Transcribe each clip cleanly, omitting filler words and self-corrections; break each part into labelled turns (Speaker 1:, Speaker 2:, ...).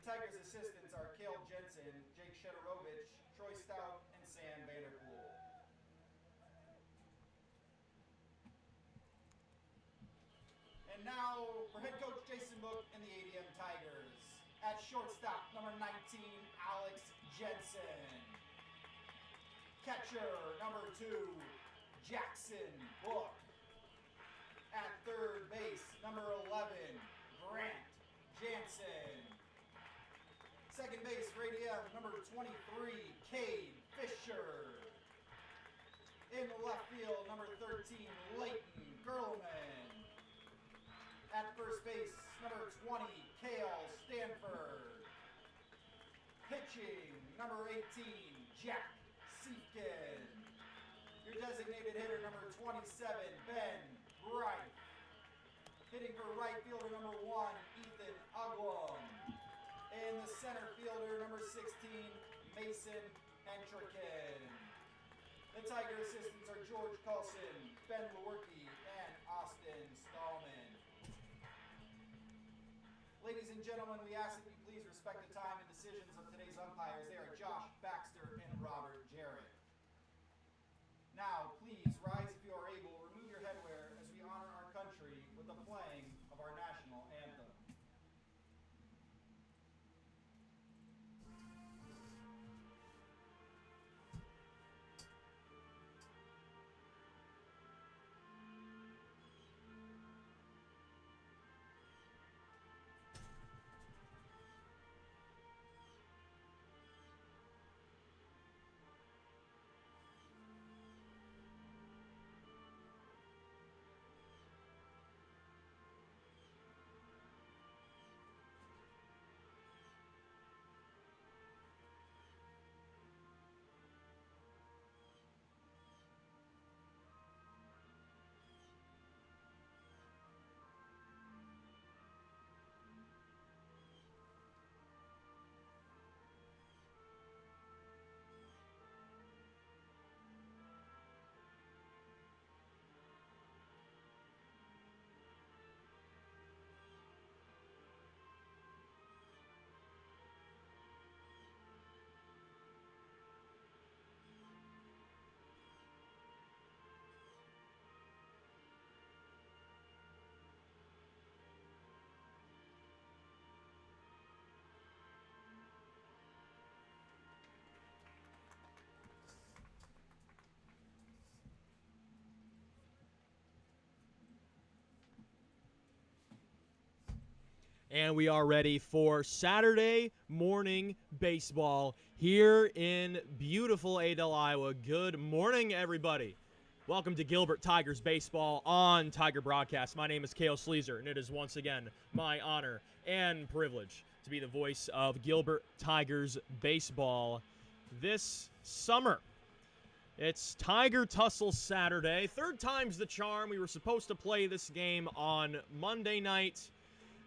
Speaker 1: Tigers' assistants are Cale Jensen, Jake Shederovich, Troy Stout, and Sam Vanderpool. And now for head coach Jason Book and the ADM Tigers. At shortstop, number 19, Alex Jensen. Catcher, number 2, Jackson Book. At third base, number 11, Grant Jansen. Second base for ADM, number 23, Cade Fisher. In the left field, number 13, Leighton Gerlman. At first base, number 20, Cale Stanford. Pitching, number 18, Jack Siefkin. Your designated hitter, number 27, Ben Bright. Hitting for right fielder, number 1, Ethan Uglum. And the center fielder, number 16, Mason Entrikin. The Tiger assistants are George Carlson, Ben Lewerke, and Austin Stallman. Ladies and gentlemen, we ask that you please respect the time and decisions of today's umpires. They are Josh Baxter and Robert Jarrett. Now, please rise if you are able. Remove your headwear as we honor our country with the playing of our national anthem.
Speaker 2: And we are ready for Saturday morning baseball here in beautiful Adel, Iowa. Good morning, everybody. Welcome to Gilbert Tigers Baseball on Tiger Broadcast. My name is Cale Sleazer, and it is once again my honor and privilege to be the voice of Gilbert Tigers Baseball this summer. It's Tiger Tussle Saturday. Third time's the charm. We were supposed to play this game on Monday night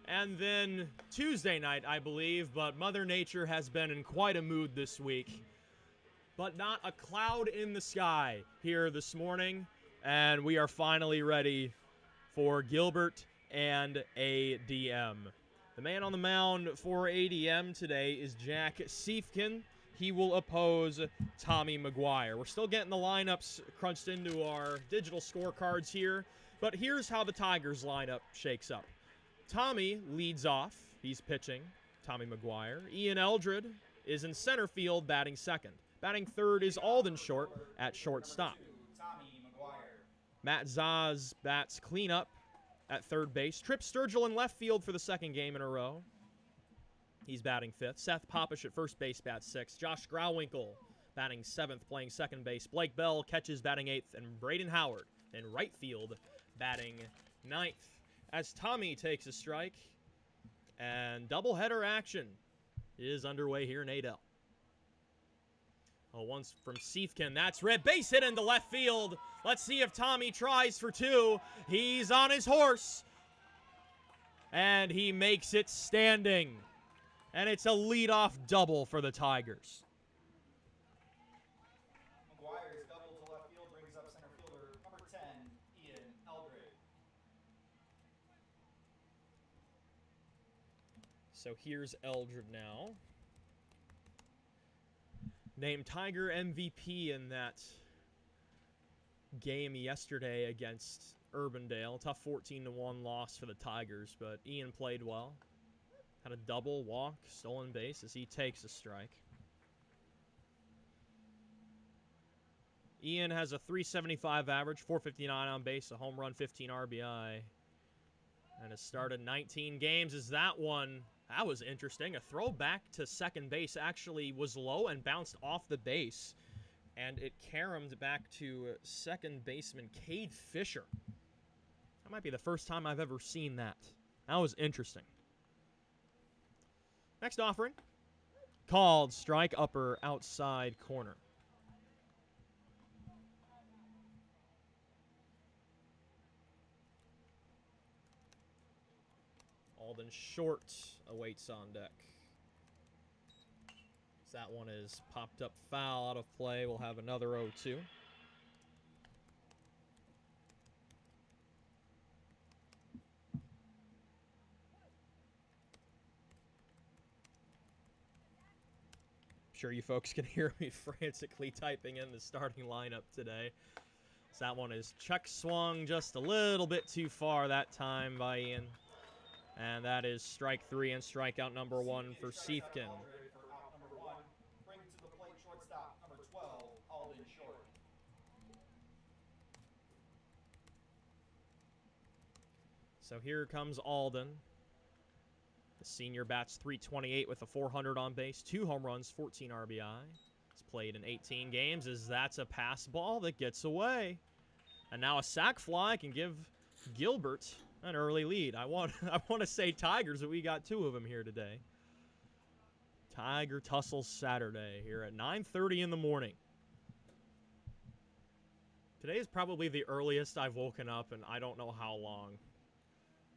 Speaker 2: and then Tuesday night, I believe, but Mother Nature has been in quite a mood this week. But not a cloud in the sky here this morning, and we are finally ready for Gilbert and ADM. The man on the mound for ADM today is Jack Siefkin. He will oppose Tommy McGuire. We're still getting the lineups crunched into our digital scorecards here, but here's how the Tigers lineup shakes up. Tommy leads off. He's pitching. Tommy McGuire. Ian Eldred is in center field, batting second. Batting third is Alden Short at shortstop.
Speaker 1: Tommy McGuire.
Speaker 2: Matt Zaz bats cleanup at third base. Trip Sturgill in left field for the second game in a row. He's batting fifth. Seth Popish at first base bats sixth. Josh Grauwinkle batting seventh, playing second base. Blake Bell catches batting eighth, and Braden Howard in right field batting ninth. As Tommy takes a strike, and doubleheader action is underway here in Adel. Oh, once from Siefkin. That's red. Base hit into left field. Let's see if Tommy tries for two. He's on his horse. And he makes it standing. And it's a leadoff double for the Tigers.
Speaker 1: McGuire's double to left field brings up center fielder number 10, Ian Eldred.
Speaker 2: So here's Eldred now. Named Tiger MVP in that game yesterday against Urbandale. Tough 14-1 loss for the Tigers, but Ian played well. Had a double, walk, stolen base as he takes a strike. Ian has a .375 average, 459 on base, a home run, 15 RBI. And has started 19 games. Is that one? That was interesting. A throw back to second base actually was low and bounced off the base. And it caromed back to second baseman Cade Fisher. That might be the first time I've ever seen that. That was interesting. Next offering. Called strike, upper outside corner. Alden Short awaits on deck. That one is popped up foul out of play. We'll have another 0-2. Sure you folks can hear me frantically typing in the starting lineup today. So that one is check swung just a little bit too far that time by Ian. And that is strike 3 and strikeout number 1 for Siefken.
Speaker 1: Bring to the plate shortstop, number 12, Alden Short.
Speaker 2: So here comes Alden. The senior bats .328 with a 400 on base, 2 home runs, 14 RBI. He's played in 18 games as that's a pass ball that gets away. And now a sac fly can give Gilbert an early lead. I want to say Tigers, but we got 2 of them here today. Tiger Tussle Saturday here at 9:30 in the morning. Today is probably the earliest I've woken up in I don't know how long.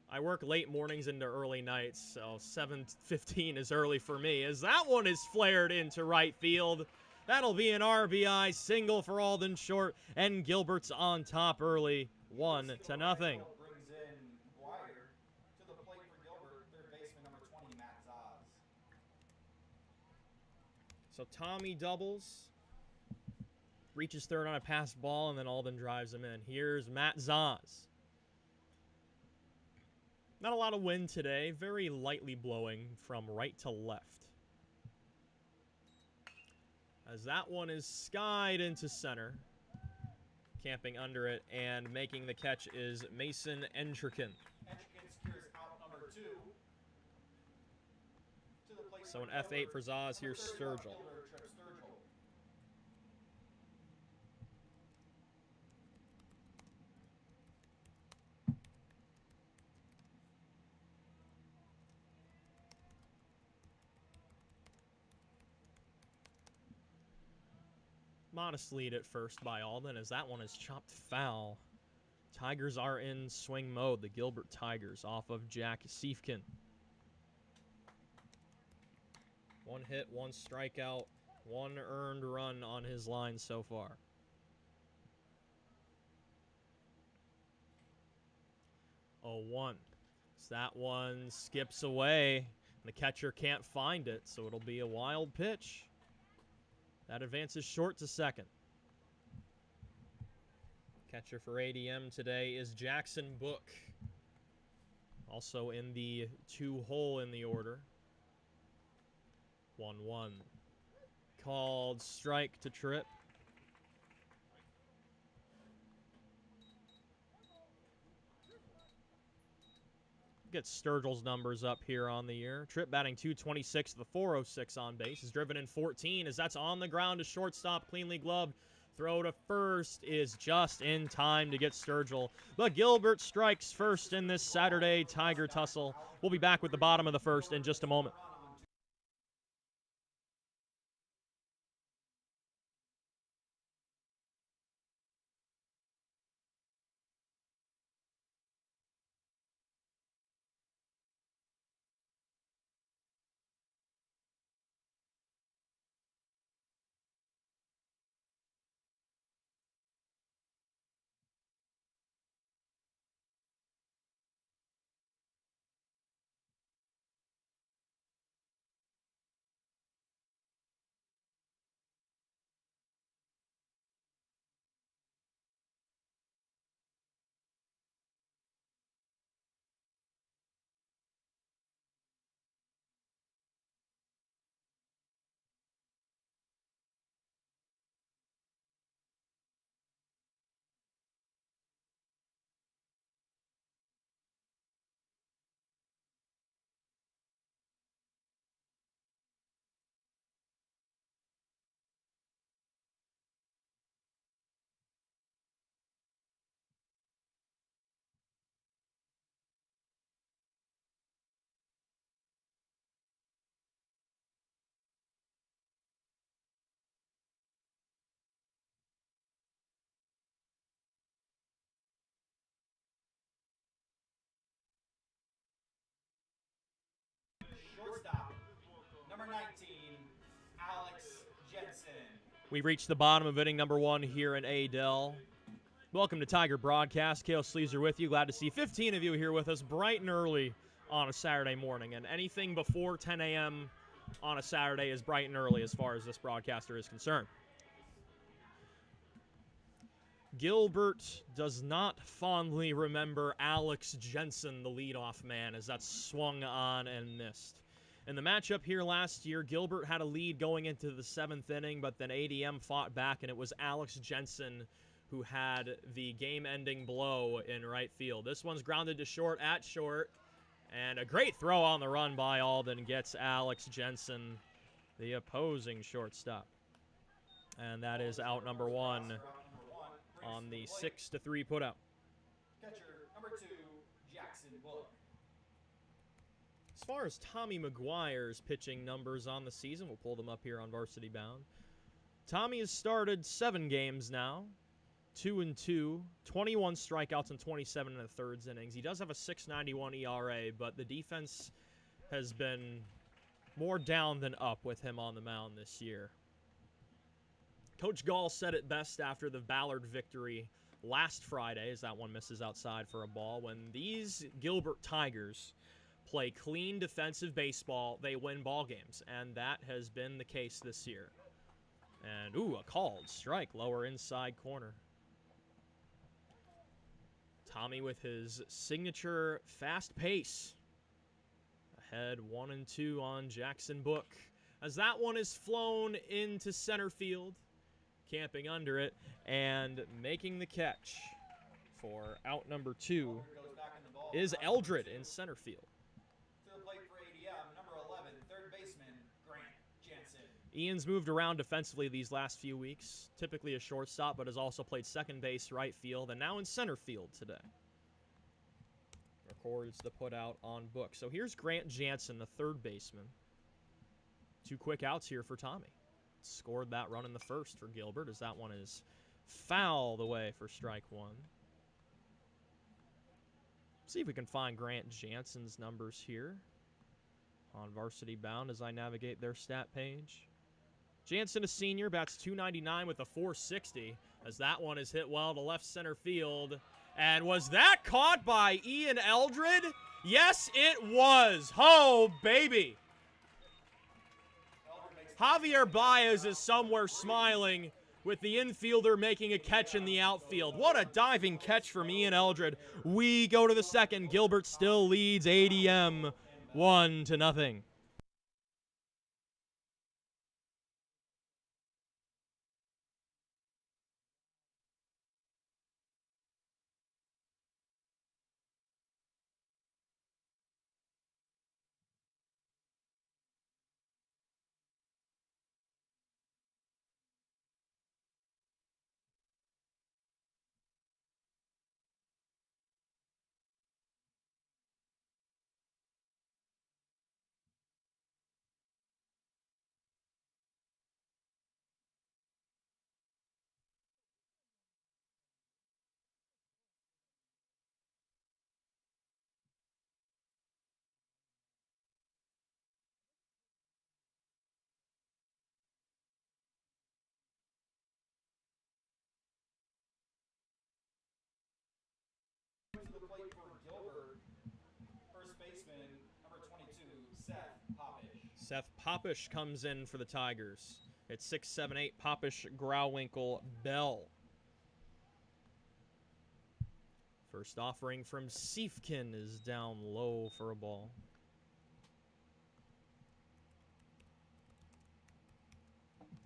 Speaker 2: I work late mornings into early nights, so 7:15 is early for me. As that one is flared into right field. That'll be an RBI single for Alden Short, and Gilbert's on top early, 1-0.
Speaker 1: Brings in Dwyer to the plate for Gilbert, third baseman, number 20, Matt Zaz.
Speaker 2: So Tommy doubles, reaches third on a pass ball, and then Alden drives him in. Here's Matt Zaz. Not a lot of wind today, very lightly blowing from right to left. As that one is skied into center. Camping under it and making the catch is Mason Entrikin.
Speaker 1: Entrikin secures out number 2. To the plate
Speaker 2: So an F8 for Zaz. Here's Sturgill. Modest lead at first by Alden as that one is chopped foul. Tigers are in swing mode. The Gilbert Tigers off of Jack Siefken. 1 hit, 1 strikeout, 1 earned run on his line so far. 0-1. So that one skips away. The catcher can't find it, so it'll be a wild pitch. That advances short to second. Catcher for ADM today is Jackson Book. Also in the 2-hole in the order. 1-1. Called strike to Tripp. Get Sturgill's numbers up here on the year. Tripp batting .226 with a 406 on base. Is driven in 14 as that's on the ground to shortstop, cleanly gloved. Throw to first is just in time to get Sturgill. But Gilbert strikes first in this Saturday Tiger Tussle. We'll be back with the bottom of the first in just a moment.
Speaker 1: Alex Jensen.
Speaker 2: We've reached the bottom of inning number 1 here in Adel. Welcome to Tiger Broadcast. Kale Sleezer with you. Glad to see 15 of you here with us bright and early on a Saturday morning. And anything before 10 a.m. on a Saturday is bright and early as far as this broadcaster is concerned. Gilbert does not fondly remember Alex Jensen, the leadoff man, as that swung on and missed. In the matchup here last year, Gilbert had a lead going into the 7th inning, but then ADM fought back, and it was Alex Jensen who had the game-ending blow in right field. This one's grounded to short at short, and a great throw on the run by Alden gets Alex Jensen, the opposing shortstop. And that is out number 1 on the 6-3 putout.
Speaker 1: Catcher number 2, Jackson Book.
Speaker 2: As far as Tommy McGuire's pitching numbers on the season, we'll pull them up here on Varsity Bound. Tommy has started 7 games now, 2-2, 21 strikeouts and 27 in the thirds innings. He does have a 6.91 ERA, but the defense has been more down than up with him on the mound this year. Coach Gall said it best after the Ballard victory last Friday, as that one misses outside for a ball. When these Gilbert Tigers play clean defensive baseball, they win ball games, and that has been the case this year. And, a called strike, lower inside corner. Tommy with his signature fast pace. Ahead 1-2 on Jackson Book, as that one is flown into center field. Camping under it and making the catch for out number 2 is Eldred in center field.
Speaker 1: To the plate for ADM, number 11, third baseman, Grant Jansen.
Speaker 2: Ian's moved around defensively these last few weeks, typically a shortstop, but has also played second base, right field, and now in center field today. Records the putout on Book. So here's Grant Jansen, the third baseman. 2 quick outs here for Tommy. Scored that run in the first for Gilbert, as that one is fouled away for strike 1. See if we can find Grant Jansen's numbers here on Varsity Bound as I navigate their stat page. Jansen, a senior, bats .299 with a .460, as that one is hit well to left center field. And was that caught by Ian Eldred? Yes, it was. Oh, baby. Javier Baez is somewhere smiling with the infielder making a catch in the outfield. What a diving catch from Ian Eldred. We go to the second. Gilbert still leads ADM 1-0.
Speaker 1: To the plate for Gilbert, first baseman, number 22, Seth Popish.
Speaker 2: Seth Popish comes in for the Tigers. It's 6-7-8, Popish, Grauwinkle, Bell. First offering from Siefkin is down low for a ball.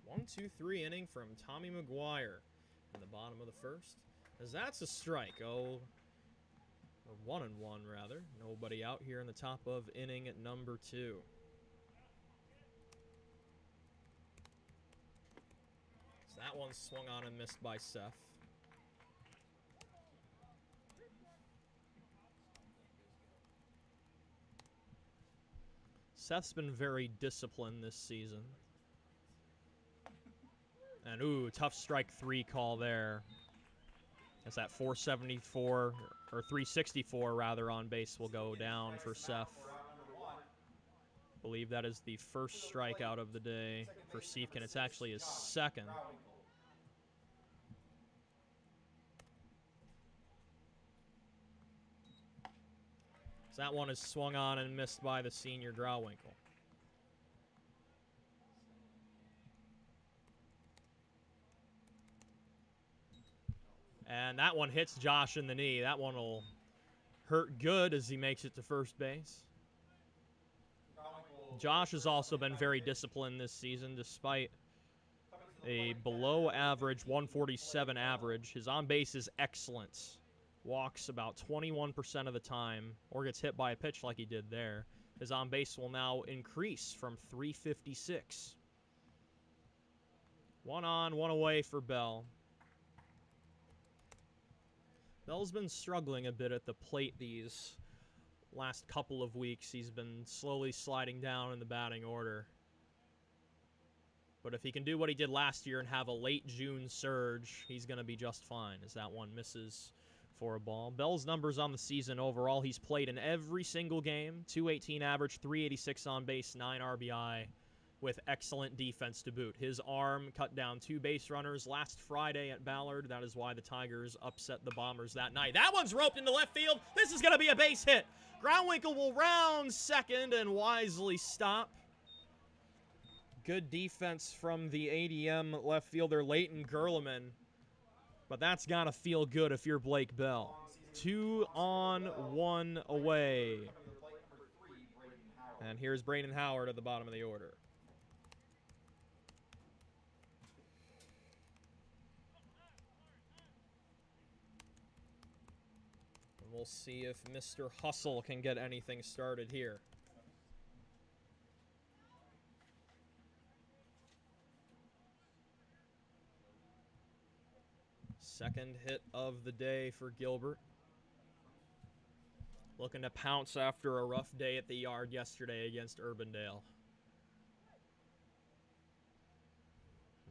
Speaker 2: One, 2-3 inning from Tommy McGuire in the bottom of the first, as that's a strike. Or 1-1 rather. Nobody out here in the top of inning at number 2. So that one swung on and missed by Seth. Seth's been very disciplined this season. And tough strike 3 call there. As that 474, or 364 rather, on base will go down for Seth. Believe that is the first strikeout of the day for Siefken. It's actually his second. So that one is swung on and missed by the senior Grauwinkle. And that one hits Josh in the knee. That one will hurt good as he makes it to first base. Josh has also been very disciplined this season despite a below-average 147 average. His on-base is excellent. Walks about 21% of the time, or gets hit by a pitch like he did there. His on-base will now increase from 356. 1 on, 1 away for Bell. Bell's been struggling a bit at the plate these last couple of weeks. He's been slowly sliding down in the batting order. But if he can do what he did last year and have a late June surge, he's going to be just fine as that one misses for a ball. Bell's numbers on the season overall, he's played in every single game. 218 average, 386 on base, 9 RBI with excellent defense to boot. His arm cut down 2 base runners last Friday at Ballard. That is why the Tigers upset the Bombers that night. That one's roped into left field. This is going to be a base hit. Grauwinkle will round second and wisely stop. Good defense from the ADM left fielder, Leighton Gerleman. But that's got to feel good if you're Blake Bell. 2 on, 1 away. And here's Braden Howard at the bottom of the order. And we'll see if Mr. Hustle can get anything started here. Second hit of the day for Gilbert. Looking to pounce after a rough day at the yard yesterday against Urbandale.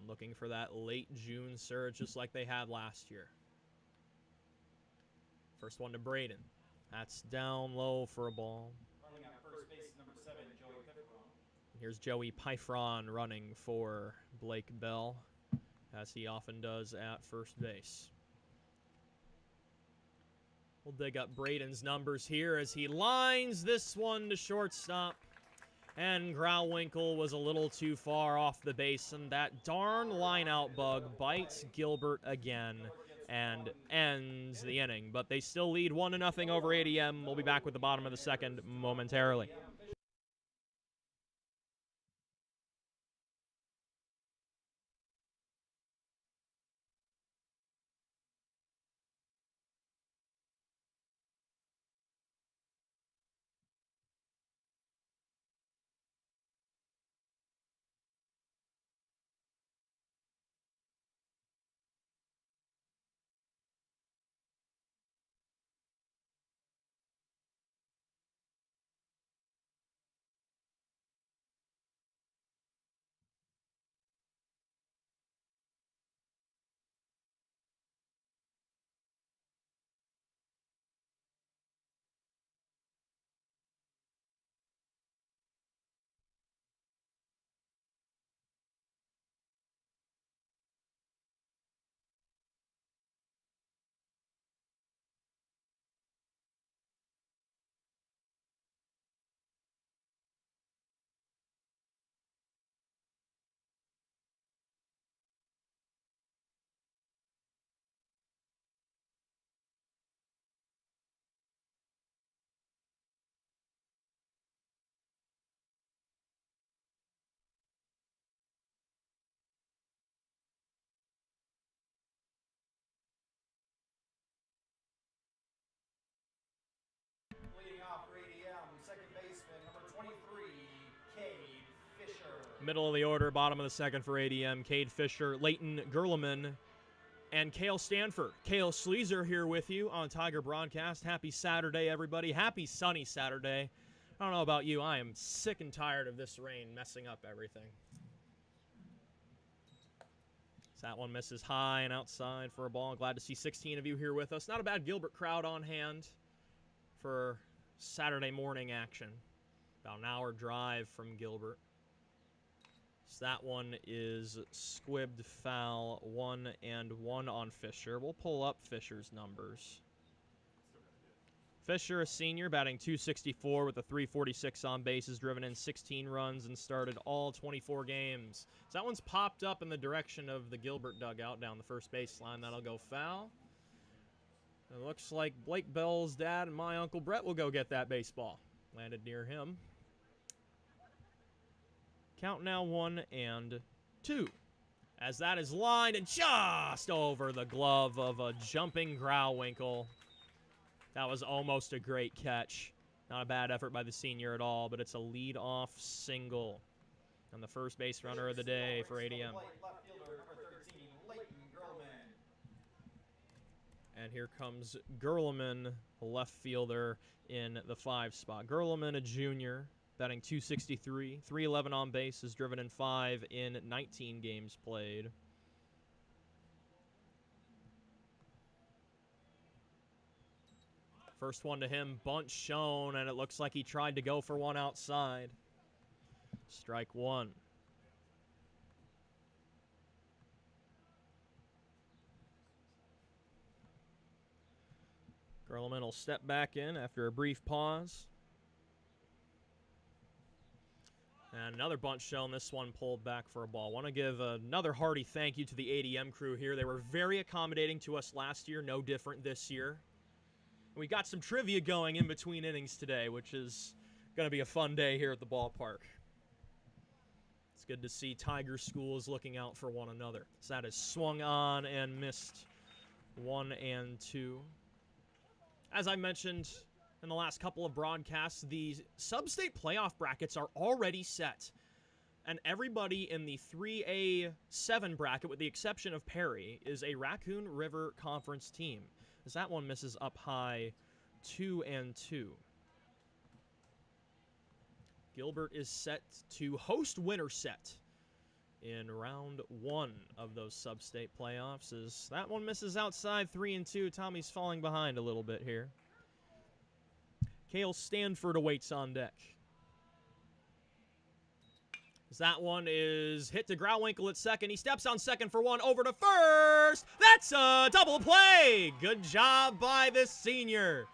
Speaker 2: Looking for that late June surge just like they had last year. First one to Braden. That's down low for a ball.
Speaker 1: Running at first base, number 7, Joey Pifron.
Speaker 2: Here's Joey Pifron running for Blake Bell, as he often does at first base. We'll dig up Braden's numbers here as he lines this one to shortstop. And Grauwinkle was a little too far off the base, and that darn line-out bug bites Gilbert again and ends the inning. But they still lead 1-0 over ADM. We'll be back with the bottom of the second momentarily.
Speaker 1: Leading off for ADM, second baseman, number 23, Cade Fisher.
Speaker 2: Middle of the order, bottom of the second for ADM, Cade Fisher, Leighton Gerleman, and Cale Stanford. Cale Sleezer here with you on Tiger Broadcast. Happy Saturday, everybody. Happy sunny Saturday. I don't know about you. I am sick and tired of this rain messing up everything. So that one misses high and outside for a ball. Glad to see 16 of you here with us. Not a bad Gilbert crowd on hand for Saturday morning action. About an hour drive from Gilbert. So that one is squibbed foul, 1-1 on Fisher. We'll pull up Fisher's numbers. Fisher, a senior, batting .264 with a .346 on bases, driven in 16 runs, and started all 24 games. So that one's popped up in the direction of the Gilbert dugout down the first baseline. That'll go foul. It looks like Blake Bell's dad and my Uncle Brett will go get that baseball. Landed near him. Count now 1-2. As that is lined and just over the glove of a jumping Grauwinkle. That was almost a great catch. Not a bad effort by the senior at all, but it's a lead-off single. And the first base runner of the day for ADM.
Speaker 1: Left fielder, number 13, Leighton Gurleman.
Speaker 2: And here comes Gurleman, left fielder in the 5 spot. Gurleman, a junior, batting .263, .311 on base, is driven in 5 in 19 games played. First one to him, bunt shown, and it looks like he tried to go for one outside. Strike one. Gurleman will step back in after a brief pause. And another bunt shown, this one pulled back for a ball. Want to give another hearty thank you to the ADM crew here. They were very accommodating to us last year, no different this year. We got some trivia going in between innings today, which is going to be a fun day here at the ballpark. It's good to see Tiger schools looking out for one another. So that is swung on and missed 1-2. As I mentioned in the last couple of broadcasts, the sub-state playoff brackets are already set. And everybody in the 3A7 bracket, with the exception of Perry, is a Raccoon River Conference team. As that one misses up high, 2-2. Gilbert is set to host Winterset in round 1 of those sub-state playoffs. As that one misses outside, 3-2. Tommy's falling behind a little bit here. Cale Stanford awaits on deck. As that one is hit to Grauwinkle at second. He steps on second for one, over to first. That's a double play. Good job by the senior.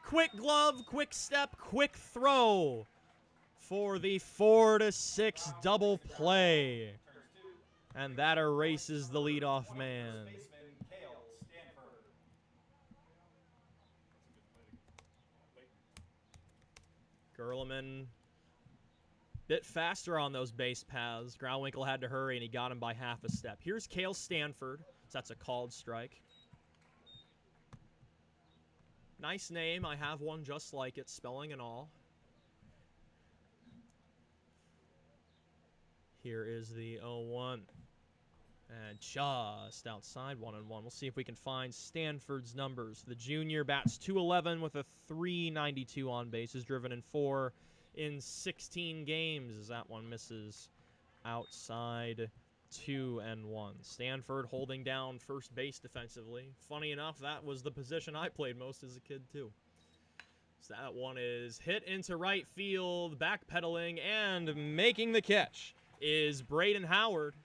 Speaker 2: Quick glove, quick step, quick throw for the 4-6 double play. And that erases the leadoff man. Gurleman bit faster on those base paths. Grauwinkle had to hurry, and he got him by half a step. Here's Cale Stanford. So that's a called strike. Nice name. I have one just like it, spelling and all. Here is the 0-1. And just outside, 1-1. We'll see if we can find Stanford's numbers. The junior bats .211 with a .392 on bases, driven in 4 in 16 games, as that one misses outside, 2-1. Stanford holding down first base defensively. Funny enough, that was the position I played most as a kid, too. So that one is hit into right field, backpedaling, and making the catch is Braden Howard.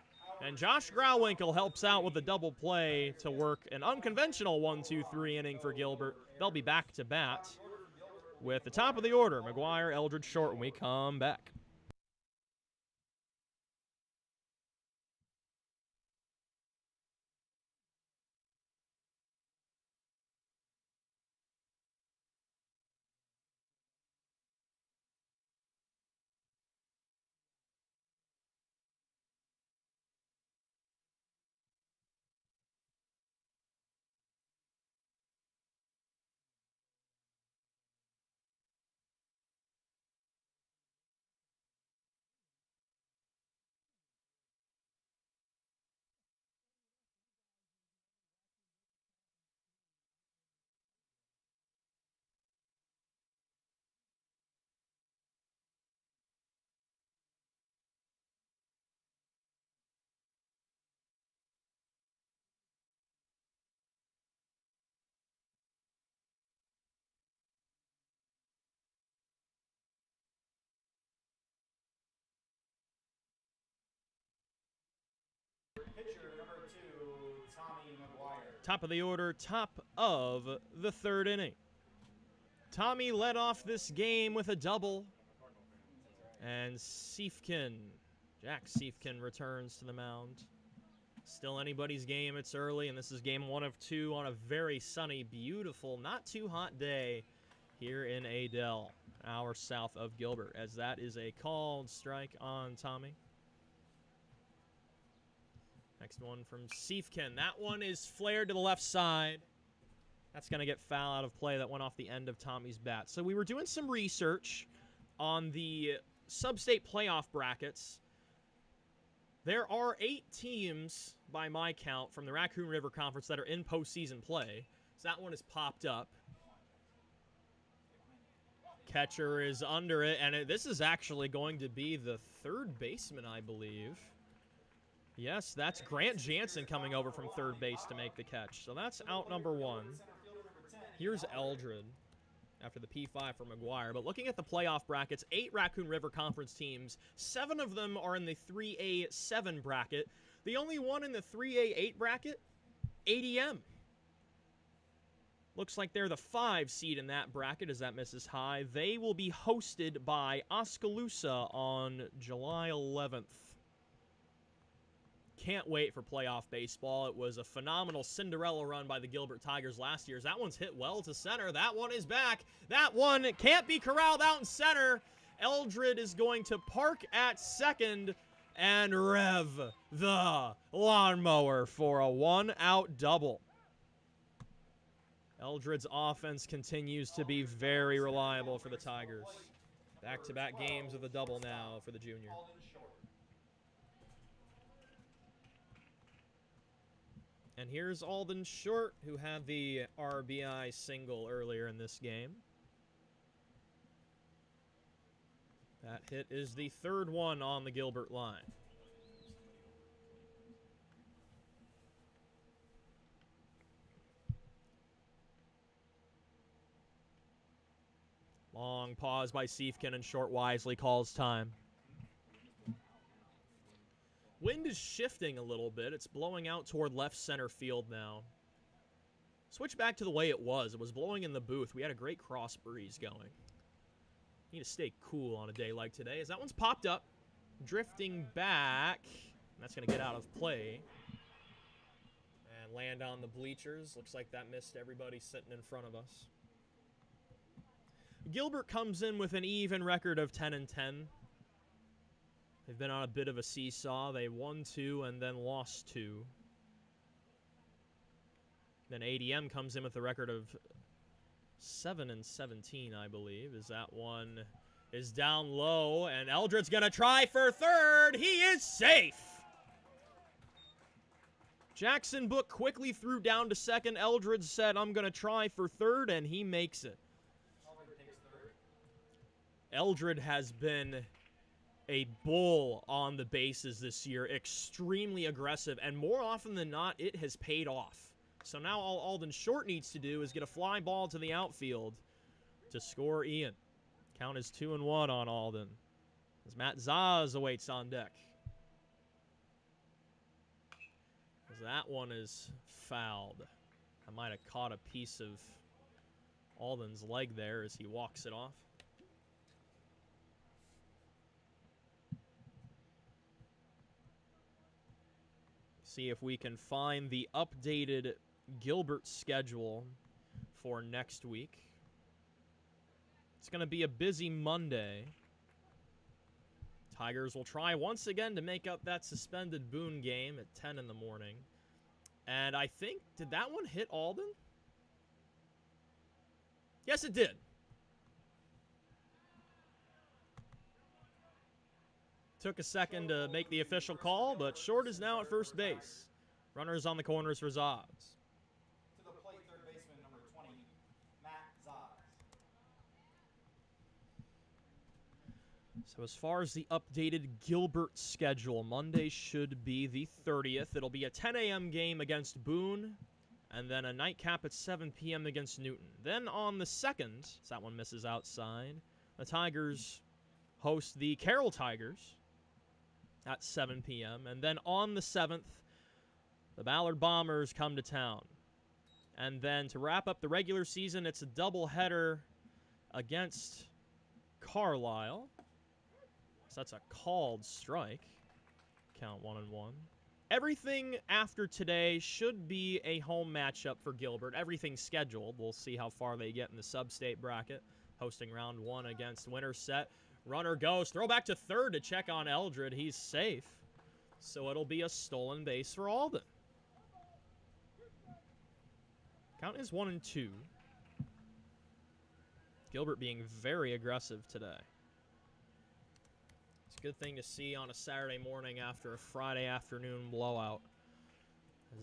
Speaker 2: And Josh Grauwinkle helps out with a double play to work an unconventional 1-2-3 inning for Gilbert. They'll be back to bat with the top of the order, McGuire, Eldridge, Short, when we come back.
Speaker 1: Pitcher number 2, Tommy McGuire.
Speaker 2: Top of the order, top of the third inning. Tommy led off this game with a double. And Jack Siefkin returns to the mound. Still anybody's game. It's early, and this is game 1 of 2 on a very sunny, beautiful, not too hot day here in Adel, an hour south of Gilbert, as that is a called strike on Tommy. Next one from Siefkin. That one is flared to the left side. That's going to get foul out of play. That went off the end of Tommy's bat. So we were doing some research on the sub-state playoff brackets. There are 8 teams, by my count, from the Raccoon River Conference that are in postseason play. So that one has popped up. Catcher is under it, and this is actually going to be the third baseman, I believe. Yes, that's Grant Jansen coming over from third base to make the catch. So that's out number 1. Here's Eldred after the P5 for McGuire. But looking at the playoff brackets, 8 Raccoon River Conference teams. 7 of them are in the 3A7 bracket. The only one in the 3A8 bracket, ADM. Looks like they're the 5 seed in that bracket as that misses high. They will be hosted by Oskaloosa on July 11th. Can't wait for playoff baseball. It was a phenomenal Cinderella run by the Gilbert Tigers last year. That one's hit well to center. That one is back. That one can't be corralled out in center. Eldred is going to park at second and rev the lawnmower for a 1-out double. Eldred's offense continues to be very reliable for the Tigers. Back-to-back games with a double now for the junior. And here's Alden Short, who had the RBI single earlier in this game. That hit is the 3rd one on the Gilbert line. Long pause by Siefkin, and Short wisely calls time. Wind is shifting a little bit. It's blowing out toward left center field now. Switch back to the way it was. It was blowing in the booth. We had a great cross breeze going. Need to stay cool on a day like today, as that one's popped up. Drifting back. That's going to get out of play. And land on the bleachers. Looks like that missed everybody sitting in front of us. Gilbert comes in with an even record of 10-10. They've been on a bit of a seesaw. They won 2 and then lost 2. Then ADM comes in with a record of 7-17, I believe. As that one is down low, and Eldred's going to try for third. He is safe. Jackson Book quickly threw down to second. Eldred said, I'm going to try for third, and he makes it. Eldred has been a bull on the bases this year, extremely aggressive, and more often than not, it has paid off. So now all Alden Short needs to do is get a fly ball to the outfield to score Ian. Count is 2-1 on Alden, as Matt Zaz awaits on deck. As that one is fouled. I might have caught a piece of Alden's leg there as he walks it off. See if we can find the updated Gilbert schedule for next week. It's going to be a busy Monday. Tigers will try once again to make up that suspended Boone game at 10 in the morning. And I think, did that one hit Alden? Yes, it did. Took a second to make the official call, but Short is now at first base. Runners on the corners for Zaz.
Speaker 1: To the plate, third baseman, number 20, Matt Zaz.
Speaker 2: So as far as the updated Gilbert schedule, Monday should be the 30th. It'll be a 10 a.m. game against Boone, and then a nightcap at 7 p.m. against Newton. Then on the 2nd, so that one misses outside, the Tigers host the Carroll Tigers at 7 p.m. And then on the 7th, the Ballard Bombers come to town. And then to wrap up the regular season, it's a doubleheader against Carlisle. So that's a called strike. Count 1-1. Everything after today should be a home matchup for Gilbert. Everything's scheduled. We'll see how far they get in the sub-state bracket. Hosting round 1 against Winterset. Runner goes. Throw back to third to check on Eldred. He's safe. So it'll be a stolen base for Alden. Count is 1-2. Gilbert being very aggressive today. It's a good thing to see on a Saturday morning after a Friday afternoon blowout.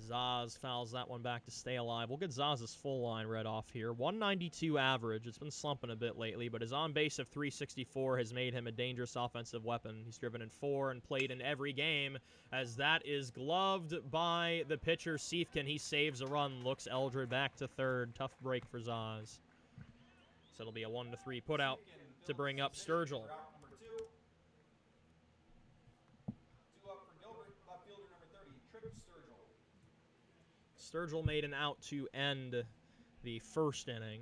Speaker 2: Zaz fouls that one back to stay alive. We'll get Zaz's full line read off here. 192 average. It's been slumping a bit lately, but his on base of 364 has made him a dangerous offensive weapon. He's driven in 4 and played in every game, as that is gloved by the pitcher, Siefken. He saves a run, looks Eldred back to third. Tough break for Zaz. So it'll be a 1-3 put out to bring up Sturgill. Sturgill made an out to end the first inning.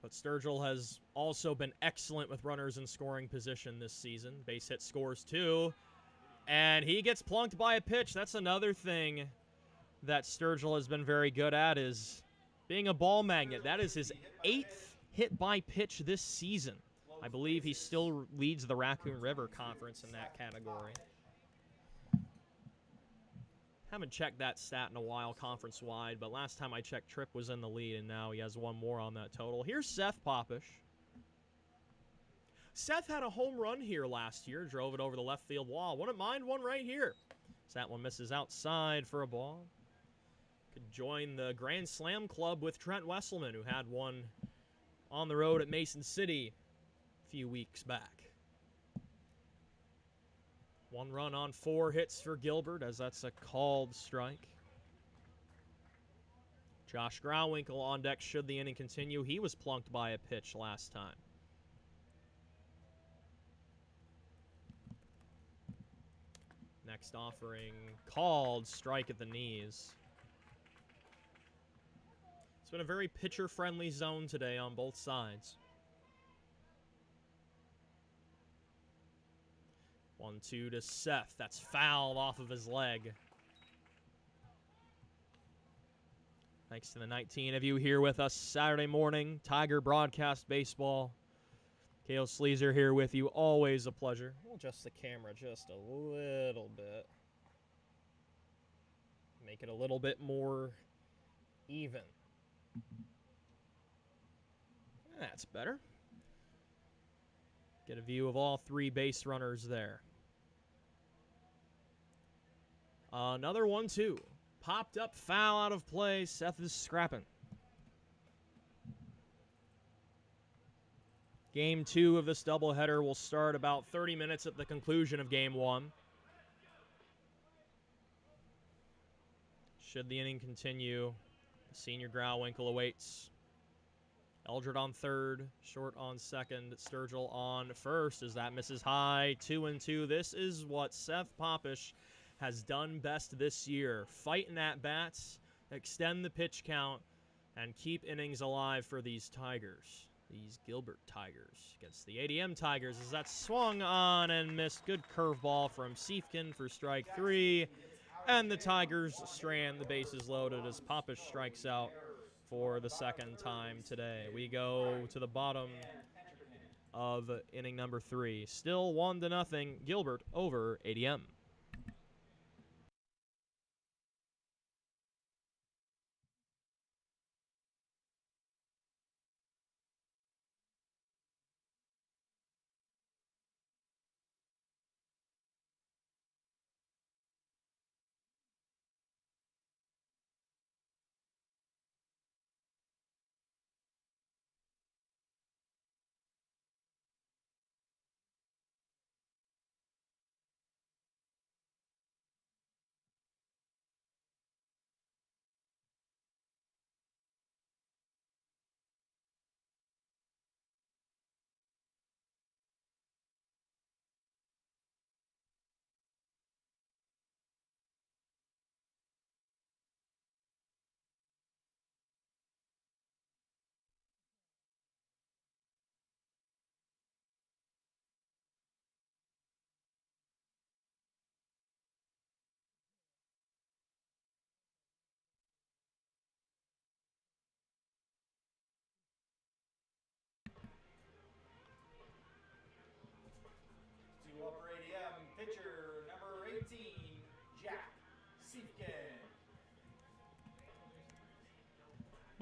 Speaker 2: But Sturgill has also been excellent with runners in scoring position this season. Base hit scores 2. And he gets plunked by a pitch. That's another thing that Sturgill has been very good at, is being a ball magnet. That is his 8th hit by pitch this season. I believe he still leads the Raccoon River Conference in that category. Haven't checked that stat in a while conference-wide, but last time I checked, Tripp was in the lead, and now he has one more on that total. Here's Seth Popish. Seth had a home run here last year, drove it over the left field wall. Wouldn't mind one right here. So that one misses outside for a ball. Could join the Grand Slam Club with Trent Wesselman, who had one on the road at Mason City a few weeks back. 1 run on 4 hits for Gilbert, as that's a called strike. Josh Grauwinkle on deck should the inning continue. He was plunked by a pitch last time. Next offering, called strike at the knees. It's been a very pitcher-friendly zone today on both sides. 1-2 to Seth. That's fouled off of his leg. Thanks to the 19 of you here with us Saturday morning. Tiger Broadcast Baseball. Kale Sleazer here with you. Always a pleasure. We'll adjust the camera just a little bit. Make it a little bit more even. That's better. Get a view of all 3 base runners there. Another 1-2. Popped up, foul out of play. Seth is scrapping. Game 2 of this doubleheader will start about 30 minutes at the conclusion of Game 1. Should the inning continue, Senior Grauwinkle awaits. Eldred on third, short on second, Sturgill on first as that misses high. 2-2. This is what Seth Popish has done best this year. Fighting at bats, extend the pitch count, and keep innings alive for these Tigers. These Gilbert Tigers against the ADM Tigers, as that swung on and missed. Good curveball from Siefken for strike 3. And the Tigers strand the bases loaded as Popish strikes out for the second time today. We go to the bottom of inning number 3. Still 1-0, Gilbert over ADM.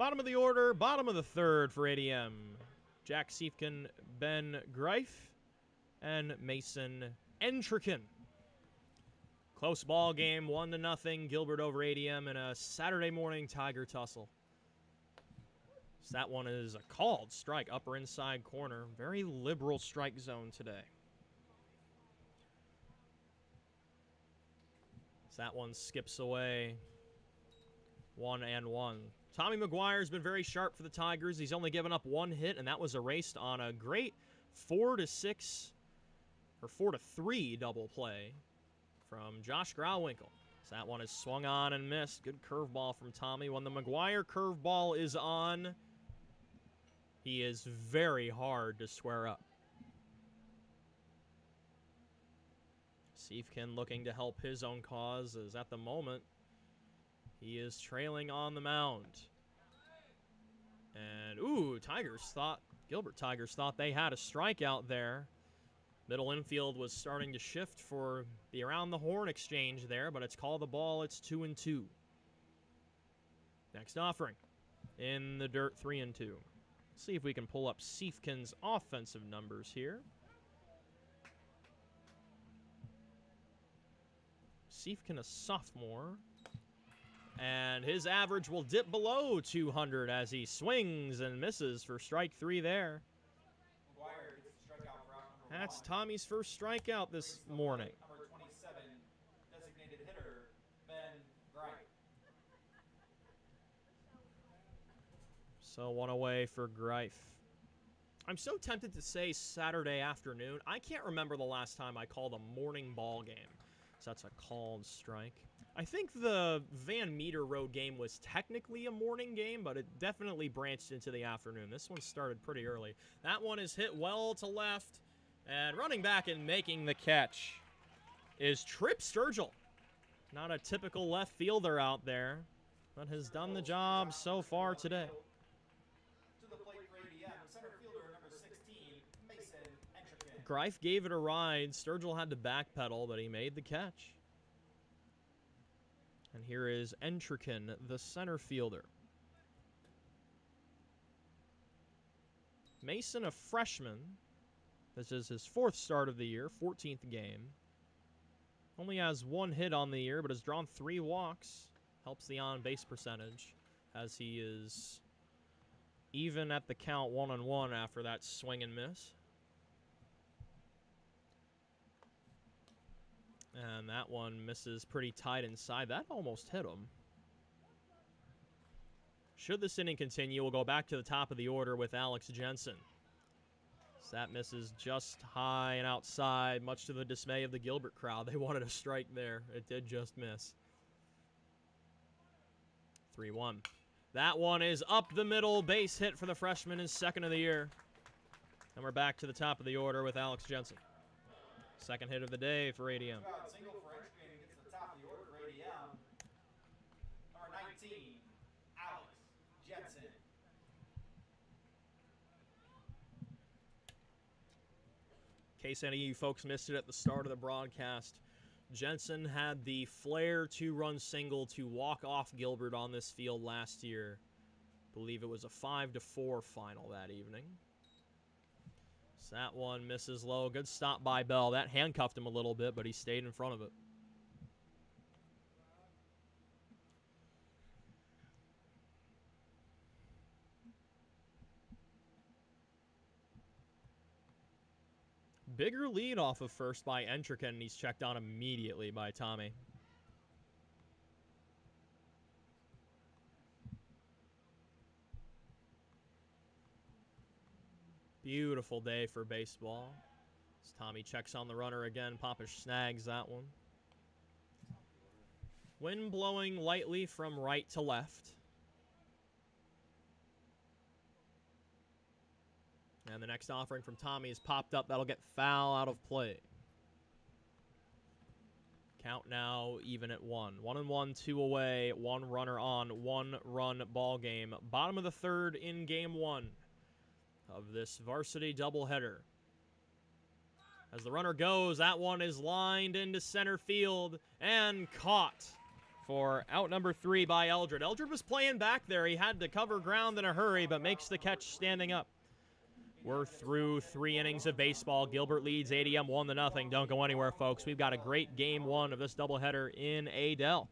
Speaker 2: Bottom of the order, bottom of the third for ADM. Jack Siefken, Ben Greif, and Mason Entricken. Close ball game, 1-0. Gilbert over ADM in a Saturday morning Tiger tussle. So that one is a called strike, upper inside corner. Very liberal strike zone today. So that one skips away. 1-1. Tommy McGuire's been very sharp for the Tigers. He's only given up one hit, and that was erased on a great 4-6 or 4-3 double play from Josh Grauwinkle. So that one is swung on and missed. Good curveball from Tommy. When the McGuire curveball is on, he is very hard to square up. Siefken looking to help his own cause, as at the moment he is trailing on the mound. And, Gilbert Tigers thought they had a strikeout there. Middle infield was starting to shift for the around the horn exchange there, but it's called the ball. It's 2-2. Next offering in the dirt, 3-2. See if we can pull up Siefken's offensive numbers here. Siefken, a sophomore, and his average will dip below 200 as he swings and misses for strike 3 there. That's Tommy's first strikeout this morning.
Speaker 1: Number 27, designated hitter, Ben Greif.
Speaker 2: So one away for Greif. I'm so tempted to say Saturday afternoon. I can't remember the last time I called a morning ball game. So that's a called strike. I think the Van Meter Road game was technically a morning game, but it definitely branched into the afternoon. This one started pretty early. That one is hit well to left. And running back and making the catch is Trip Sturgill. Not a typical left fielder out there, but has done the job so far today.
Speaker 1: To the plate for ADM, center fielder number 16, Mason Entricken.
Speaker 2: Greif gave it a ride. Sturgill had to backpedal, but he made the catch. And here is Entricken, the center fielder. Mason, a freshman. This is his 4th start of the year, 14th game. Only has 1 hit on the year, but has drawn 3 walks. Helps the on-base percentage, as he is even at the count 1-1 after that swing and miss. And that one misses pretty tight inside. That almost hit him. Should this inning continue, we'll go back to the top of the order with Alex Jensen. That misses just high and outside, much to the dismay of the Gilbert crowd. They wanted a strike there. It did just miss. 3-1. That one is up the middle. Base hit for the freshman, his 2nd of the year. And we're back to the top of the order with Alex Jensen. 2nd hit of the day for ADM.
Speaker 1: Single for Entricken gets to the top of the order for ADM. Number 19, Alex Jensen.
Speaker 2: In case any of you folks missed it at the start of the broadcast, Jensen had the flair 2-run single to walk off Gilbert on this field last year. I believe it was a 5-4 final that evening. So that one misses low. Good stop by Bell. That handcuffed him a little bit, but he stayed in front of it. Bigger lead off of first by Entricken, and he's checked on immediately by Tommy. Beautiful day for baseball. As Tommy checks on the runner again, Popish snags that one. Wind blowing lightly from right to left. And the next offering from Tommy is popped up. That'll get foul out of play. Count now even at 1. 1-1, 2 away, 1 runner on, 1-run ball game. Bottom of the 3rd in game 1 of this varsity doubleheader. As the runner goes, that one is lined into center field and caught for out number 3 by Eldred. Eldred was playing back there. He had to cover ground in a hurry, but makes the catch standing up. We're through 3 innings of baseball. Gilbert leads ADM 1-0. Don't go anywhere, folks. We've got a great game 1 of this doubleheader in Adel.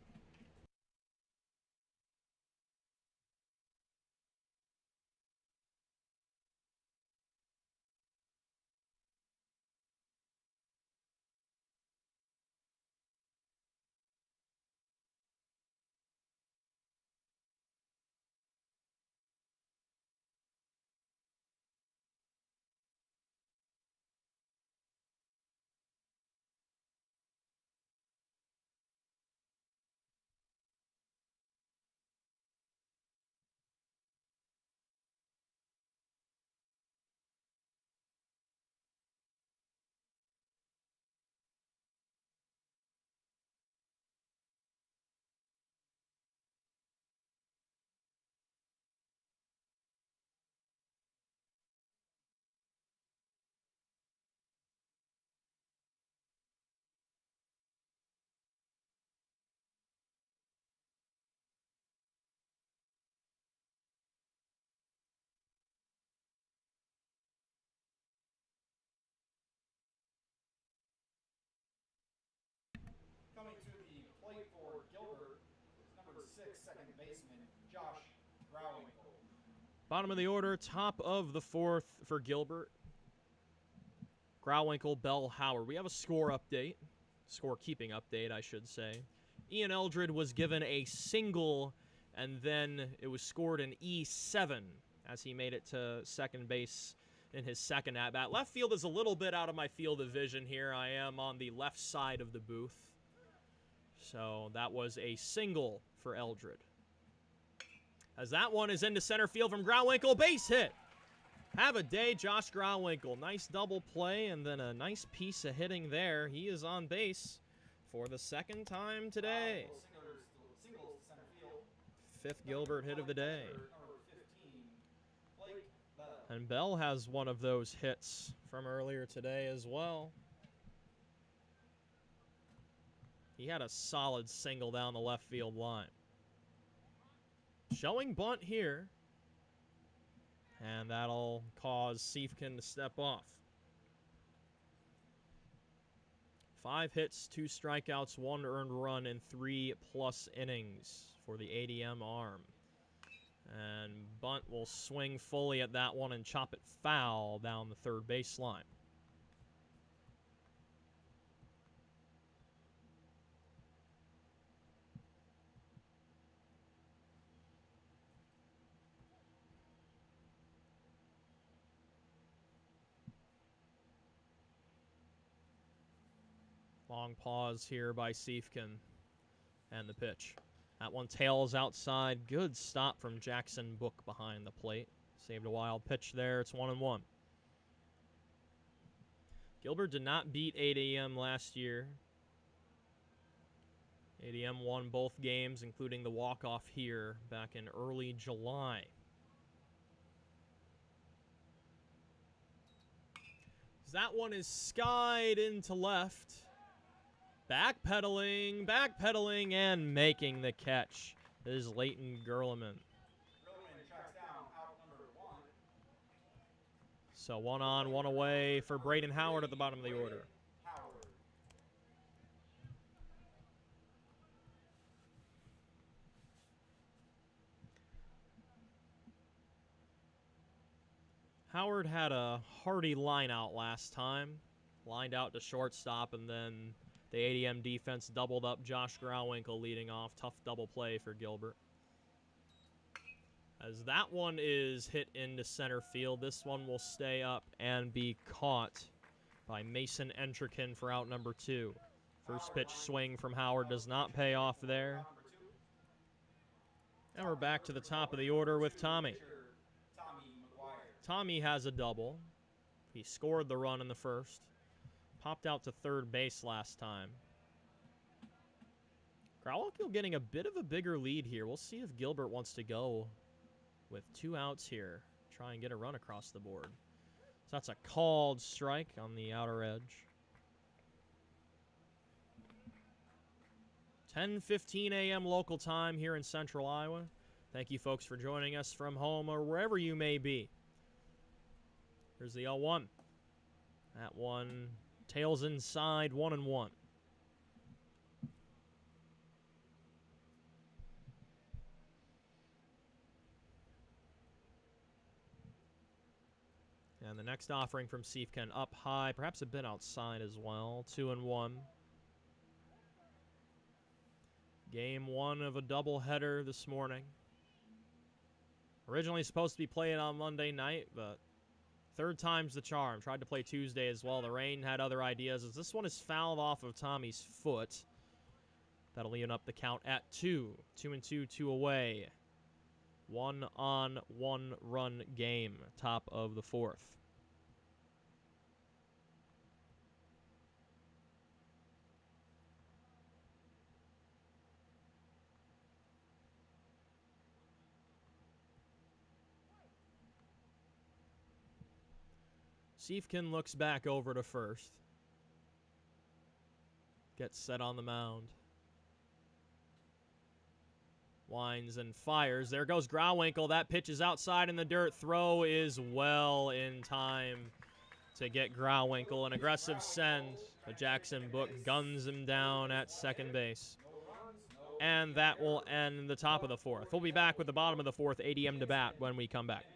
Speaker 1: Coming to the plate for Gilbert is number 6, second baseman, Josh Grauwinkle.
Speaker 2: Bottom of the order, top of the 4th for Gilbert. Grauwinkle, Bell, Howard. We have a score update. Score-keeping update, I should say. Ian Eldred was given a single, and then it was scored an E7 as he made it to second base in his second at-bat. Left field is a little bit out of my field of vision here. I am on the left side of the booth. So that was a single for Eldred. As that one is into center field from Grauwinkle, base hit. Have a day, Josh Grauwinkle. Nice double play and then a nice piece of hitting there. He is on base for the second time today.
Speaker 1: Singles to center field.
Speaker 2: 5th Gilbert hit of the day. And Bell has one of those hits from earlier today as well. He had a solid single down the left field line. Showing bunt here. And that'll cause Siefken to step off. 5 hits, 2 strikeouts, 1 earned run in 3+ innings for the ADM arm. And bunt will swing fully at that one and chop it foul down the third baseline. Long pause here by Siefken. And the pitch. That one tails outside. Good stop from Jackson Book behind the plate. Saved a wild pitch there. It's 1-1. Gilbert did not beat ADM last year. ADM won both games, including the walk-off here back in early July. That one is skied into left. Backpedaling, and making the catch is Leighton Gerleman.
Speaker 1: Gerleman tracks down out number 1.
Speaker 2: So 1 on, 1 away for Braden Howard at the bottom of the order. Howard had a hearty line out last time. Lined out to shortstop, and then the ADM defense doubled up Josh Grauwinkle leading off. Tough double play for Gilbert. As that one is hit into center field, this one will stay up and be caught by Mason Entrikin for out number 2. First pitch swing from Howard does not pay off there. And we're back to the top of the order with Tommy. Tommy has a double. He scored the run in the first. Popped out to third base last time. Grauwinkle getting a bit of a bigger lead here. We'll see if Gilbert wants to go with 2 outs here. Try and get a run across the board. So that's a called strike on the outer edge. 10:15 a.m. local time here in central Iowa. Thank you, folks, for joining us from home or wherever you may be. Here's the 0-1. That one tails inside, 1-1. And the next offering from Siefken up high, perhaps a bit outside as well, 2-1. Game one of a doubleheader this morning. Originally supposed to be played on Monday night, but third time's the charm. Tried to play Tuesday as well. The rain had other ideas, as this one is fouled off of Tommy's foot. That'll even up the count at 2. 2-2, 2 away. 1-on-1 run game, top of the fourth. Siefken looks back over to first. Gets set on the mound. Winds and fires. There goes Grauwinkle. That pitch is outside in the dirt. Throw is well in time to get Grauwinkle. An aggressive send. But Jackson Book guns him down at second base. And that will end the top of the fourth. We'll be back with the bottom of the fourth ADM to bat when we come back.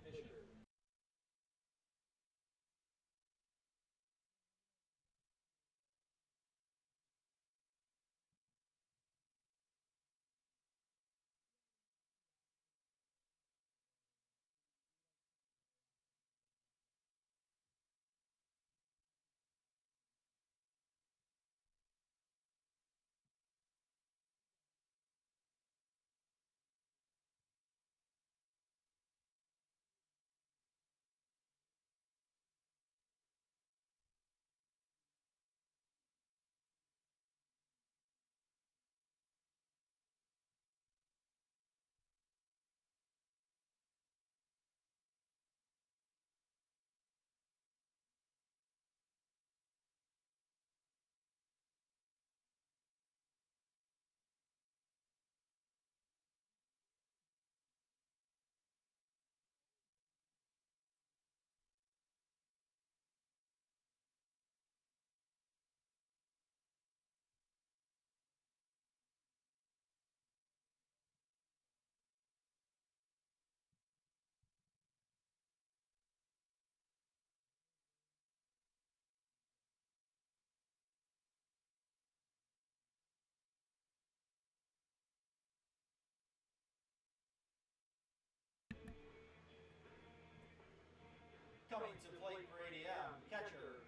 Speaker 1: Coming to plate for ADM, catcher,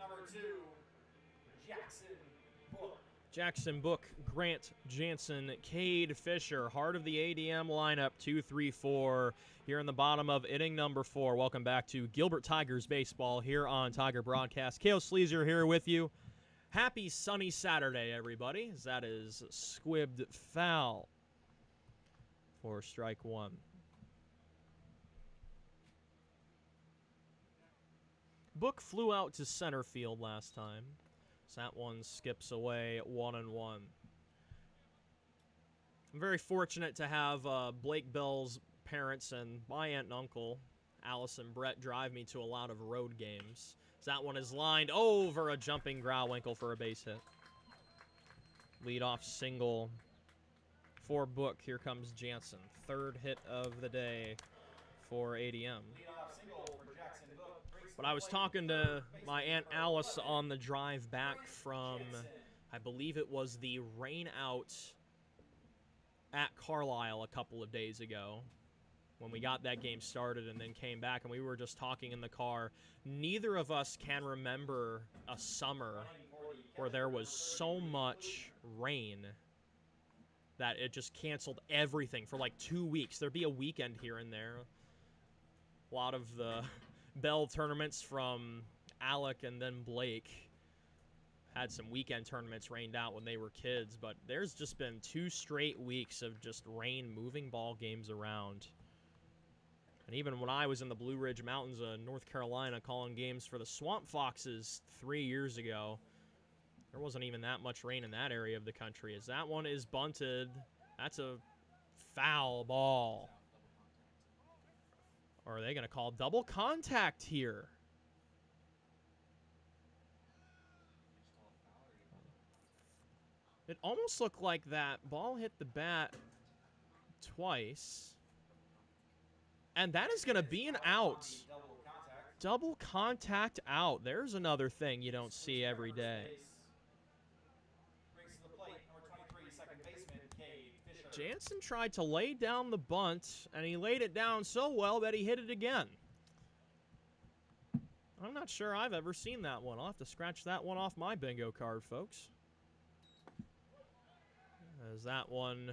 Speaker 1: number 2, Jackson Book.
Speaker 2: Jackson Book, Grant Jansen, Cade Fisher, heart of the ADM lineup, 2-3-4 here in the bottom of inning number 4. Welcome back to Gilbert Tigers baseball here on Tiger Broadcast. Kale Sleazer here with you. Happy sunny Saturday, everybody. That is squibbed foul for strike one. Book flew out to center field last time. So that one skips away 1-1. I'm very fortunate to have Blake Bell's parents and my aunt and uncle, Alice and Brett, drive me to a lot of road games. So that one is lined over a jumping Grauwinkle for a base hit. Leadoff single for Book. Here comes Jansen. Third hit of the day for ADM. But I was talking to my Aunt Alice on the drive back from, I believe it was the rain out at Carlisle a couple of days ago when we got that game started and then came back, and we were just talking in the car. Neither of us can remember a summer where there was so much rain that it just canceled everything for like 2 weeks. There'd be a weekend here and there. A lot of the Bell tournaments from Alec and then Blake had some weekend tournaments rained out when they were kids, but there's just been 2 straight weeks of just rain moving ball games around. And even when I was in the Blue Ridge Mountains of North Carolina calling games for the Swamp Foxes 3 years ago, There wasn't even that much rain in that area of the country, as that one is bunted. That's a foul ball. Or are they going to call double contact here? It almost looked like that ball hit the bat twice. And that is going to be an out. Double contact out. There's another thing you don't see every day. Jansen tried to lay down the bunt, and he laid it down so well that he hit it again. I'm not sure I've ever seen that one. I'll have to scratch that one off my bingo card, folks. As that one,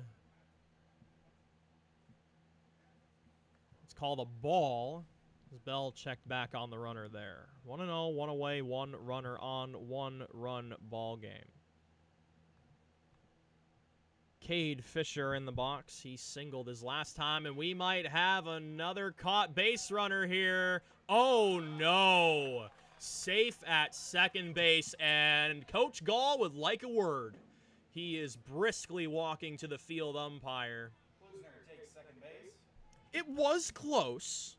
Speaker 2: it's called a ball. As Bell checked back on the runner there. 1-0, one away, one runner on, one-run ball game. Cade Fisher in the box. He singled his last time, and we might have another caught base runner here. Oh, no. Safe at second base, and Coach Gall would like a word. He is briskly walking to the field umpire.
Speaker 1: Klusner takes second base.
Speaker 2: It was close.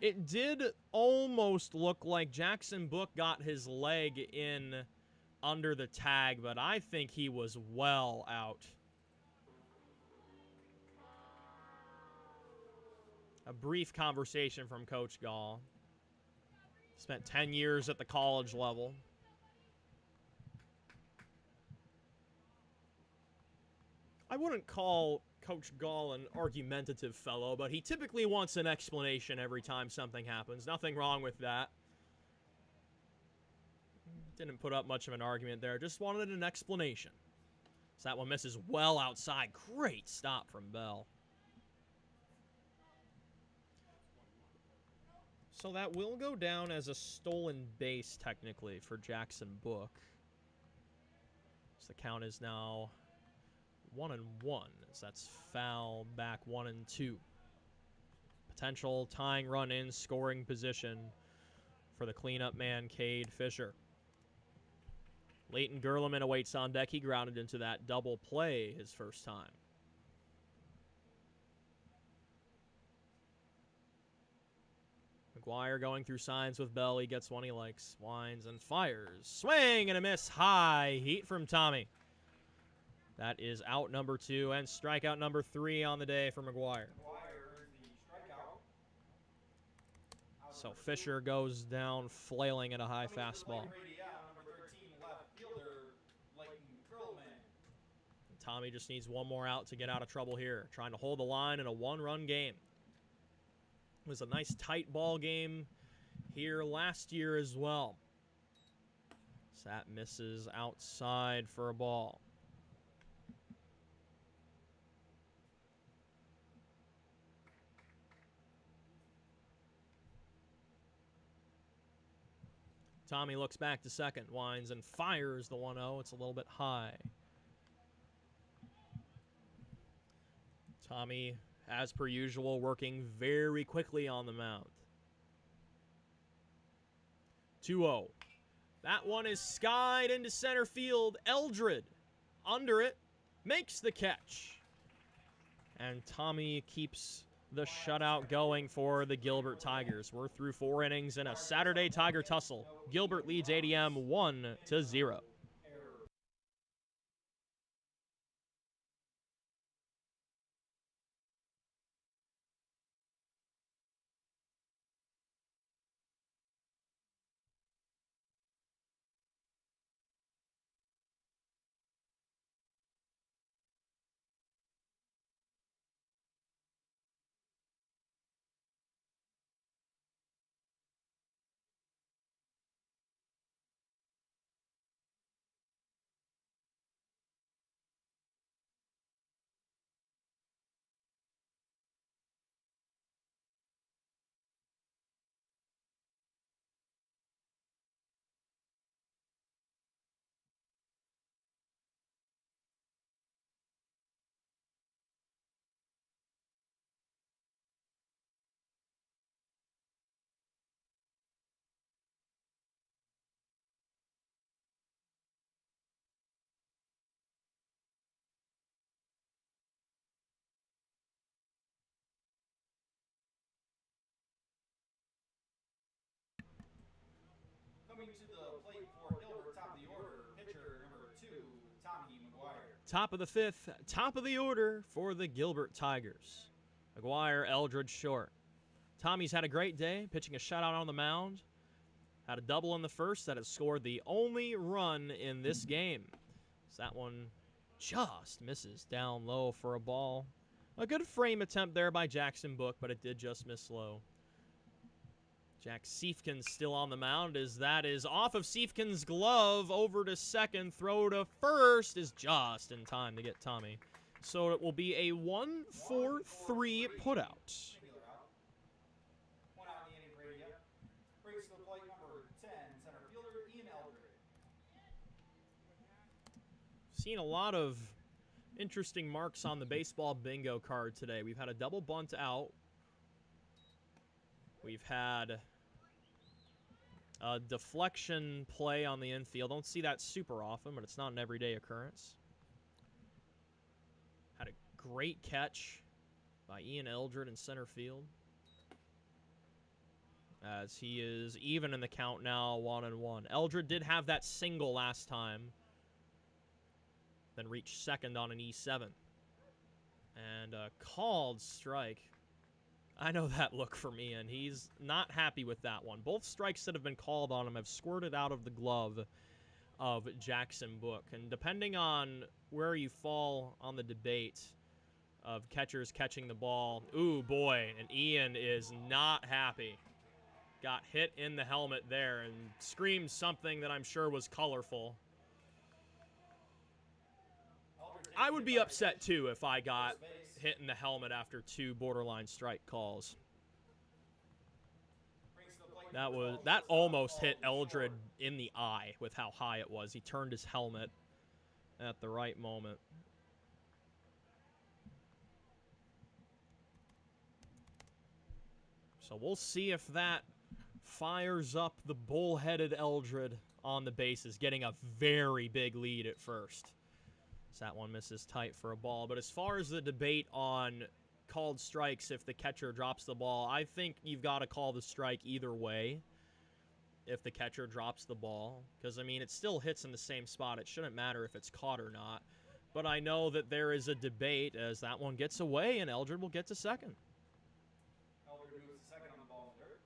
Speaker 2: It did almost look like Jackson Book got his leg in under the tag, but I think he was well out. A brief conversation from Coach Gall. Spent 10 years at the college level. I wouldn't call Coach Gall an argumentative fellow, but he typically wants an explanation every time something happens. Nothing wrong with that. Didn't put up much of an argument there. Just wanted an explanation. So that one misses well outside. Great stop from Bell. So that will go down as a stolen base, technically, for Jackson Book. So the count is now 1-1, as that's foul back 1-2. Potential tying run in scoring position for the cleanup man, Cade Fisher. Leighton Gerleman awaits on deck. He grounded into that double play his first time. McGuire going through signs with Bell. He gets one he likes. Winds and fires. Swing and a miss. High heat from Tommy. That is out number 2 and strikeout number 3 on the day for McGuire. So Fisher goes down flailing at a high fastball. Tommy just needs one more out to get out of trouble here. Trying to hold the line in a one-run game. It was a nice tight ball game here last year as well. So that misses outside for a ball. Tommy looks back to second, winds and fires the 1-0. It's a little bit high. Tommy, as per usual, working very quickly on the mound. 2-0. That one is skied into center field. Eldred, under it, makes the catch. And Tommy keeps the shutout going for the Gilbert Tigers. We're through 4 innings in a Saturday Tiger tussle. Gilbert leads ADM 1-0.
Speaker 1: to the plate for Gilbert, top of the order, pitcher number 2, Tommy McGuire.
Speaker 2: Top of the 5th, top of the order for the Gilbert Tigers. McGuire, Eldred, short. Tommy's had a great day, pitching a shutout on the mound. Had a double in the first that has scored the only run in this game. So that one just misses down low for a ball. A good frame attempt there by Jackson Book, but it did just miss low. Jack Siefken still on the mound as that is off of Siefken's glove over to second. Throw to first is just in time to get Tommy. So it will be a 1-4-3 putout.
Speaker 1: One out in the inning, Brady. Brings to the plate number 10, center fielder Ian Eldred.
Speaker 2: Seen a lot of interesting marks on the baseball bingo card today. We've had a double bunt out. We've had a deflection play on the infield. Don't see that super often, but it's not an everyday occurrence. Had a great catch by Ian Eldred in center field, as he is even in the count now, 1-1. Eldred did have that single last time, then reached second on an E7. And a called strike. I know that look from Ian. He's not happy with that one. Both strikes that have been called on him have squirted out of the glove of Jackson Book. And depending on where you fall on the debate of catchers catching the ball, ooh, boy, and Ian is not happy. Got hit in the helmet there and screamed something that I'm sure was colorful. I would be upset, too, if I got hit in the helmet after 2 borderline strike calls. That almost hit Eldred in the eye with how high it was. He turned his helmet at the right moment. So we'll see if that fires up the bullheaded Eldred on the bases, getting a very big lead at first. So that one misses tight for a ball. But as far as the debate on called strikes, if the catcher drops the ball, I think you've got to call the strike either way if the catcher drops the ball. Because, I mean, it still hits in the same spot. It shouldn't matter if it's caught or not. But I know that there is a debate as that one gets away and Eldred will get to second.
Speaker 1: Eldred moves to second on the ball in dirt.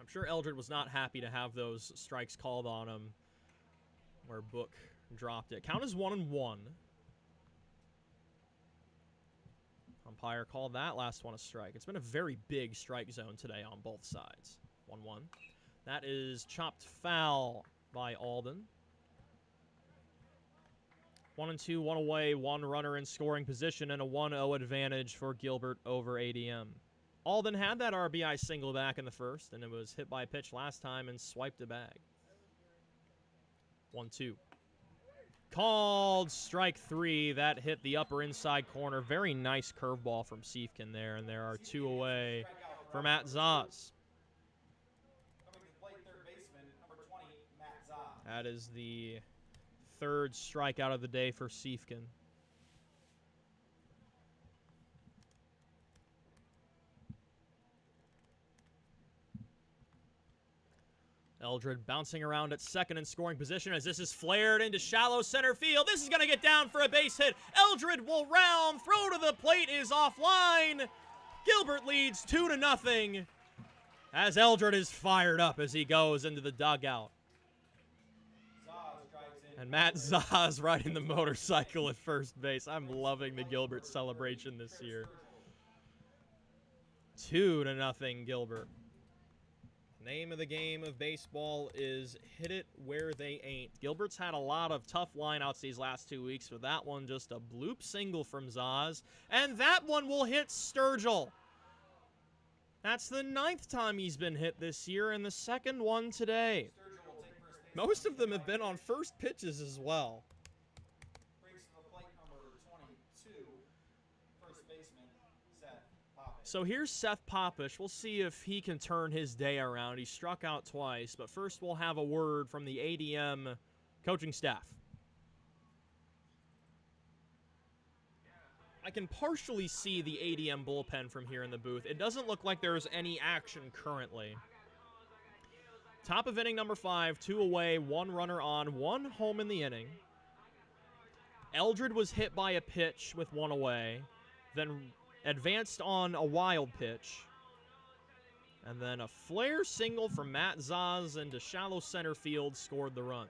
Speaker 2: I'm sure Eldred was not happy to have those strikes called on him where Book dropped it. Count is 1-1. Umpire called that last one a strike. It's been a very big strike zone today on both sides. 1-1. That is chopped foul by Alden. 1-2, 1 away, 1 runner in scoring position, and a 1-0 advantage for Gilbert over ADM. Alden had that RBI single back in the first, and it was hit by a pitch last time and swiped a bag. 1-2. Called strike 3. That hit the upper inside corner. Very nice curveball from Siefken there, and there are 2 away for Matt Zaz.
Speaker 1: Coming to the plate, third baseman, number 20, Matt Zaz.
Speaker 2: That is the 3rd strikeout of the day for Siefken. Eldred bouncing around at second in scoring position as this is flared into shallow center field. This is going to get down for a base hit. Eldred will round. Throw to the plate is offline. Gilbert leads 2-0 as Eldred is fired up as he goes into the dugout. And Matt Zaz riding the motorcycle at first base. I'm loving the Gilbert celebration this year. 2-0 Gilbert. Name of the game of baseball is hit it where they ain't. Gilbert's had a lot of tough lineouts these last 2 weeks, but that one just a bloop single from Zaz. And that one will hit Sturgill. That's the 9th time he's been hit this year, and the 2nd one today. Most of them have been on first pitches as well.
Speaker 1: Brings to the plate number 22, first baseman, Seth Popish.
Speaker 2: So here's Seth Popish. We'll see if he can turn his day around. He struck out twice, but first we'll have a word from the ADM coaching staff. I can partially see the ADM bullpen from here in the booth. It doesn't look like there's any action currently. Top of inning number 5, 2 away, 1 runner on, 1 home in the inning. Eldred was hit by a pitch with 1 away, then advanced on a wild pitch, and then a flare single from Matt Zaz into shallow center field scored the run.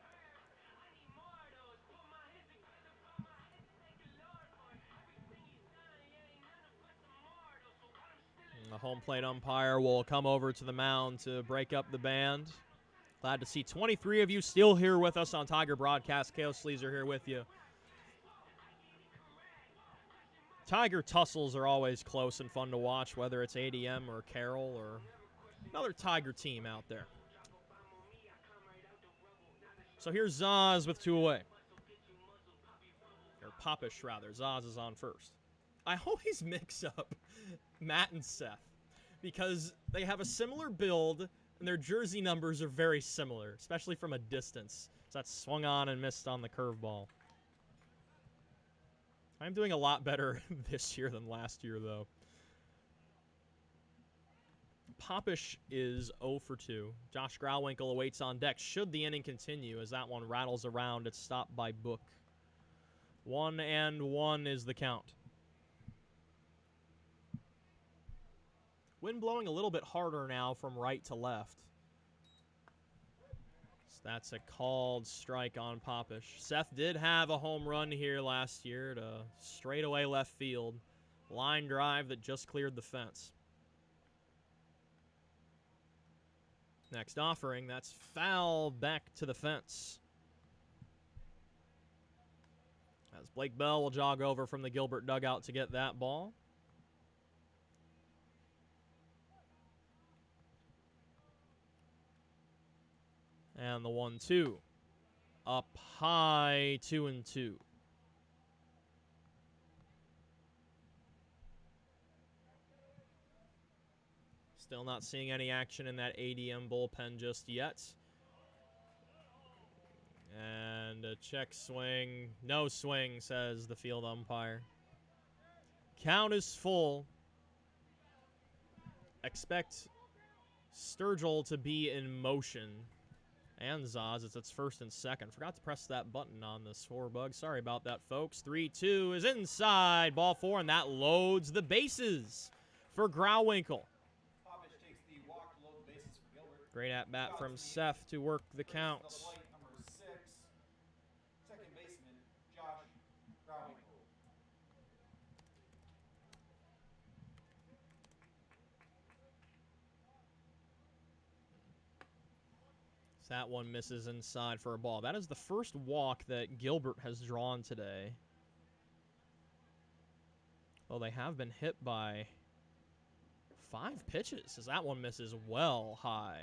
Speaker 2: And the home plate umpire will come over to the mound to break up the band. Glad to see 23 of you still here with us on Tiger Broadcast. Kale Sleazer here with you. Tiger tussles are always close and fun to watch, whether it's ADM or Carroll or another Tiger team out there. So here's Zaz with 2 away. Or Popish, rather. Zaz is on first. I always mix up Matt and Seth because they have a similar build and their jersey numbers are very similar, especially from a distance. So that's swung on and missed on the curveball. I'm doing a lot better this year than last year, though. Popish is 0 for 2. Josh Grauwinkle awaits on deck should the inning continue as that one rattles around. It's stopped by Book. 1-1 is the count. Wind blowing a little bit harder now from right to left. So that's a called strike on Popish. Seth did have a home run here last year to straightaway left field. Line drive that just cleared the fence. Next offering, that's foul back to the fence. As Blake Bell will jog over from the Gilbert dugout to get that ball. And the 1-2. Up high, 2-2. Still not seeing any action in that ADM bullpen just yet. And a check swing. No swing, says the field umpire. Count is full. Expect Sturgill to be in motion. And Zaz, it's first and second. Forgot to press that button on the scorebug. Sorry about that, folks. 3-2 is inside. Ball 4, and that loads the bases for Grauwinkle. Great at-bat from Seth to work the count.
Speaker 1: Number 6, second baseman, Josh Grauwinkle.
Speaker 2: That one misses inside for a ball. That is the first walk that Gilbert has drawn today. Well, they have been hit by 5 pitches as that one misses well high.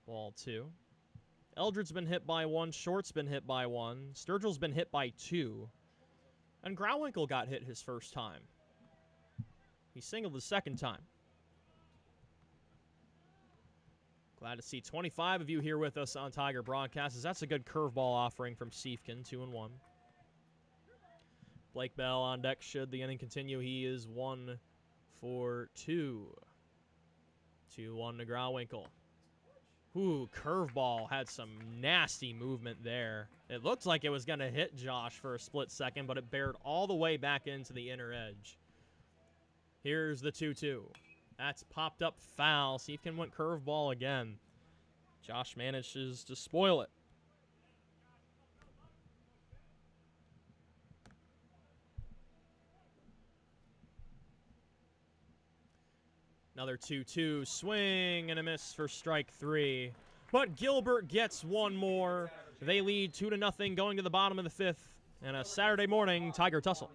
Speaker 2: Ball 2. Eldred's been hit by 1. Short's been hit by 1. Sturgill's been hit by 2. And Grauwinkle got hit his first time. He singled the second time. Glad to see 25 of you here with us on Tiger Broadcast, as that's a good curveball offering from Siefken, 2-1. Blake Bell on deck should the inning continue. He is 1 for 2. 2-1 to Grauwinkle. Ooh, curveball had some nasty movement there. It looked like it was going to hit Josh for a split second, but it bared all the way back into the inner edge. Here's the 2-2. That's popped up foul. Siefken went curveball again. Josh manages to spoil it. Another 2-2. Swing and a miss for strike 3. But Gilbert gets one more. They lead 2-0 going to the bottom of the 5th. And a Saturday morning Tiger tussle.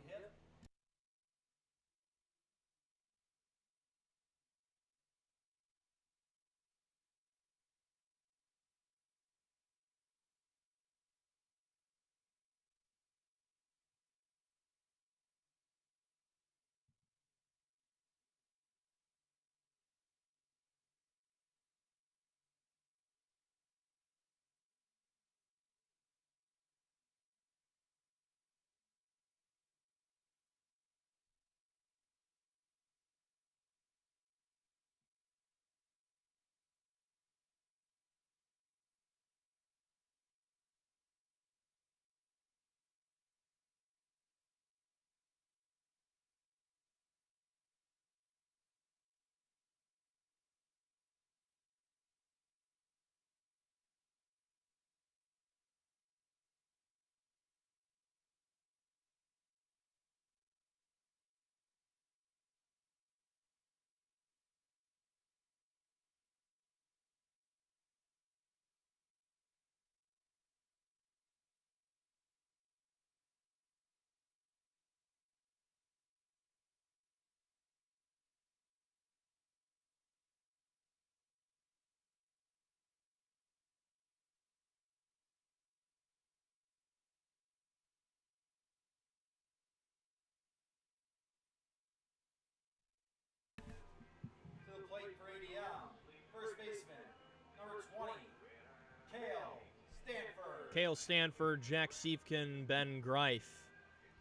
Speaker 2: Cale Stanford, Jack Siefkin, Ben Greif,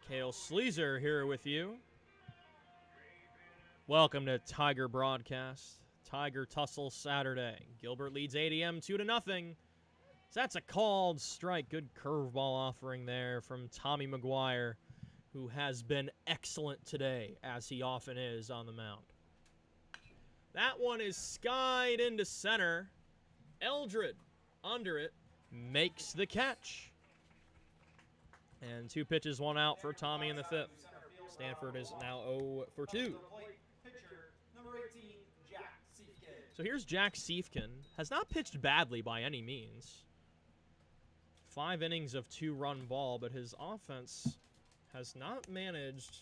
Speaker 2: Cale Sleazer here with you. Welcome to Tiger Broadcast. Tiger Tussle Saturday. Gilbert leads ADM 2-0. So that's a called strike. Good curveball offering there from Tommy McGuire, who has been excellent today, as he often is on the mound. That one is skied into center. Eldred, under it, makes the catch. And 2 pitches, 1 out for Tommy in the 5th. Stanford is now 0 for 2. So here's Jack Siefkin. Has not pitched badly by any means. 5 innings of 2-run ball, but his offense has not managed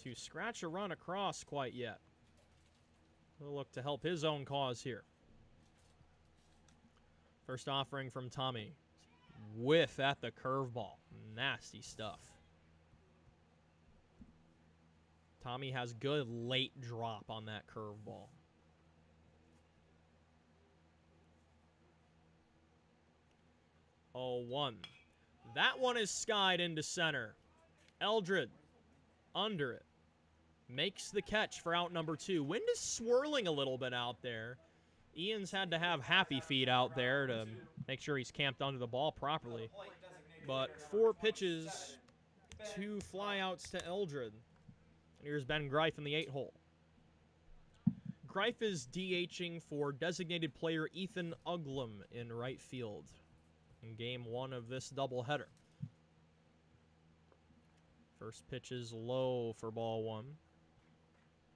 Speaker 2: to scratch a run across quite yet. He'll look to help his own cause here. First offering from Tommy. Whiff at the curveball. Nasty stuff. Tommy has good late drop on that curveball. Oh, 1. That one is skied into center. Eldred, under it, makes the catch for out number 2. Wind is swirling a little bit out there. Ian's had to have happy feet out there to make sure he's camped under the ball properly. But 4 pitches, 2 flyouts to Eldred. And here's Ben Greif in the 8-hole. Greif is DHing for designated player Ethan Uglum in right field in game 1 of this doubleheader. First pitch is low for ball 1.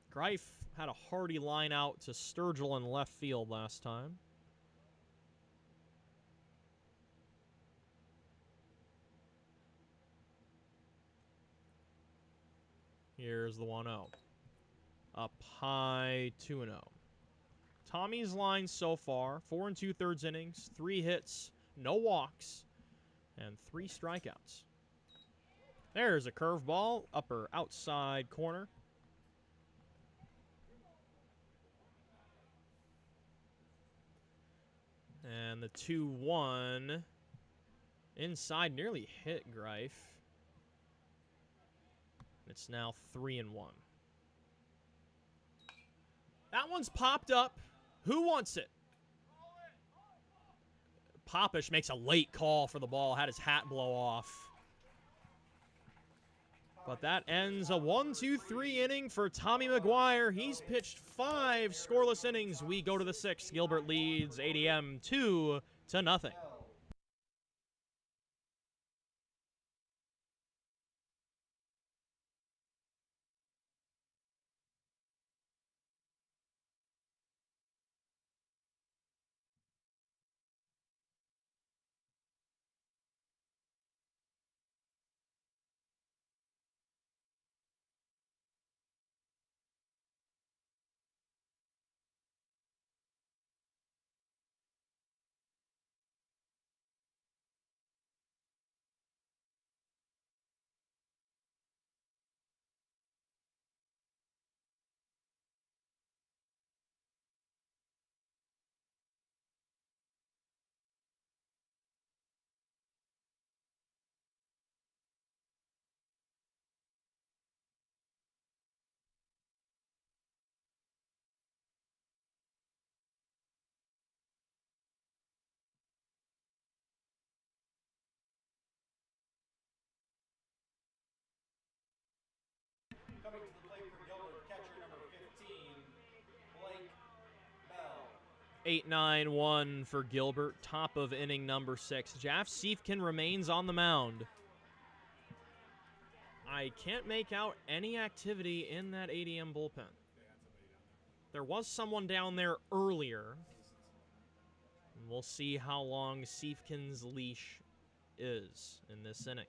Speaker 2: Greif had a hearty line out to Sturgill in left field last time. Here's the 1-0. Up high, 2-0. Tommy's line so far, 4 2/3 innings, 3 hits, no walks, and 3 strikeouts. There's a curveball, upper outside corner. And the 2-1 inside nearly hit Greif. It's now 3-1. That one's popped up. Who wants it? Popish makes a late call for the ball. Had his hat blow off. But that ends a 1-2-3 inning for Tommy McGuire. He's pitched 5 scoreless innings. We go to the 6th. Gilbert leads ADM 2-0.
Speaker 1: Coming to the plate for Gilbert, catcher number 15, Blake Bell.
Speaker 2: 8-9-1 for Gilbert, top of inning number 6. Jack Siefkin remains on the mound. I can't make out any activity in that ADM bullpen. There was someone down there earlier. We'll see how long Siefkin's leash is in this inning.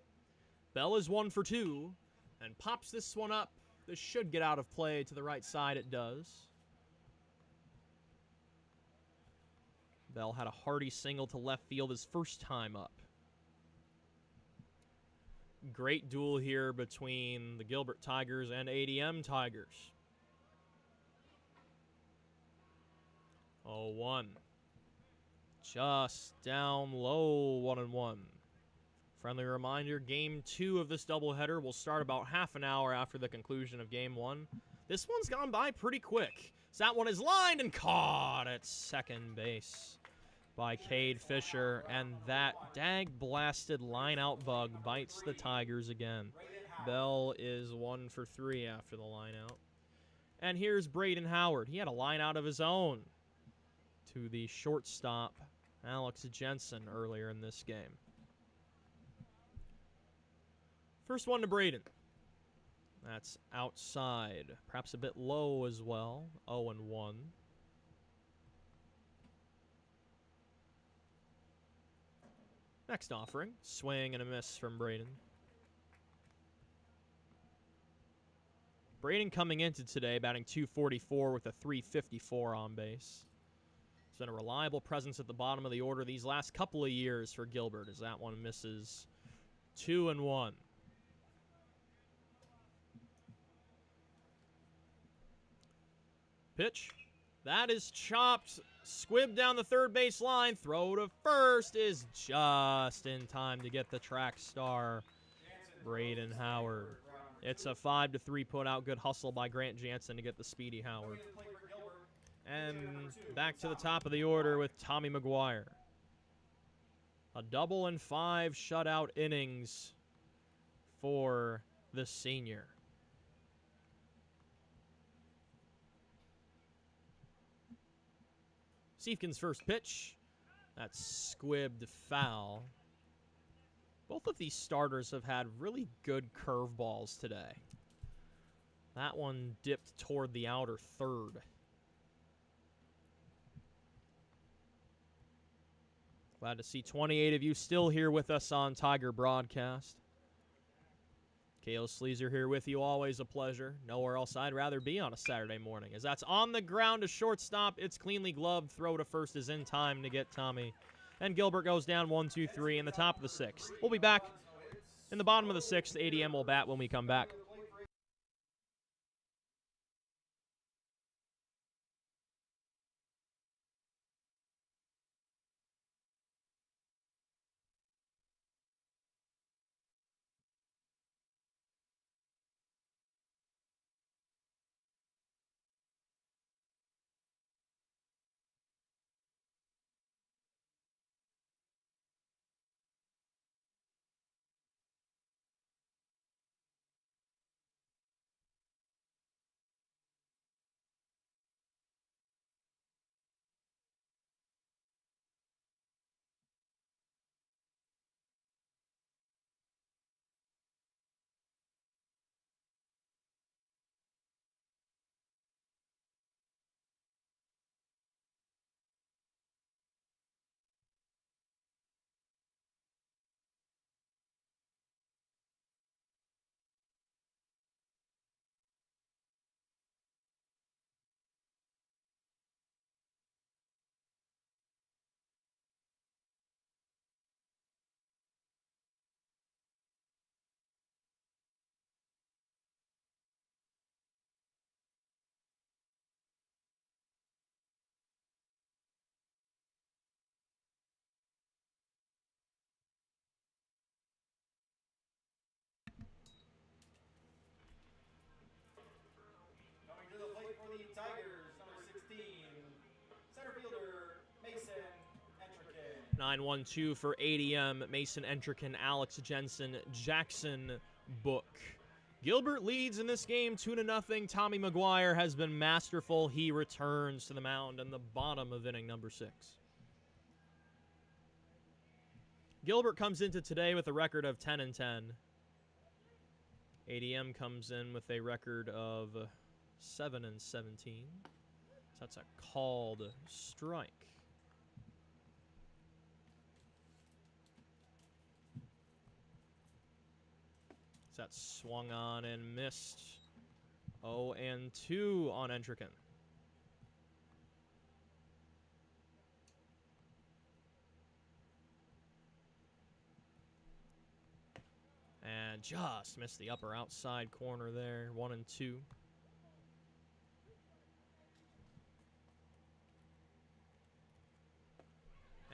Speaker 2: Bell is 1 for 2 and pops this one up. This should get out of play to the right side. It does. Bell had a hearty single to left field his first time up. Great duel here between the Gilbert Tigers and ADM Tigers. 0-1. Just down low, 1-1. Friendly reminder, Game 2 of this doubleheader will start about half an hour after the conclusion of Game 1. This one's gone by pretty quick. So that one is lined and caught at second base by Cade Fisher, and that dag-blasted line-out bug bites the Tigers again. Bell is 1 for 3 after the line-out. And here's Braden Howard. He had a line-out of his own to the shortstop, Alex Jensen, earlier in this game. First one to Braden. That's outside. Perhaps a bit low as well. 0-1. Next offering. Swing and a miss from Braden. Braden coming into today, batting .244 with a .354 on base. It's been a reliable presence at the bottom of the order these last couple of years for Gilbert, as that one misses. 2-1. Pitch. That is chopped. Squibbed down the third base line. Throw to first is just in time to get the track star, Braden Howard. It's a 5-3 put out. Good hustle by Grant Jansen to get the speedy Howard. And back to the top of the order with Tommy McGuire. A double and 5 shutout innings for the senior. Siefken's first pitch. That's squibbed foul. Both of these starters have had really good curveballs today. That one dipped toward the outer third. Glad to see 28 of you still here with us on Tiger Broadcast. Kale Sleazer here with you, always a pleasure. Nowhere else I'd rather be on a Saturday morning. As that's on the ground to shortstop, it's cleanly gloved. Throw to first is in time to get Tommy. And Gilbert goes down 1-2-3 in the top of the 6th. We'll be back in the bottom of the 6th. ADM will bat when we come back.
Speaker 1: Coming to the plate for the Tigers, number 16, center fielder Mason Entricken.
Speaker 2: 9-1-2 for ADM, Mason Entricken, Alex Jensen, Jackson Book. Gilbert leads in this game 2-0. Tommy McGuire has been masterful. He returns to the mound in the bottom of inning number 6. Gilbert comes into today with a record of 10-10. ADM comes in with a record of 7-17. So that's a called strike. So that's swung on and missed. 0-2 on Entricken. And just missed the upper outside corner there. 1-2.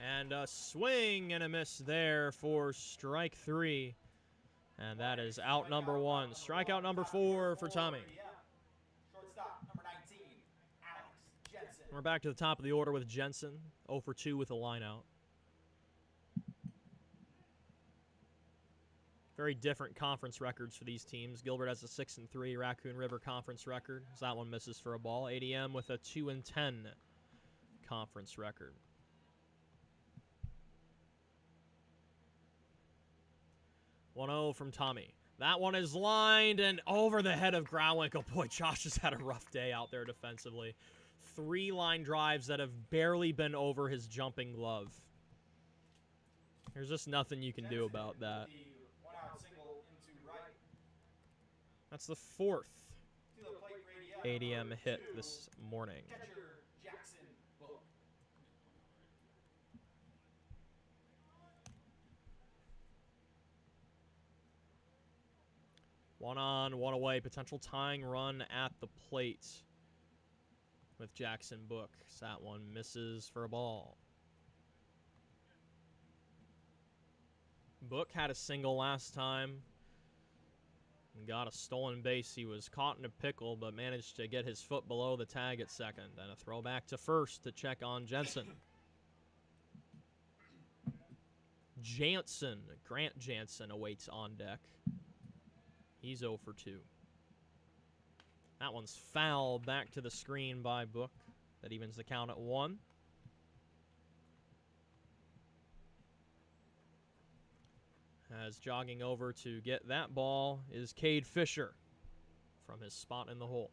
Speaker 2: And a swing and a miss there for strike 3. And that is out number 1. Strikeout number 4 for Tommy.
Speaker 1: Shortstop number 19, Alex Jensen.
Speaker 2: We're back to the top of the order with Jensen. 0 for 2 with a lineout. Very different conference records for these teams. Gilbert has a 6-3 Raccoon River conference record. So that one misses for a ball. ADM with a 2-10 conference record. 1-0 from Tommy. That one is lined and over the head of Growwinkle. Boy, Josh has had a rough day out there defensively. 3 line drives that have barely been over his jumping glove. There's just nothing you can do about that. That's the 4th ADM hit this morning. 1 on, 1 away. Potential tying run at the plate with Jackson Book. So that one misses for a ball. Book had a single last time and got a stolen base. He was caught in a pickle, but managed to get his foot below the tag at second. And a throw back to first to check on Jensen. Grant Jansen awaits on deck. He's 0 for 2. That one's foul back to the screen by Book. That evens the count at 1. As jogging over to get that ball is Cade Fisher from his spot in the hole.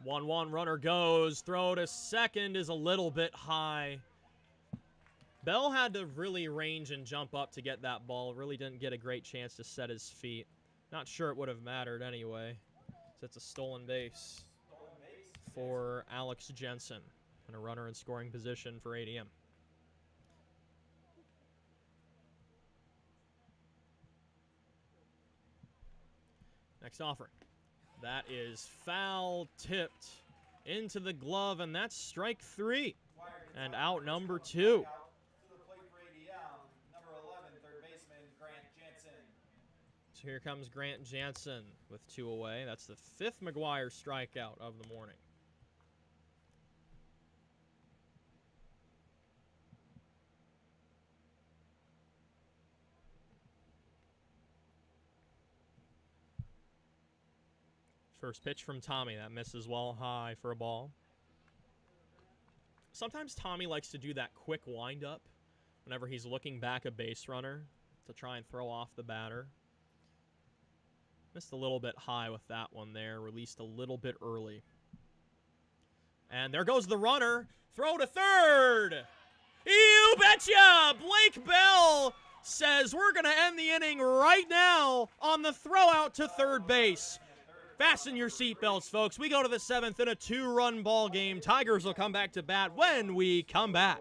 Speaker 2: 1-1 runner goes. Throw to second is a little bit high. Bell had to really range and jump up to get that ball. Really didn't get a great chance to set his feet. Not sure it would have mattered anyway. So it's a stolen base for Alex Jensen and a runner in scoring position for ADM. Next offering. That is foul tipped into the glove, and that's strike 3 and out number 2. So here comes Grant Jansen with 2 away. That's the 5th McGuire strikeout of the morning. First pitch from Tommy. That misses well high for a ball. Sometimes Tommy likes to do that quick windup whenever he's looking back a base runner to try and throw off the batter. Missed a little bit high with that one there. Released a little bit early. And there goes the runner. Throw to third. You betcha! Blake Bell says we're going to end the inning right now on the throw out to third base. Fasten your seatbelts, folks. We go to the 7th in a 2-run ball game. Tigers will come back to bat when we come back.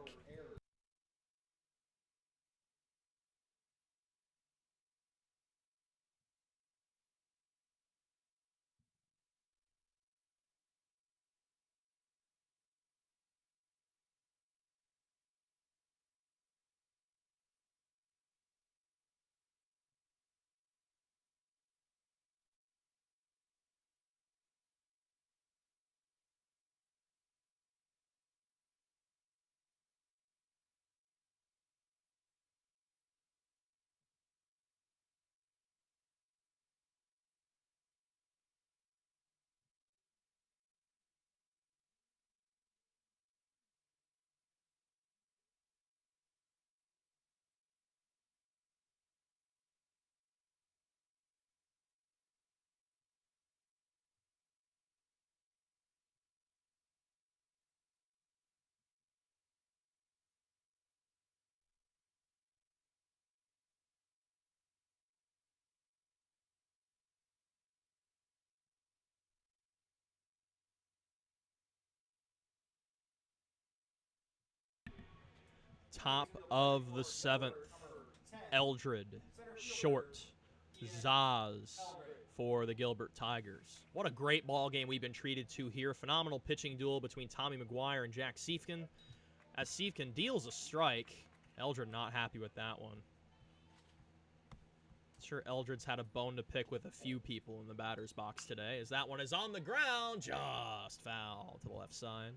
Speaker 2: Top of the 7th. Eldred, short. Zaz for the Gilbert Tigers. What a great ball game we've been treated to here. Phenomenal pitching duel between Tommy McGuire and Jack Siefken. As Siefken deals a strike, Eldred not happy with that one. Sure, Eldred's had a bone to pick with a few people in the batter's box today, as that one is on the ground, just foul to the left side.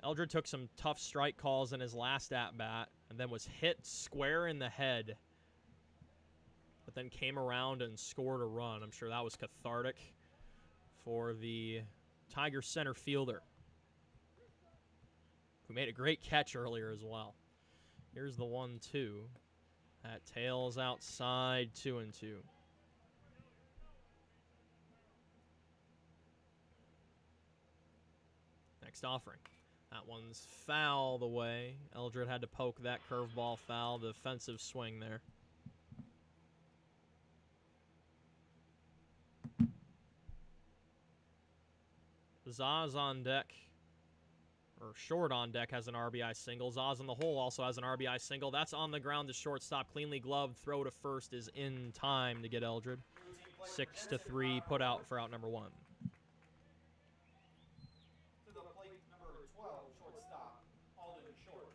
Speaker 2: Eldred took some tough strike calls in his last at-bat, and then was hit square in the head, but then came around and scored a run. I'm sure that was cathartic for the Tiger center fielder, who made a great catch earlier as well. Here's the 1-2. That tails outside, 2-2. Next offering. That one's fouled away. Eldred had to poke that curveball foul. The defensive swing there. Zaz on deck. Or Short on deck has an RBI single. Zaz in the hole also has an RBI single. That's on the ground to shortstop. Cleanly gloved. Throw to first is in time to get Eldred. 6-3 put out for out number 1.
Speaker 1: To the plate, number 12, shortstop, Alden Short.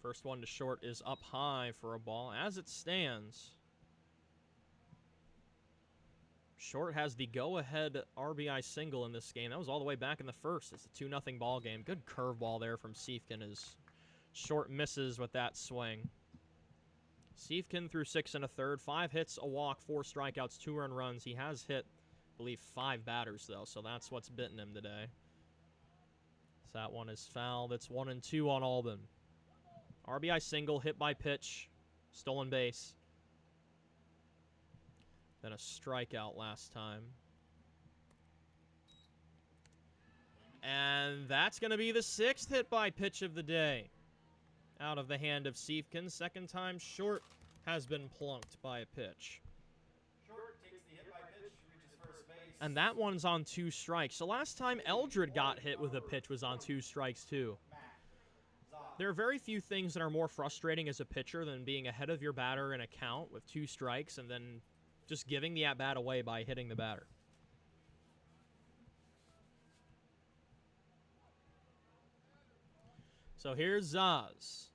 Speaker 2: First one to Short is up high for a ball. As it stands, Short has the go-ahead RBI single in this game. That was all the way back in the first. It's a 2-0 ball game. Good curveball there from Siefken as Short misses with that swing. Siefken threw 6 1/3, 5 hits, a walk, 4 strikeouts, 2 earned runs. He has hit, I believe, 5 batters, though, so that's what's bitten him today. So that one is fouled. It's 1-2 on Alden. RBI single, hit by pitch, stolen base. Then a strikeout last time. And that's going to be the 6th hit by pitch of the day. Out of the hand of Siefken. Second time Short has been plunked by a pitch.
Speaker 1: Short takes the hit by pitch, reaches first base.
Speaker 2: And that one's on 2 strikes. So last time Eldred got hit with a pitch was on 2 strikes too. There are very few things that are more frustrating as a pitcher than being ahead of your batter in a count with 2 strikes and then just giving the at-bat away by hitting the batter. So here's Zaz.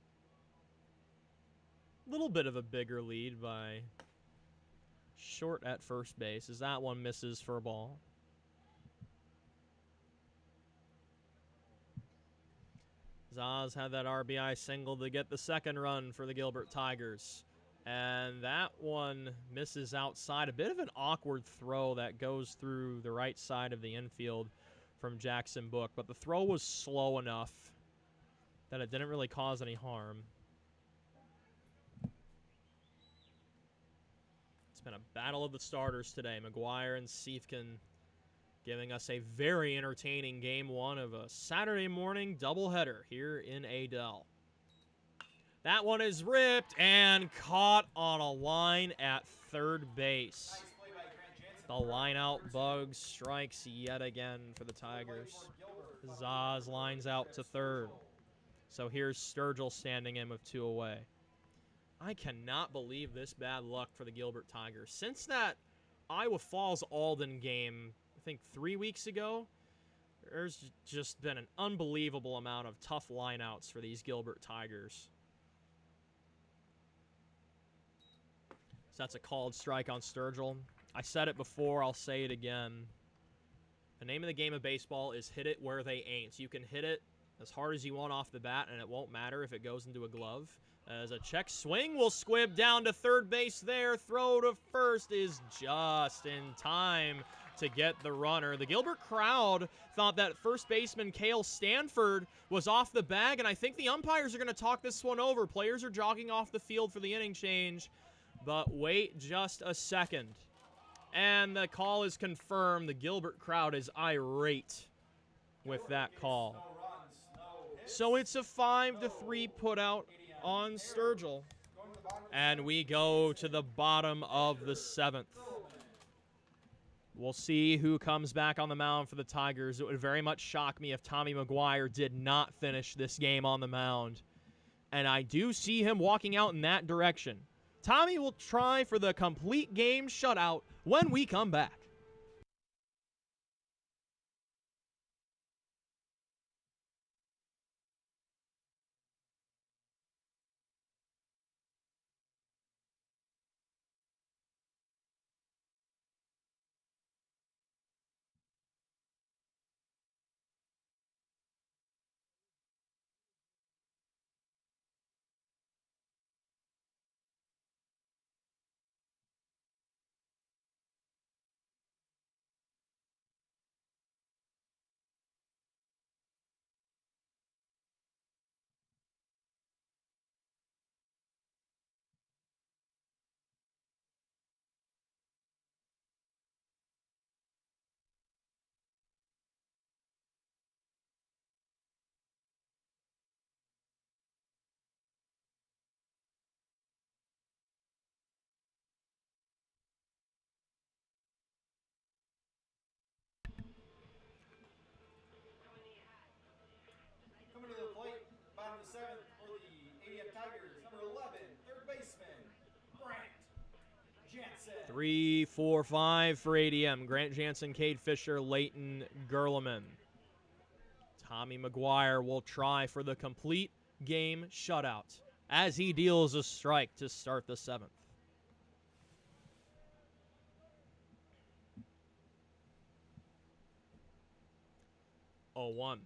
Speaker 2: A little bit of a bigger lead by Short at first base as that one misses for a ball. Zaz had that RBI single to get the second run for the Gilbert Tigers. And that one misses outside. A bit of an awkward throw that goes through the right side of the infield from Jackson Book. But the throw was slow enough that it didn't really cause any harm. It's been a battle of the starters today. McGuire and Siefken giving us a very entertaining game 1 of a Saturday morning doubleheader here in Adel. That one is ripped and caught on a line at third base. The line-out bug strikes yet again for the Tigers. Zaz lines out to third. So here's Sturgill standing in with 2 away. I cannot believe this bad luck for the Gilbert Tigers. Since that Iowa Falls-Alden game, I think 3 weeks ago, there's just been an unbelievable amount of tough lineouts for these Gilbert Tigers. So that's a called strike on Sturgill. I said it before, I'll say it again. The name of the game of baseball is hit it where they ain't. So you can hit it as hard as you want off the bat, and it won't matter if it goes into a glove. As a check swing will squib down to third base there. Throw to first is just in time to get the runner. The Gilbert crowd thought that first baseman Cale Stanford was off the bag, and I think the umpires are going to talk this one over. Players are jogging off the field for the inning change, but wait just a second. And the call is confirmed. The Gilbert crowd is irate with that call. So it's a 5-3 put out on Sturgill. And we go to the bottom of the 7th. We'll see who comes back on the mound for the Tigers. It would very much shock me if Tommy McGuire did not finish this game on the mound. And I do see him walking out in that direction. Tommy will try for the complete game shutout when we come back.
Speaker 1: Coming to the plate, bottom of the seventh for the ADM Tigers, number 11, third baseman, Grant Jansen.
Speaker 2: 3, 4, 5 for ADM. Grant Jansen, Cade Fisher, Leighton Gurleman. Tommy McGuire will try for the complete game shutout as he deals a strike to start the seventh. 0-1.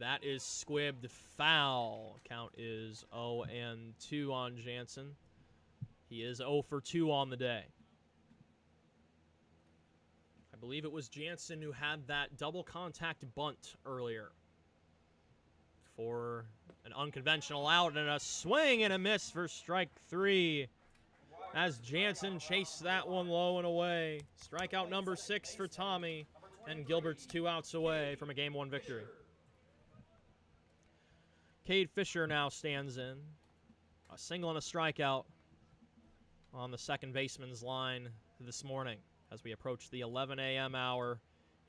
Speaker 2: That is squibbed foul. Count is 0-2 on Jansen. He is 0 for 2 on the day. I believe it was Jansen who had that double contact bunt earlier for an unconventional out and a swing and a miss for strike 3 as Jansen chased that one low and away. Strikeout number 6 for Tommy, and Gilbert's 2 outs away from a Game 1 victory. Cade Fisher now stands in. A single and a strikeout on the second baseman's line this morning as we approach the 11 a.m. hour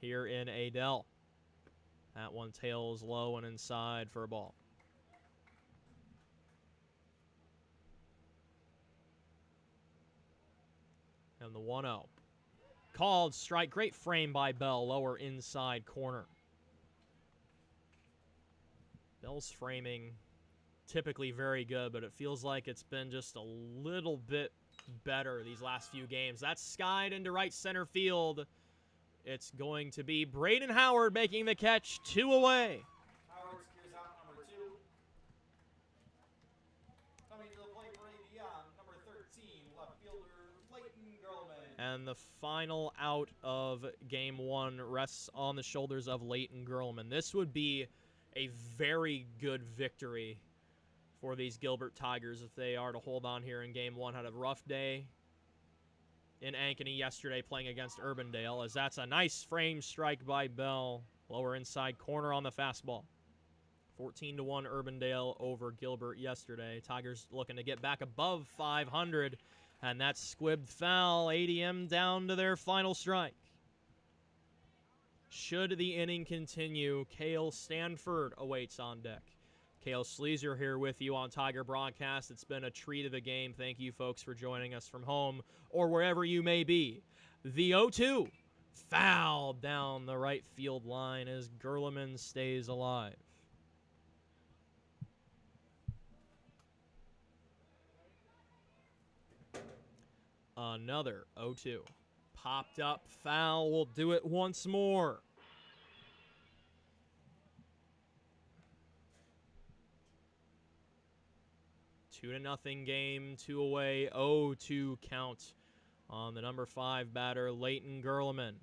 Speaker 2: here in Adel. That one tails low and inside for a ball. And the 1-0. Called strike. Great frame by Bell. Lower inside corner. Bell's framing typically very good, but it feels like it's been just a little bit better these last few games. That's skied into right center field. It's going to be Braden Howard making the catch, 2 away.
Speaker 1: Howard steers out number 2. Coming to the plate for ADM, number 13, left fielder Leighton Gurleman.
Speaker 2: And the final out of Game 1 rests on the shoulders of Leighton Gurleman. This would be a very good victory for these Gilbert Tigers if they are to hold on here in Game 1. Had a rough day in Ankeny yesterday playing against Urbandale, as that's a nice frame strike by Bell. Lower inside corner on the fastball. 14-1 Urbandale over Gilbert yesterday. Tigers looking to get back above 500, and that's squibbed foul. ADM down to their final strike. Should the inning continue, Cale Stanford awaits on deck. Cale Sleazer here with you on Tiger Broadcast. It's been a treat of a game. Thank you, folks, for joining us from home or wherever you may be. The 0-2, foul down the right field line as Gurleman stays alive. Another 0-2. Popped up foul. Will do it once more. Two to nothing game, 2 away, 0-2 count on the number 5 batter, Leighton Gurleman.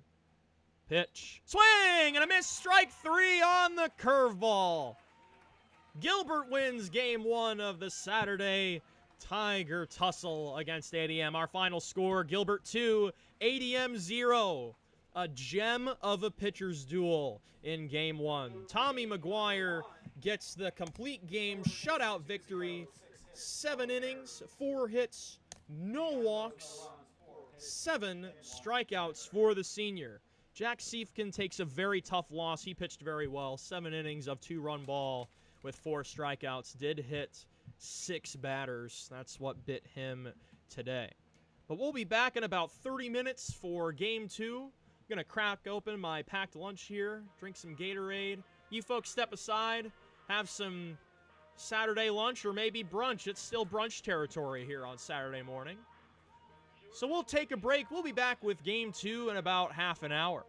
Speaker 2: Pitch, swing, and a miss, strike 3 on the curveball. Gilbert wins Game 1 of the Saturday Tiger tussle against ADM. Our final score, Gilbert 2, ADM 0. A gem of a pitcher's duel in Game 1. Tommy McGuire gets the complete game shutout victory. 7 innings, 4 hits, no walks, 7 strikeouts for the senior. Jack Siefkin takes a very tough loss. He pitched very well. 7 innings of 2-run ball with 4 strikeouts. Did hit 6 batters. That's what bit him today. But we'll be back in about 30 minutes for Game 2. I'm going to crack open my packed lunch here, drink some Gatorade. You folks step aside, have some Saturday lunch or maybe brunch. It's still brunch territory here on Saturday morning. So we'll take a break. We'll be back with Game 2 in about half an hour.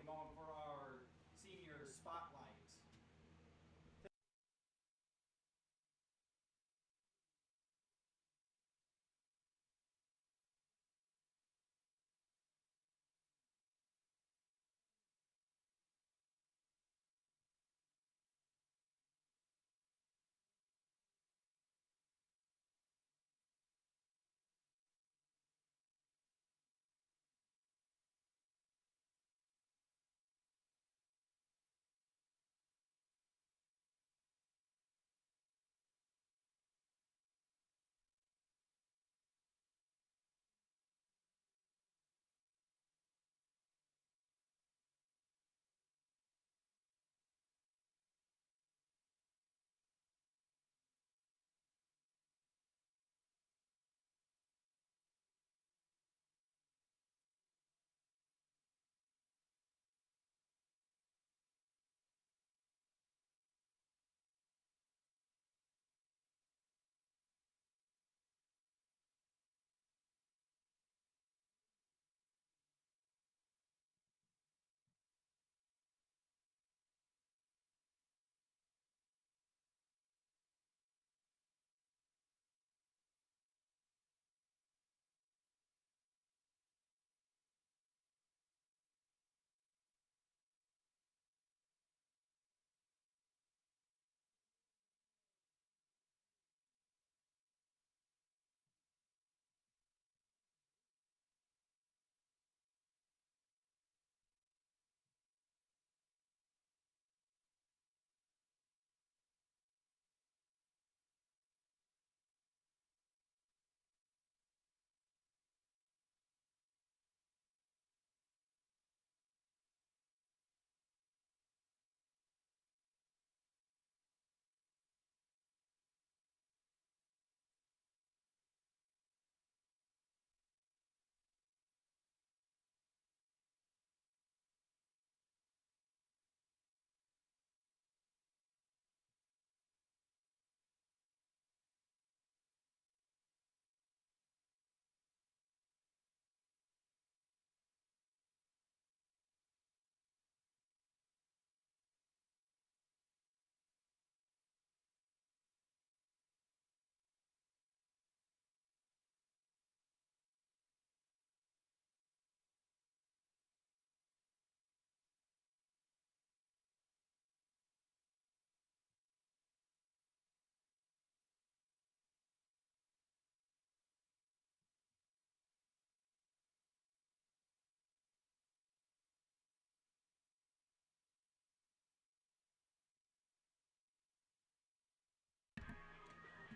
Speaker 1: going for our senior spotlight.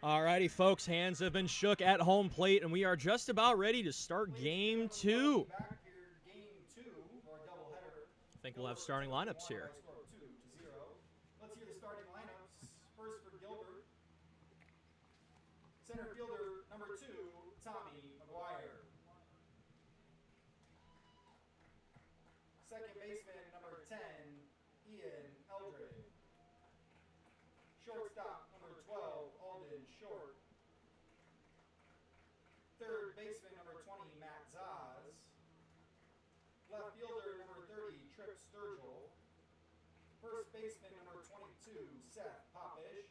Speaker 2: Alrighty, folks, hands have been shook at home plate, and we are just about ready to start game two.
Speaker 1: Back here, game two, or a doubleheader.
Speaker 2: I think we'll have starting lineups here.
Speaker 1: Score of 2-0. Let's hear the starting lineups. First for Gilbert. Center fielder number 2, Tommy McGuire. Second baseman number 10, Ian Eldred. Shortstop number 12, Alden Short. Third baseman number 20, Matt Zaz. Left fielder number 30, Trip Sturgill. First baseman number 22, Seth Popish.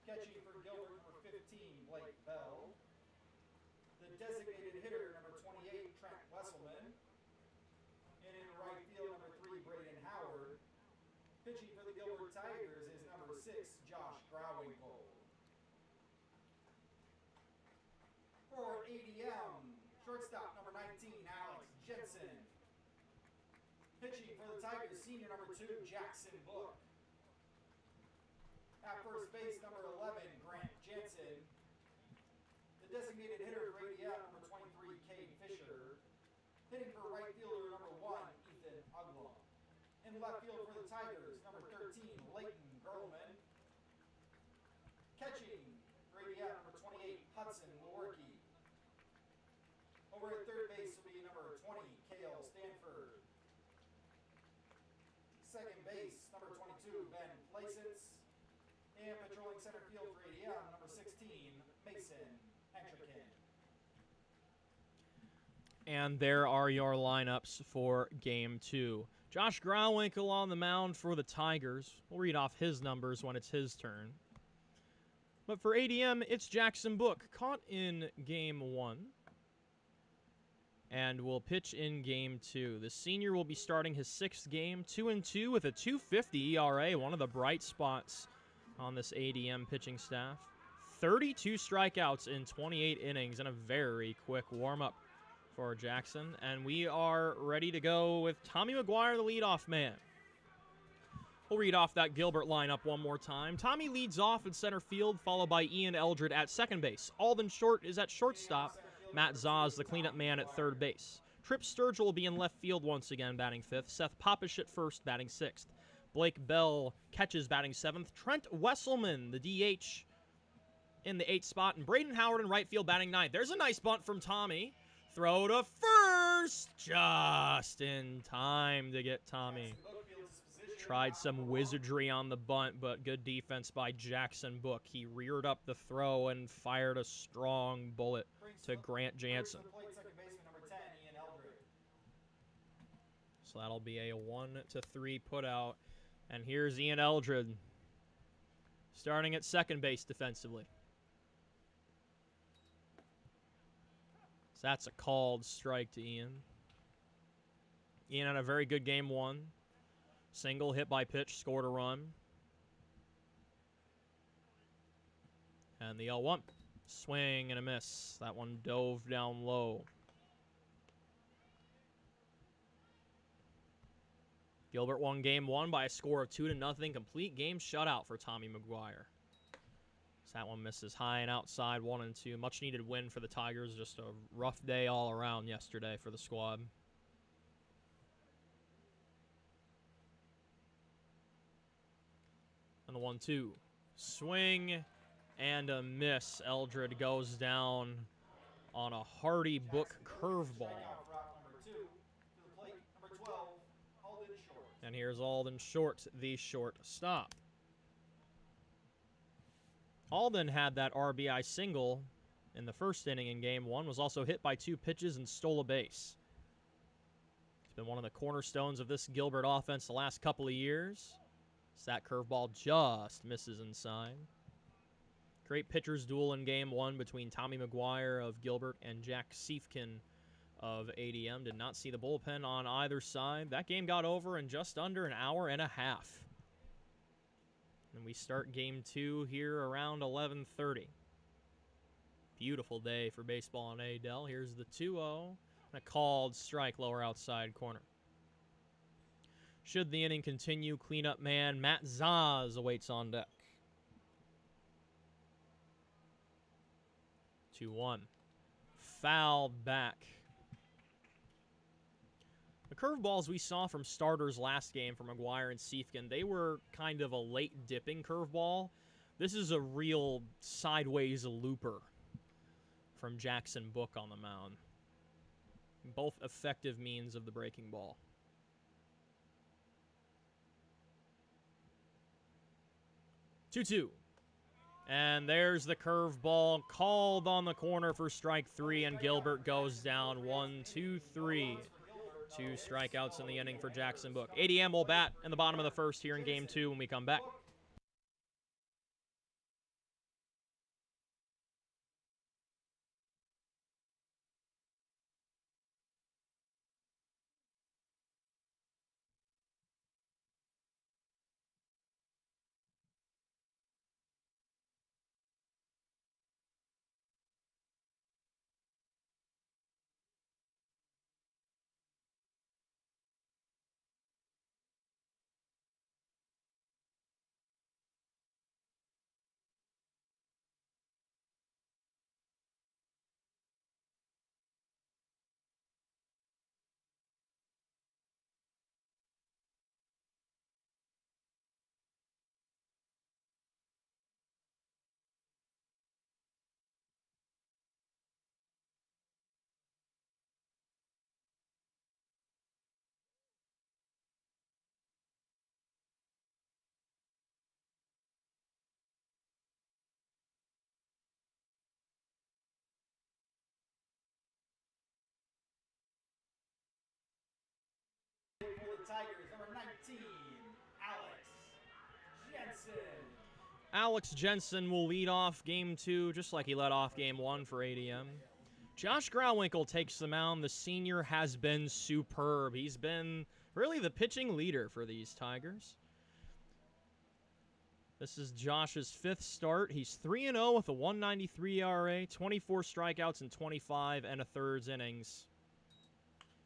Speaker 1: Catching for Gilbert number 15, Blake Bell. The designated hitter number 28, Trent Wesselman. And in right field number 3, Braden Howard. Pitching for the Gilbert Tigers is number 6, Josh Grauwinkle. For ADM, shortstop number 19, Alex Jensen. Pitching for the Tigers, senior number 2, Jackson Book. At first base, number 11, Grant Jensen. The designated hitter for ADM, number 23, Cade Fisher. Hitting for right fielder, number 1, Ethan Uglum. In left field for the Tigers, number 13, Leighton Gerlman. Catching for ADM, number 28, Hudson Lewerke. Over at third base will be number 20, Cale Stanford. Second base, number 22, Ben Placets. And patrolling center field for ADM, number 16, Mason Entrikin.
Speaker 2: And there are your lineups for game two. Josh Grauwinkle on the mound for the Tigers. We'll read off his numbers when it's his turn. But for ADM, it's Jackson Book, caught in Game 1. And will pitch in Game 2. The senior will be starting his 6th game, 2-2 with a 2.50 ERA, one of the bright spots on this ADM pitching staff. 32 strikeouts in 28 innings and a very quick warm-up for Jackson. And we are ready to go with Tommy McGuire, the leadoff man. We'll read off that Gilbert lineup one more time. Tommy leads off in center field, followed by Ian Eldred at second base. Alden Short is at shortstop. Matt Zaz, the cleanup man, at third base. Tripp Sturgill will be in left field once again, batting 5th. Seth Popish at first, batting 6th. Blake Bell catches, batting 7th. Trent Wesselman, the DH, in the 8th spot. And Braden Howard in right field, batting 9th. There's a nice bunt from Tommy. Throw to first, just in time to get Tommy. Tried some wizardry on the bunt, but good defense by Jackson Book. He reared up the throw and fired a strong bullet to Grant Jansen. So that'll be a 1-3 putout. And here's Ian Eldred starting at second base defensively. So that's a called strike to Ian. Ian had a very good Game 1. Single, hit by pitch, scored a run. And the 0-1. Swing and a miss. That one dove down low. Gilbert won Game 1 by a score of 2-0. Complete game shutout for Tommy McGuire. So that one misses high and outside, 1-2. Much needed win for the Tigers. Just a rough day all around yesterday for the squad. And the 1-2. Swing and a miss. Eldred goes down on a Hardy Book curveball. And here's Alden Short, the shortstop. Alden had that RBI single in the first inning in Game 1, was also hit by 2 pitches and stole a base. He's been one of the cornerstones of this Gilbert offense the last couple of years. So that curveball just misses inside. Great pitchers duel in Game 1 between Tommy McGuire of Gilbert and Jack Siefkin of ADM. Did not see the bullpen on either side. That game got over in just under an hour and a half. And we start Game 2 here around 11:30. Beautiful day for baseball in Adel. Here's the 2-0. And a called strike lower outside corner. Should the inning continue, cleanup man Matt Zaz awaits on deck. 2-1. Foul back. The curveballs we saw from starters last game for McGuire and Siefkin, they were kind of a late dipping curveball. This is a real sideways looper from Jackson Book on the mound. Both effective means of the breaking ball. 2-2. And there's the curveball called on the corner for strike 3, and Gilbert goes down 1-2-3. 2 strikeouts in the inning for Jackson Book. ADM will bat in the bottom of the first here in Game 2 when we come back.
Speaker 1: Tigers, number 19, Alex Jensen.
Speaker 2: Alex Jensen will lead off Game 2 just like he led off Game 1 for ADM. Josh Grauwinkle takes the mound. The senior has been superb. He's been really the pitching leader for these Tigers. This is Josh's 5th start. He's 3-0 with a 1.93 ERA, 24 strikeouts in 25 and a thirds innings.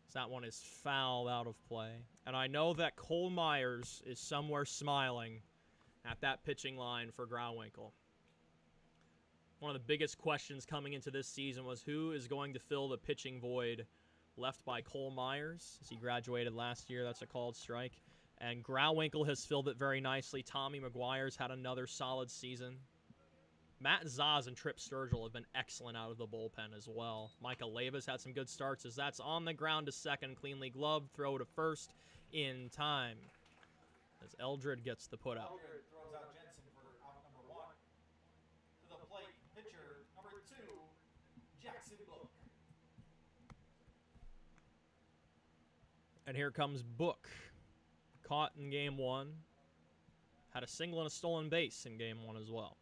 Speaker 2: So that one is foul out of play. And I know that Cole Myers is somewhere smiling at that pitching line for Grauwinkle. One of the biggest questions coming into this season was who is going to fill the pitching void left by Cole Myers, as he graduated last year. That's a called strike. And Grauwinkle has filled it very nicely. Tommy McGuire's had another solid season. Matt Zaz and Trip Sturgill have been excellent out of the bullpen as well. Micah Leva's had some good starts as that's on the ground to second. Cleanly gloved. Throw to first in time. As Eldred gets the put out.
Speaker 1: Eldred throws out Jensen for out number 1. To the plate, pitcher number 2, Jackson Book.
Speaker 2: And here comes Book. Caught in Game 1. Had a single and a stolen base in Game 1 as well.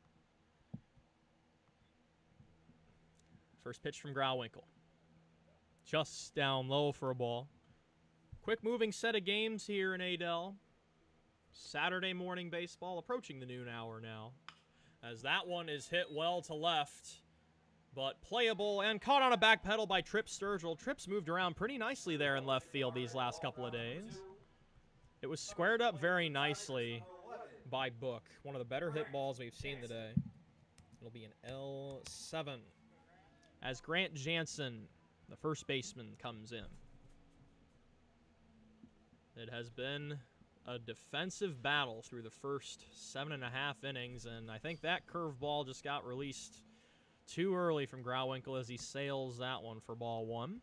Speaker 2: First pitch from Grauwinkle. Just down low for a ball. Quick moving set of games here in Adel. Saturday morning baseball approaching the noon hour now. As that one is hit well to left. But playable and caught on a back pedal by Trip Sturgill. Trip's moved around pretty nicely there in left field these last couple of days. It was squared up very nicely by Book. One of the better hit balls we've seen today. It'll be an L7. As Grant Jansen, the first baseman, comes in. It has been a defensive battle through the first 7.5 innings, and I think that curveball just got released too early from Grauwinkle as he sails that one for ball 1.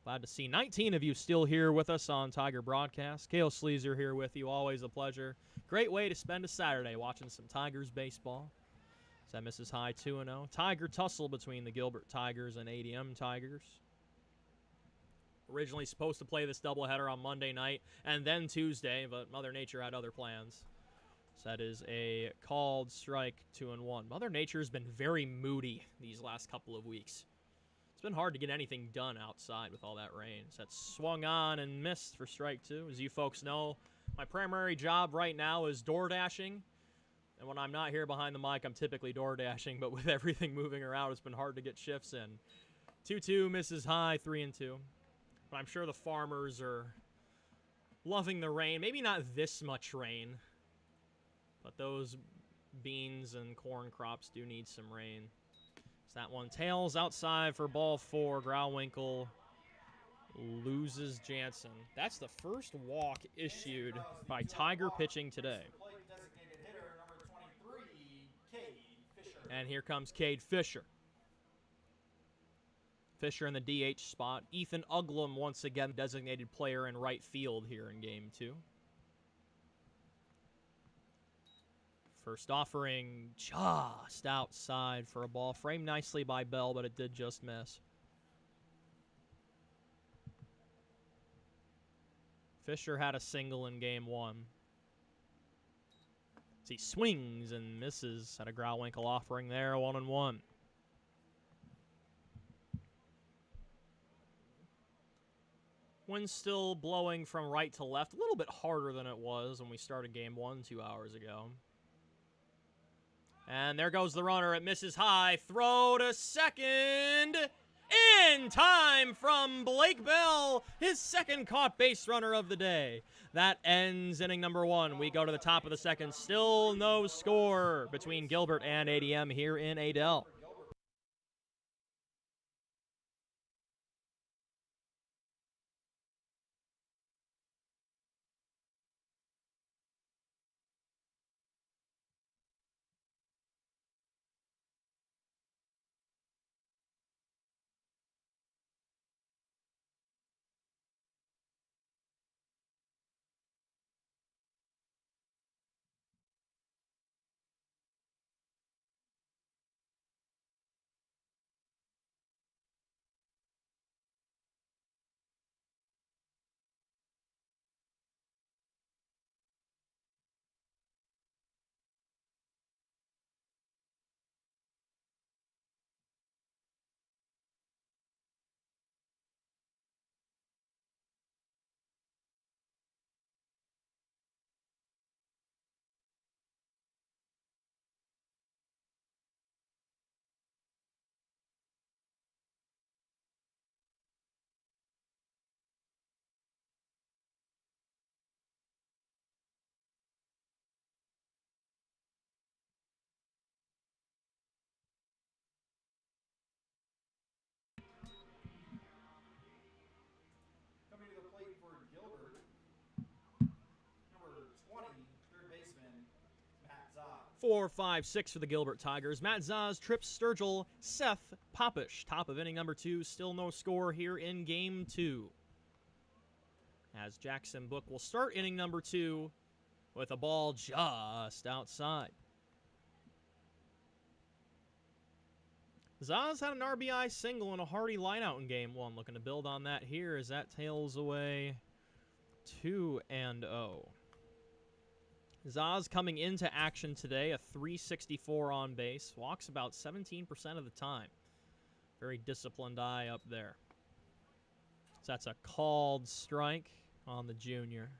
Speaker 2: Glad to see 19 of you still here with us on Tiger Broadcast. Kale Sleazer here with you. Always a pleasure. Great way to spend a Saturday watching some Tigers baseball. That misses high 2-0. Tiger tussle between the Gilbert Tigers and ADM Tigers. Originally supposed to play this doubleheader on Monday night and then Tuesday, but Mother Nature had other plans. So that is a called strike, 2-1. Mother Nature has been very moody these last couple of weeks. It's been hard to get anything done outside with all that rain. So that's swung on and missed for strike 2. As you folks know, my primary job right now is door dashing. And when I'm not here behind the mic, I'm typically door dashing. But with everything moving around, it's been hard to get shifts in. 2-2 misses high, 3-2. But I'm sure the farmers are loving the rain. Maybe not this much rain. But those beans and corn crops do need some rain. So that one tails outside for ball 4. Grauwinkle loses Jansen. That's the first walk issued by Tiger pitching today. And here comes Cade Fisher. Fisher in the DH spot. Ethan Uglum once again designated player in right field here in Game 2. First offering just outside for a ball. Framed nicely by Bell, but it did just miss. Fisher had a single in Game 1. As he swings and misses. Had a Grauwinkle offering there, 1-1. Wind still blowing from right to left. A little bit harder than it was when we started Game 1 2 hours ago. And there goes the runner. It misses high. Throw to second. In time from Blake Bell, his second caught base runner of the day. That ends inning number 1. We go to the top of the second. Still no score between Gilbert and ADM here in Adel. 4, 5, 6 for the Gilbert Tigers. Matt Zaz, Tripp Sturgill, Seth Popish. Top of inning number 2. Still no score here in Game 2. As Jackson Book will start inning number 2 with a ball just outside. Zaz had an RBI single and a hearty lineout in Game 1. Looking to build on that here as that tails away 2-0. Zaz coming into action today, a 364 on base. Walks about 17% of the time. Very disciplined eye up there. So that's a called strike on the junior.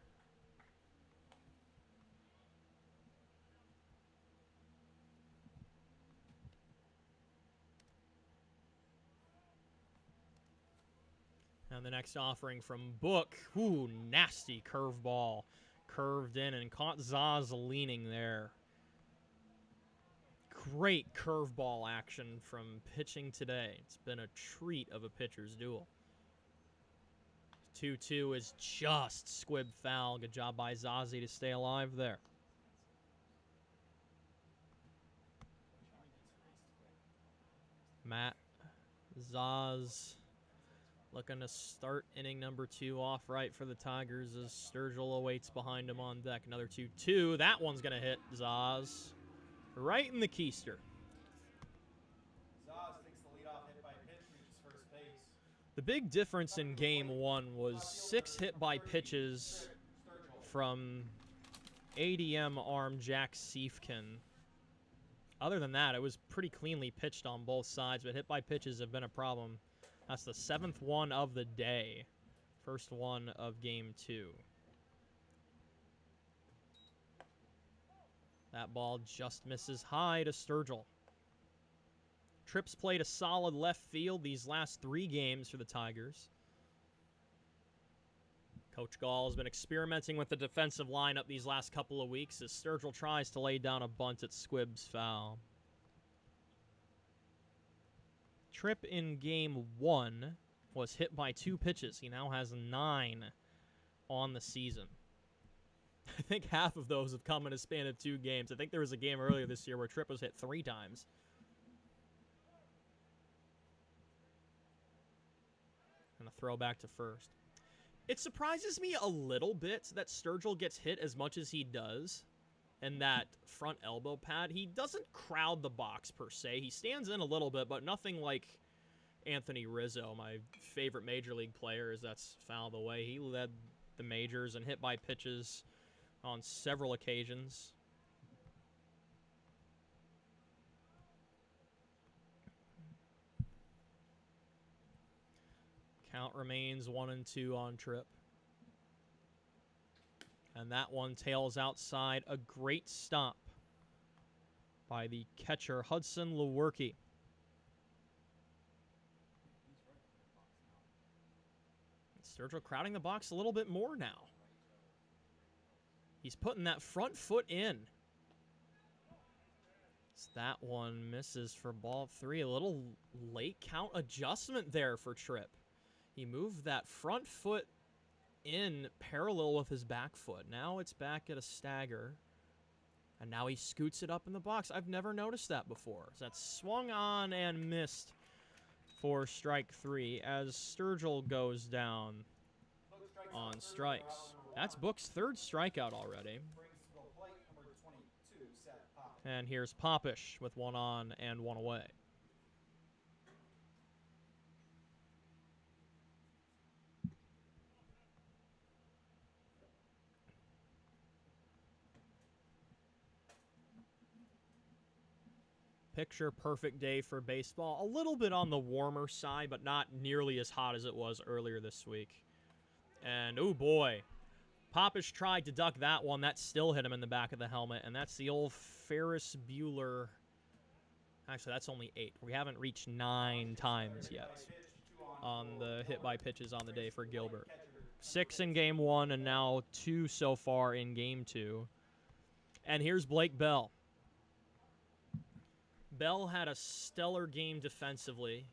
Speaker 2: And the next offering from Book. Ooh, nasty curveball. Curved in and caught Zaz leaning there. Great curveball action from pitching today. It's been a treat of a pitcher's duel. 2-2 is just squib foul. Good job by Zazie to stay alive there. Matt Zaz looking to start inning number 2 off right for the Tigers as Sturgill awaits behind him on deck. Another 2-2. That one's going to hit Zaz right in the keister.
Speaker 1: Zaz takes the leadoff hit by pitch, reaches first base.
Speaker 2: The big difference in Game 1 was 6 hit by pitches from ADM arm Jack Siefken. Other than that, it was pretty cleanly pitched on both sides, but hit by pitches have been a problem. That's the 7th one of the day. First one of Game 2. That ball just misses high to Sturgill. Tripp's played a solid left field these last 3 games for the Tigers. Coach Gall has been experimenting with the defensive lineup these last couple of weeks as Sturgill tries to lay down a bunt at Squibb's foul. Tripp in Game 1 was hit by 2 pitches. He now has 9 on the season. I think half of those have come in a span of 2 games. I think there was a game earlier this year where Tripp was hit 3 times. And a throw back to first. It surprises me a little bit that Sturgill gets hit as much as he does. And that front elbow pad, he doesn't crowd the box per se. He stands in a little bit, but nothing like Anthony Rizzo, my favorite Major League player, as that's fouled away. He led the majors and hit by pitches on several occasions. Count remains 1-2 on Tripp. And that one tails outside. A great stop by the catcher, Hudson Lewerke. Sturgill crowding the box a little bit more now. He's putting that front foot in. So that one misses for ball 3. A little late count adjustment there for Tripp. He moved that front foot in parallel with his back foot. Now it's back at a stagger. And now he scoots it up in the box. I've never noticed that before. So that's swung on and missed for strike 3 as Sturgill goes down on strikes. That's Book's 3rd strikeout already. And here's Popish with 1 on and 1 away. Picture perfect day for baseball. A little bit on the warmer side, but not nearly as hot as it was earlier this week. And, oh boy, Popish tried to duck that one. That still hit him in the back of the helmet, and that's the old Ferris Bueller. Actually, that's only 8. We haven't reached 9 times yet on the hit by pitches on the day for Gilbert. 6 in Game 1, and now 2 so far in Game 2. And here's Blake Bell. Bell had a stellar game defensively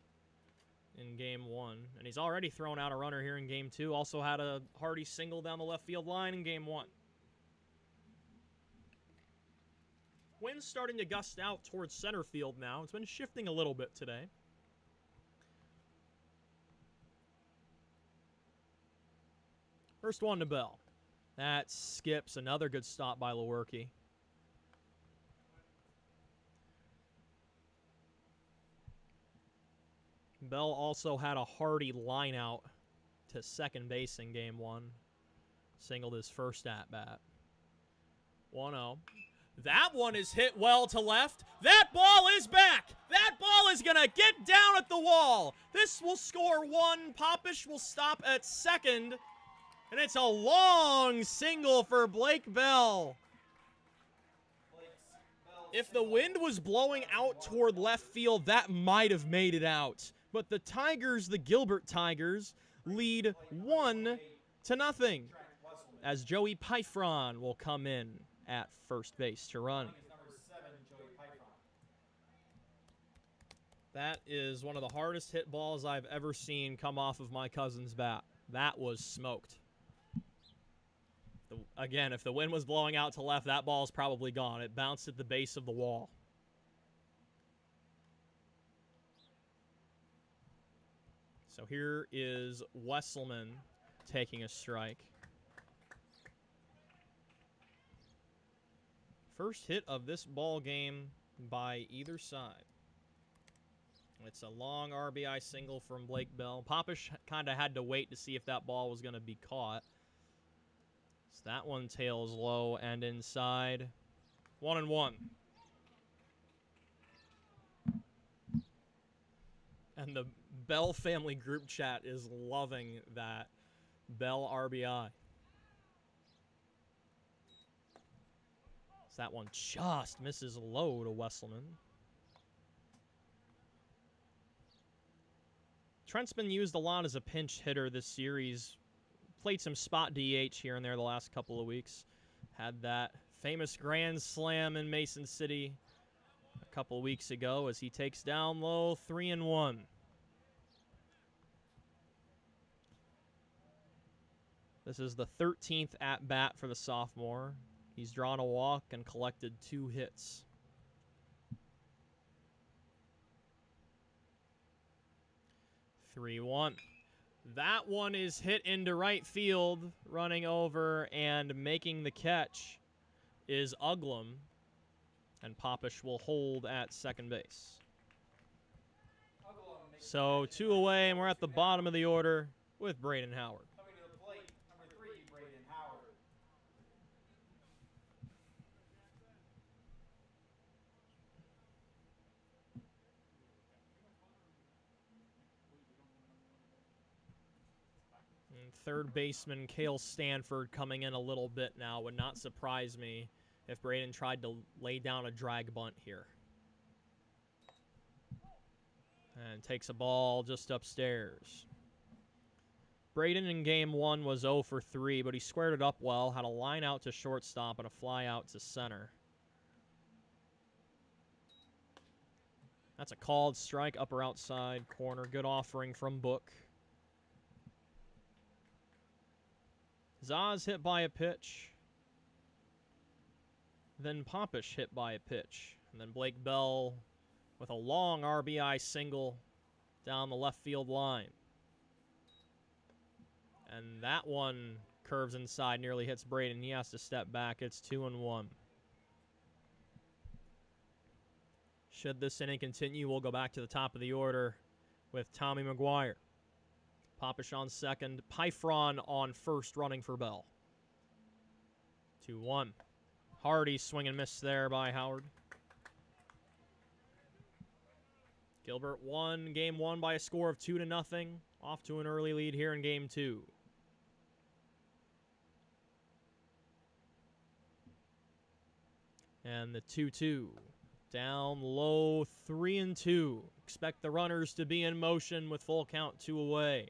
Speaker 2: in Game 1, and he's already thrown out a runner here in Game 2. Also had a hearty single down the left field line in Game 1. Wind's starting to gust out towards center field now. It's been shifting a little bit today. First one to Bell. That skips. Another good stop by Lewerke. Bell also had a hearty line out to second base in game one. Singled his first at-bat. 1-0. That one is hit well to left. That ball is back. That ball is going to get down at the wall. This will score one. Popish will stop at second. And it's a long single for Blake Bell. If the wind was blowing out toward left field, that might have made it out. But the Tigers, the Gilbert Tigers, lead 1-0 as Joey Pyfron will come in at first base to run. That is one of the hardest hit balls I've ever seen come off of my cousin's bat. That was smoked. Again, if the wind was blowing out to left, that ball's probably gone. It bounced at the base of the wall. So here is Wesselman taking a strike. First hit of this ball game by either side. It's a long RBI single from Blake Bell. Popish kind of had to wait to see if that ball was going to be caught. So that one tails low and inside. 1-1. And the Bell family group chat is loving that Bell RBI. So that one just misses low to Wesselman. Trent's been used a lot as a pinch hitter this series. Played some spot DH here and there the last couple of weeks. Had that famous grand slam in Mason City a couple of weeks ago as he takes down low 3-1. This is the 13th at-bat for the sophomore. He's drawn a walk and collected 2 hits. (3-1). That one is hit into right field. Running over and making the catch is Uglum. And Popish will hold at second base. So 2 away, and we're at the bottom of the order with Braden Howard.
Speaker 1: Coming to the plate, number 3, Braden Howard.
Speaker 2: And third baseman Cale Stanford coming in a little bit now. Would not surprise me if Braden tried to lay down a drag bunt here. And takes a ball just upstairs. Braden in game 1 was 0 for 3, but he squared it up well. Had a line out to shortstop and a fly out to center. That's a called strike, upper outside corner. Good offering from Book. Zaz hit by a pitch. Then Popish hit by a pitch. And then Blake Bell with a long RBI single down the left field line. And that one curves inside, nearly hits Braden. He has to step back. It's 2-1. Should this inning continue, we'll go back to the top of the order with Tommy McGuire. Popish on second. Pyfron on first, running for Bell. 2-1. Hardy swing and miss there by Howard. Gilbert won game 1 by a score of 2-0. Off to an early lead here in game 2. And the 2-2. Down low, 3-2. Expect the runners to be in motion with full count 2 away.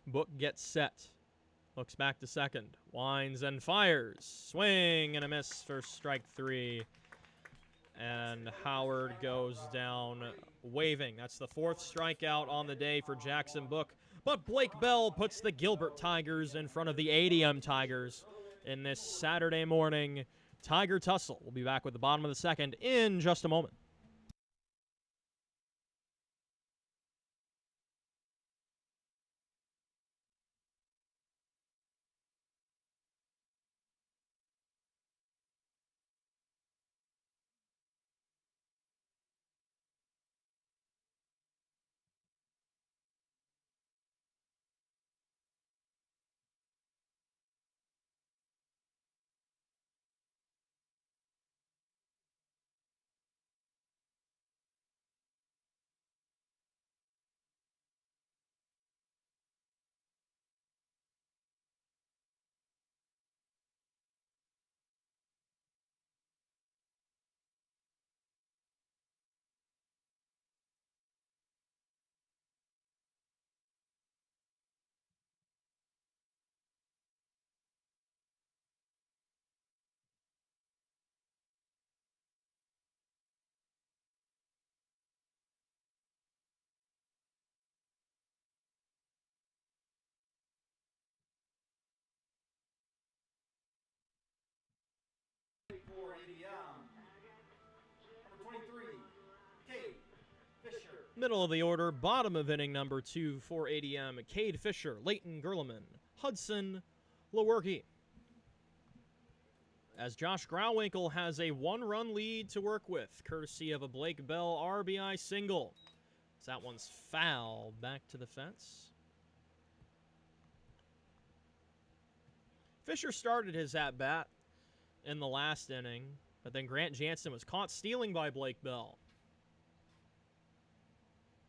Speaker 2: Book gets set. Looks back to second. Winds and fires. Swing and a miss for strike 3. And Howard goes down waving. That's the 4th strikeout on the day for Jackson Book. But Blake Bell puts the Gilbert Tigers in front of the ADM Tigers in this Saturday morning Tiger tussle. We'll be back with the bottom of the second in just a moment.
Speaker 1: For ADM, number 23, Cade Fisher.
Speaker 2: Middle of the order, bottom of inning number 2 for ADM, Cade Fisher, Leighton Gurleman, Hudson Lewerke. As Josh Grauwinkle has a 1-run lead to work with, courtesy of a Blake Bell RBI single. As that one's foul back to the fence. Fisher started his at-bat in the last inning, but then Grant Jansen was caught stealing by Blake Bell.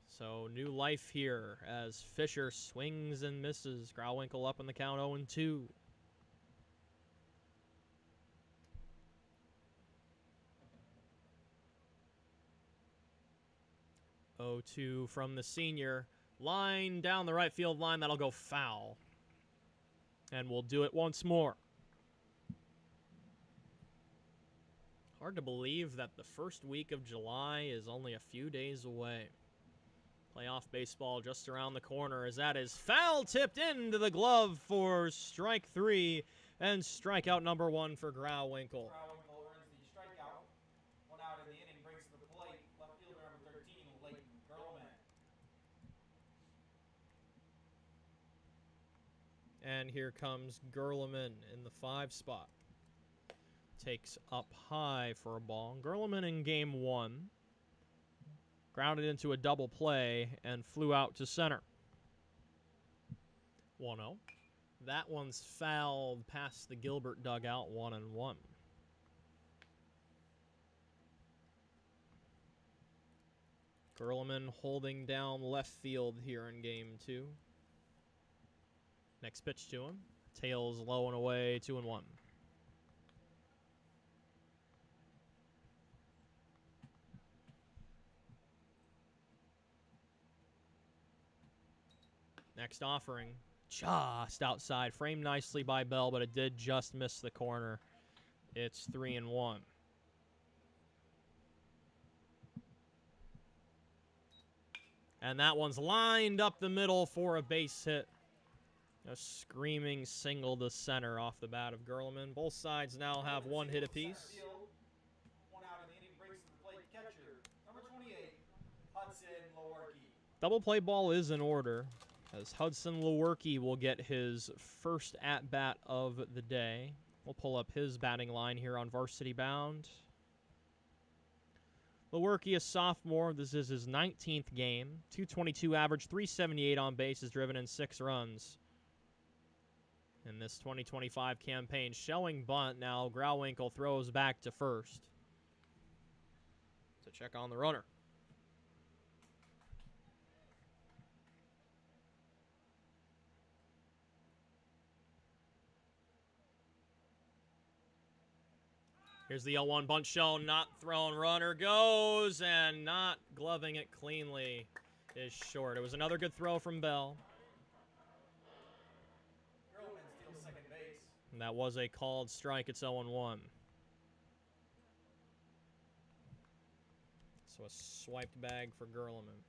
Speaker 2: So new life here as Fisher swings and misses. Grauwinkle up on the count 0-2. 0-2 from the senior. Line down the right field line. That'll go foul. And we'll do it once more. Hard to believe that the first week of July is only a few days away. Playoff baseball just around the corner as that is foul tipped into the glove for strike 3 and strikeout number 1 for Grauwinkle.
Speaker 1: Grauwinkle earns the strikeout. 1 out in the inning, brings to the plate left fielder number 13, Leighton Gurleman.
Speaker 2: And here comes Gurleman in the 5 spot. Takes up high for a ball. Gurleman in game 1. Grounded into a double play and flew out to center. 1-0. That one's fouled past the Gilbert dugout, 1-1. Gurleman holding down left field here in game 2. Next pitch to him. Tails low and away, 2-1. Next offering, just outside. Framed nicely by Bell, but it did just miss the corner. It's 3-1. And that one's lined up the middle for a base hit. A screaming single to center off the bat of Gurleman. Both sides now have 1 hit apiece.
Speaker 1: 1 out in the inning, brings to the plate catcher number 28, Hudson Lewerke.
Speaker 2: Double play ball is in order, as Hudson Lewerke will get his first at-bat of the day. We'll pull up his batting line here on Varsity Bound. Lewerke, a sophomore. This is his 19th game. .222 average, .378 on bases driven, and 6 runs in this 2025 campaign. Showing bunt now. Grauwinkle throws back to first to check on the runner. Here's the 0-1 bunt shown, not thrown. Runner goes, and not gloving it cleanly is short. It was another good throw from Bell.
Speaker 1: Gurleman steals second base.
Speaker 2: And that was a called strike. It's 0-1. So a swiped bag for Gurleman.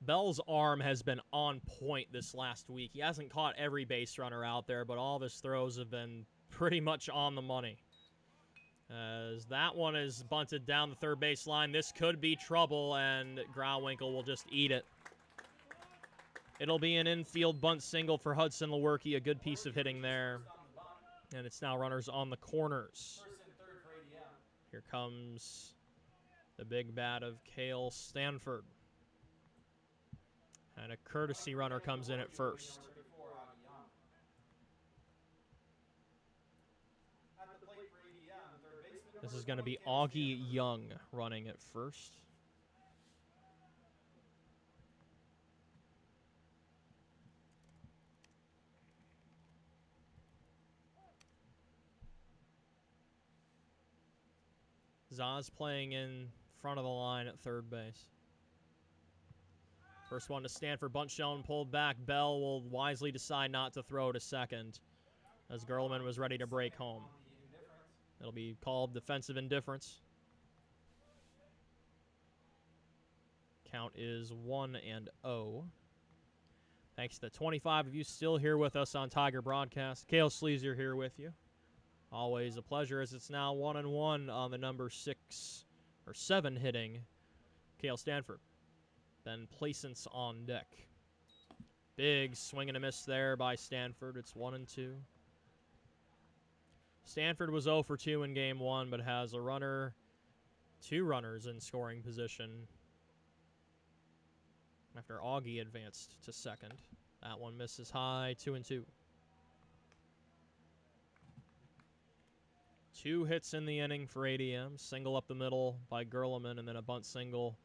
Speaker 2: Bell's arm has been on point this last week. He hasn't caught every base runner out there, but all of his throws have been pretty much on the money. As that one is bunted down the third base line, this could be trouble, and Grauwinkle will just eat it. It'll be an infield bunt single for Hudson Lewerke, a good piece of hitting there. And it's now runners on the corners. Here comes the big bat of Cale Stanford. And a courtesy runner comes in at first. This is going to be Augie Young running at first. Zaz playing in front of the line at third base. First one to Stanford, bunt shown, pulled back. Bell will wisely decide not to throw to second as Gerlman was ready to break home. It'll be called defensive indifference. Count is 1-0. Thanks to the 25 of you still here with us on Tiger Broadcast. Cale Sleazer here with you. Always a pleasure, as it's now 1-1 on the number 7 hitting Cale Stanford. Then Placence on deck. Big swing and a miss there by Stanford. It's 1-2. Stanford was 0 for 2 in game 1, but has a runner, 2 runners in scoring position after Augie advanced to second. That one misses high, 2-2. 2 hits in the inning for ADM. Single up the middle by Gerlman, and then a bunt single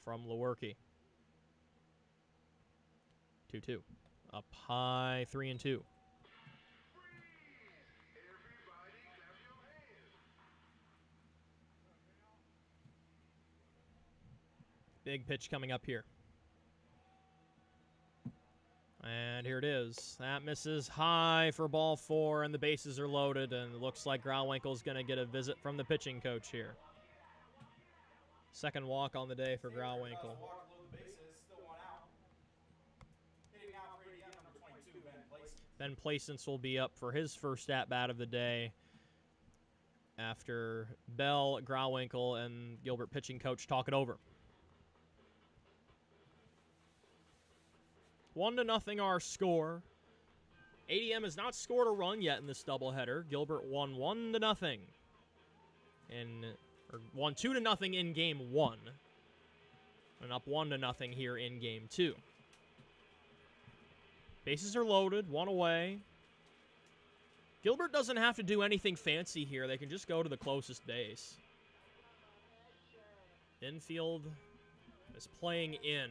Speaker 2: from Lewerke. 2-2. Up high, 3-2. Big pitch coming up here. And here it is. That misses high for ball 4, and the bases are loaded, and it looks like Grauwinkle's going to get a visit from the pitching coach here. Second walk on the day for Grauwinkle. Ben Placence will be up for his first at-bat of the day after Bell, Grauwinkle, and Gilbert pitching coach talk it over. 1-0 our score. ADM has not scored a run yet in this doubleheader. Gilbert won 1-0 won 2-0 in game 1, and up 1-0 here in game 2. Bases are loaded, 1 away. Gilbert doesn't have to do anything fancy here. They can just go to the closest base. Infield is playing in.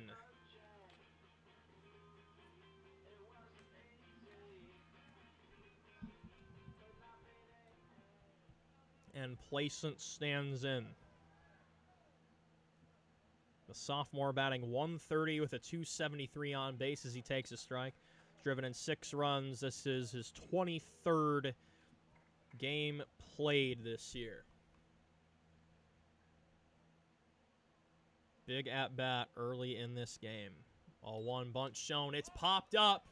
Speaker 2: And Placence stands in. The sophomore batting 130 with a 273 on base as he takes a strike. Driven in 6 runs. This is his 23rd game played this year. Big at-bat early in this game. 0-1 bunt shown. It's popped up.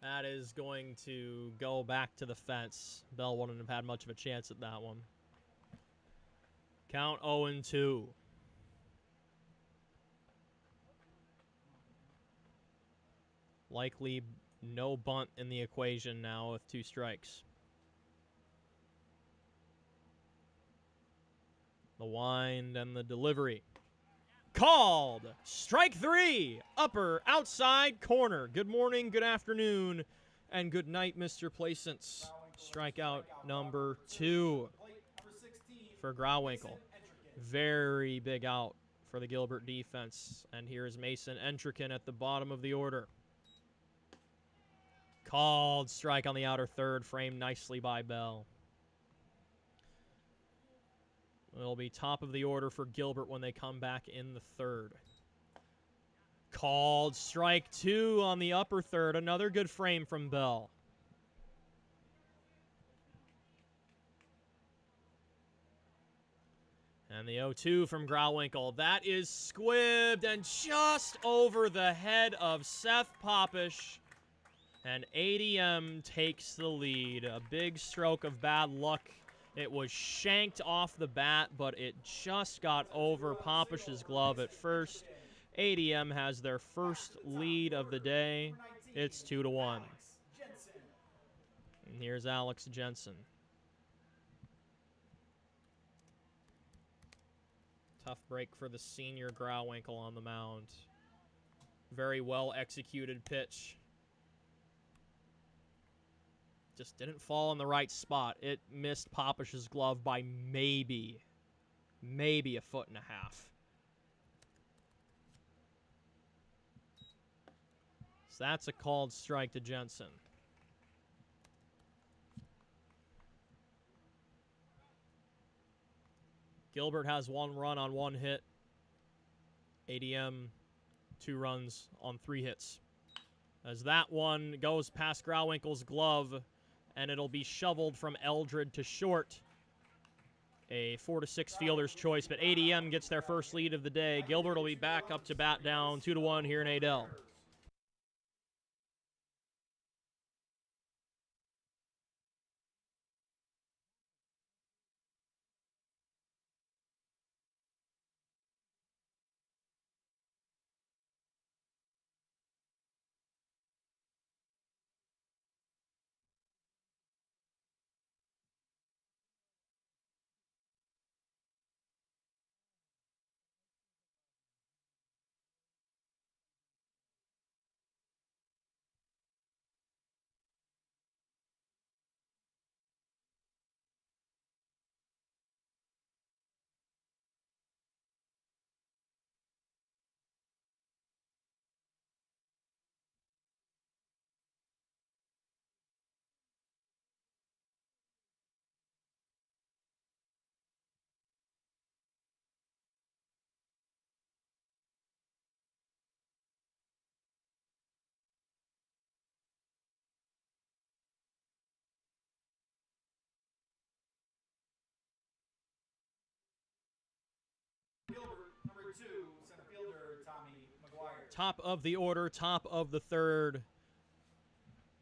Speaker 2: That is going to go back to the fence. Bell wouldn't have had much of a chance at that one. Count 0-2. Likely no bunt in the equation now with 2 strikes. The wind and the delivery. Called! Strike 3! Upper outside corner. Good morning, good afternoon, and good night, Mr. Placence. Strikeout number 2 for Grauwinkle. Very big out for the Gilbert defense. And here's Mason Entrican at the bottom of the order. Called strike on the outer third, framed nicely by Bell. It'll be top of the order for Gilbert when they come back in the third. Called strike 2 on the upper third. Another good frame from Bell. And the 0-2 from Grauwinkle. That is squibbed and just over the head of Seth Popish. And ADM takes the lead. A big stroke of bad luck. It was shanked off the bat, but it just got over Popish's glove at first. ADM has their first lead of the day. It's 2-1. And here's Alex Jensen. Tough break for the senior Grauwinkle on the mound. Very well executed pitch. Just didn't fall in the right spot. It missed Popish's glove by maybe a foot and a half. So that's a called strike to Jensen. Gilbert has 1 run on 1 hit. ADM 2 runs on 3 hits. As that one goes past Grauwinkle's glove, and it'll be shoveled from Eldred to short. A 4-6 fielder's choice, but ADM gets their first lead of the day. Gilbert will be back up to bat down 2-1 here in Adel.
Speaker 1: Gilbert, number 2, center fielder Tommy McGuire.
Speaker 2: Top of the order, top of the third.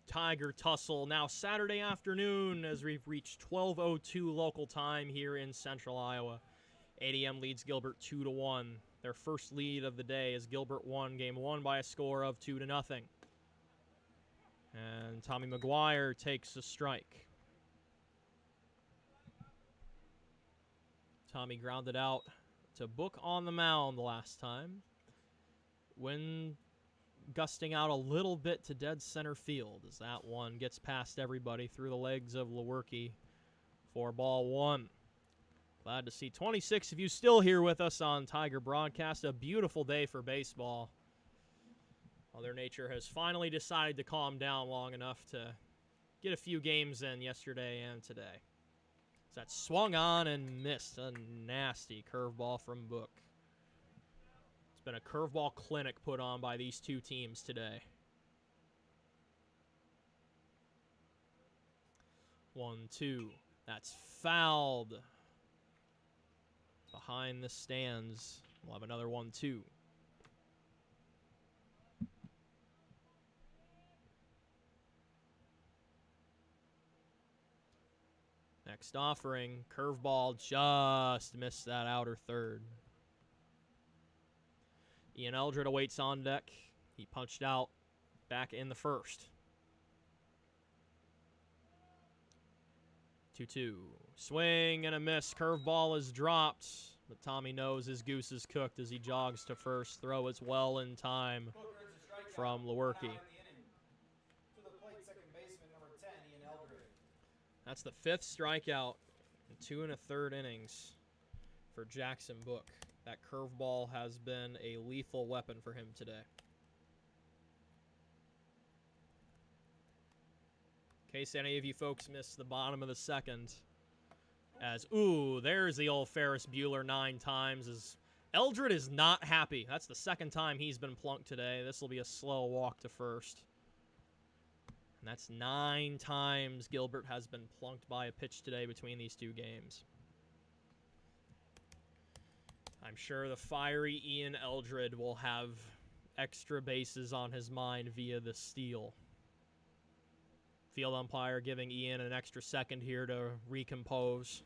Speaker 2: Tiger tussle. Now Saturday afternoon as we've reached 12:02 local time here in central Iowa. ADM leads Gilbert 2-1. Their first lead of the day as Gilbert won game 1 by a score of 2-0. And Tommy McGuire takes a strike. Tommy grounded out to Book on the mound last time. Wind gusting out a little bit to dead center field as that one gets past everybody through the legs of Lewerke for ball 1. Glad to see 26 of you still here with us on Tiger Broadcast. A beautiful day for baseball. Mother Nature has finally decided to calm down long enough to get a few games in yesterday and today. So that swung on and missed. A nasty curveball from Book. It's been a curveball clinic put on by these two teams today. 1-2. That's fouled. Behind the stands. We'll have another 1-2. Next offering, curveball just missed that outer third. Ian Eldred awaits on deck. He punched out back in the first. 2-2. Swing and a miss. Curveball is dropped, but Tommy knows his goose is cooked as he jogs to first. Throw is well in time from Lewerke. That's the 5th strikeout in 2 1/3 innings for Jackson Book. That curveball has been a lethal weapon for him today. In case any of you folks missed the bottom of the second. As, ooh, there's the old Ferris Bueller 9 times. As Eldred is not happy. That's the 2nd time he's been plunked today. This will be a slow walk to first. And that's 9 times Gilbert has been plunked by a pitch today between these two games. I'm sure the fiery Ian Eldred will have extra bases on his mind via the steal. Field umpire giving Ian an extra second here to recompose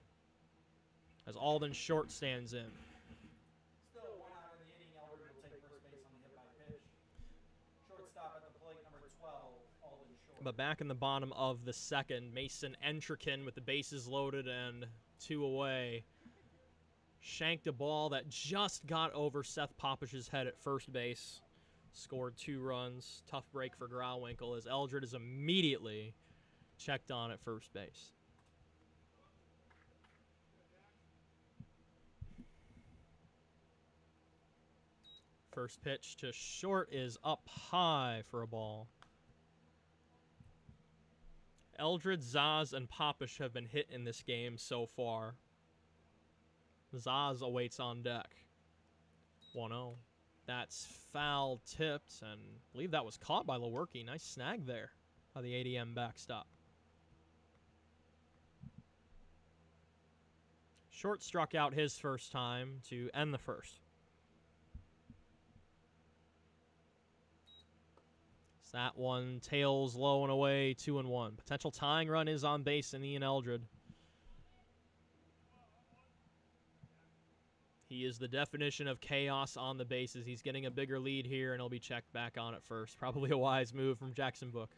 Speaker 2: as Alden Short stands in.
Speaker 1: Still 1 out in the inning. Eldred will take first base on the hit by pitch. Shortstop at the plate, number 12, Alden Short.
Speaker 2: But back in the bottom of the second, Mason Entrekin with the bases loaded and 2 away shanked a ball that just got over Seth Popich's head at first base. Scored 2 runs. Tough break for Grauwinkle as Eldred is immediately checked on at first base. First pitch to Short is up high for a ball. Eldred, Zaz, and Popich have been hit in this game so far. Zaz awaits on deck. 1-0. That's foul tipped, and I believe that was caught by Lewerke. Nice snag there by the ADM backstop. Short struck out his first time to end the first. So that one tails low and away, 2-1. Potential tying run is on base in Ian Eldred. He is the definition of chaos on the bases. He's getting a bigger lead here, and he'll be checked back on at first. Probably a wise move from Jackson Book.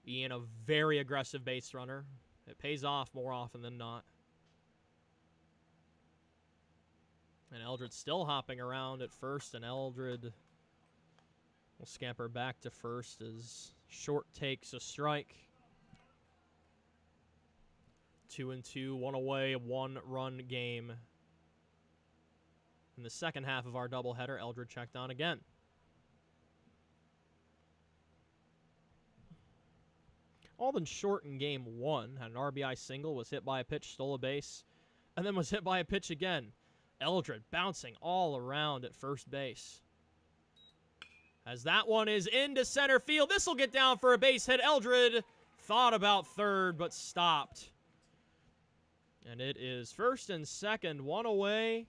Speaker 2: Ian, a very aggressive base runner. It pays off more often than not. And Eldred's still hopping around at first, and Eldred will scamper back to first as Short takes a strike. 2-2, 1 away, 1-run game. In the second half of our doubleheader, Eldred checked on again. Alden Short in game 1 had an RBI single, was hit by a pitch, stole a base, and then was hit by a pitch again. Eldred bouncing all around at first base. As that one is into center field, this will get down for a base hit. Eldred thought about third, but stopped. And it is first and second, 1 away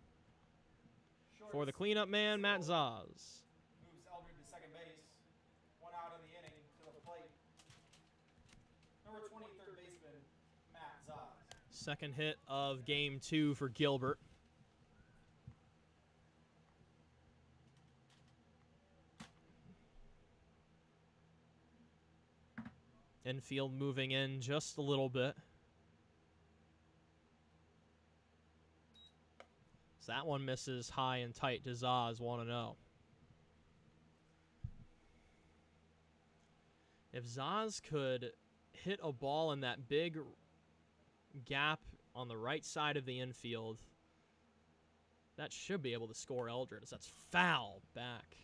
Speaker 2: for the cleanup man, Matt Zaz.
Speaker 1: Moves Eldred to second base. 1 out in the inning to the plate. Number 20, third baseman, Matt Zaz.
Speaker 2: Second hit of game 2 for Gilbert. Infield moving in just a little bit. So that one misses high and tight to Zaz, 1-0. If Zaz could hit a ball in that big gap on the right side of the infield, that should be able to score Eldred, as that's foul back.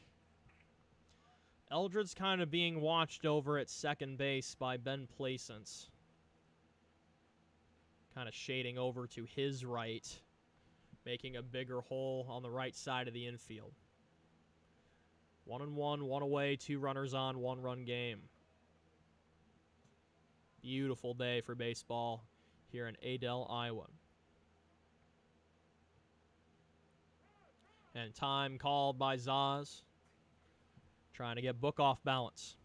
Speaker 2: Eldred's kind of being watched over at second base by Ben Placence. Kind of shading over to his right, making a bigger hole on the right side of the infield. 1-1, 1 away, 2 runners on, 1-run game. Beautiful day for baseball here in Adel, Iowa. And time called by Zaz. Trying to get Book off balance.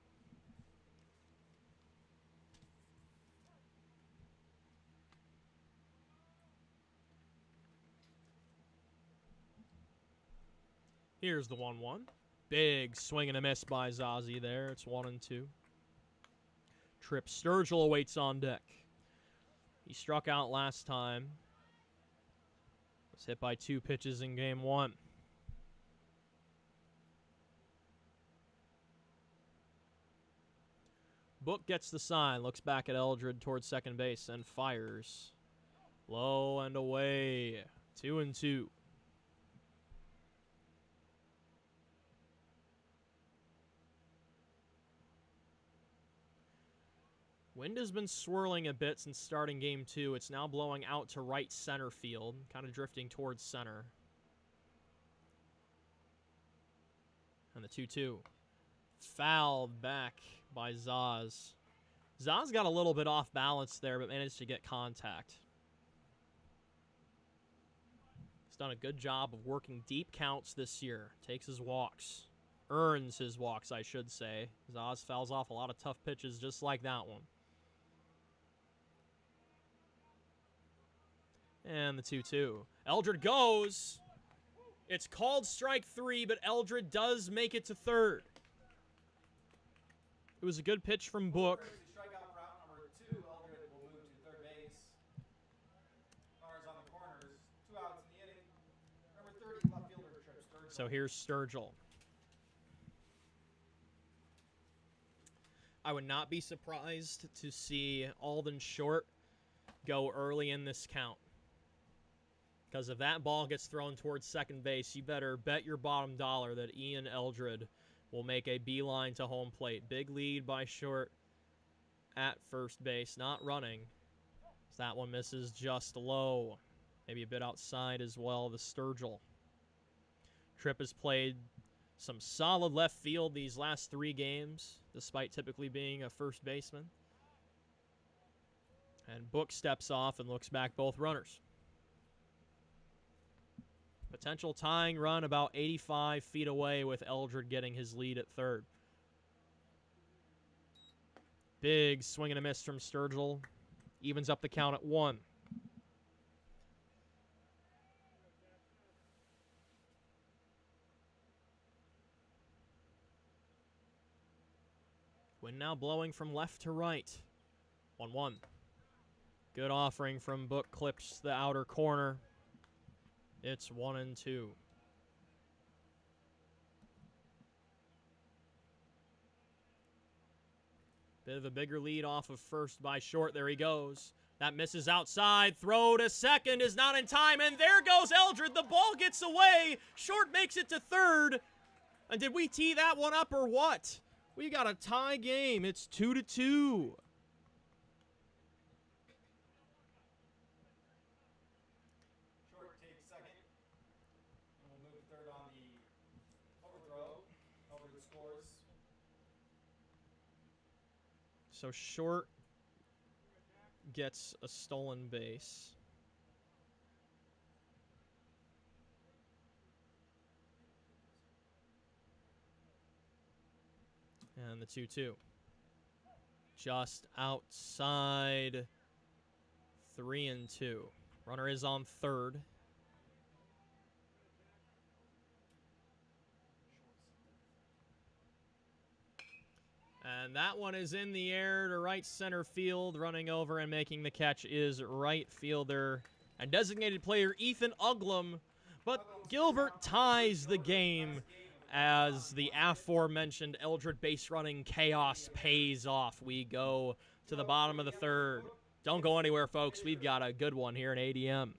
Speaker 2: Here's the 1-1. Big swing and a miss by Zazie there. It's 1-2. Trip Sturgill awaits on deck. He struck out last time. Was hit by 2 pitches in game 1. Book gets the sign, looks back at Eldred towards second base, and fires. Low and away. 2-2. Wind has been swirling a bit since starting game 2. It's now blowing out to right center field, kind of drifting towards center. And the 2-2. Fouled back by Zaz. Zaz got a little bit off balance there, but managed to get contact. done a good job of working deep counts this year. Takes his walks. Earns his walks, I should say. Oz fouls off a lot of tough pitches just like that one. And the 2-2. Eldred goes. It's called strike 3, but Eldred does make it to third. It was a good pitch from Book.
Speaker 1: Strikeout route number 2. Eldred will move to third base. Runners on the corners. 2 outs in the inning. Number 30, left fielder Trip Sturgill.
Speaker 2: So here's Sturgill. I would not be surprised to see Alden Short go early in this count. Because if that ball gets thrown towards second base, you better bet your bottom dollar that Ian Eldred will make a beeline to home plate. Big lead by Short at first base, not running. So that one misses just low. Maybe a bit outside as well, the Sturgill. Tripp has played some solid left field these last 3 games, despite typically being a first baseman. And Book steps off and looks back both runners. Potential tying run about 85 feet away with Eldred getting his lead at third. Big swing and a miss from Sturgill. Evens up the count at 1. Wind now blowing from left to right. 1-1. Good offering from Book. Clips the outer corner. It's 1-2. Bit of a bigger lead off of first by Short. There he goes. That misses outside. Throw to second is not in time. And there goes Eldred. The ball gets away. Short makes it to third. And did we tee that one up or what? We got a tie game. It's 2-2. So Short gets a stolen base. And the 2-2. Just outside 3-2. Runner is on third. And that one is in the air to right center field. Running over and making the catch is right fielder and designated player Ethan Uglum. But Gilbert ties the game as the aforementioned Eldred base running chaos pays off. We go to the bottom of the third. Don't go anywhere, folks. We've got a good one here in ADM.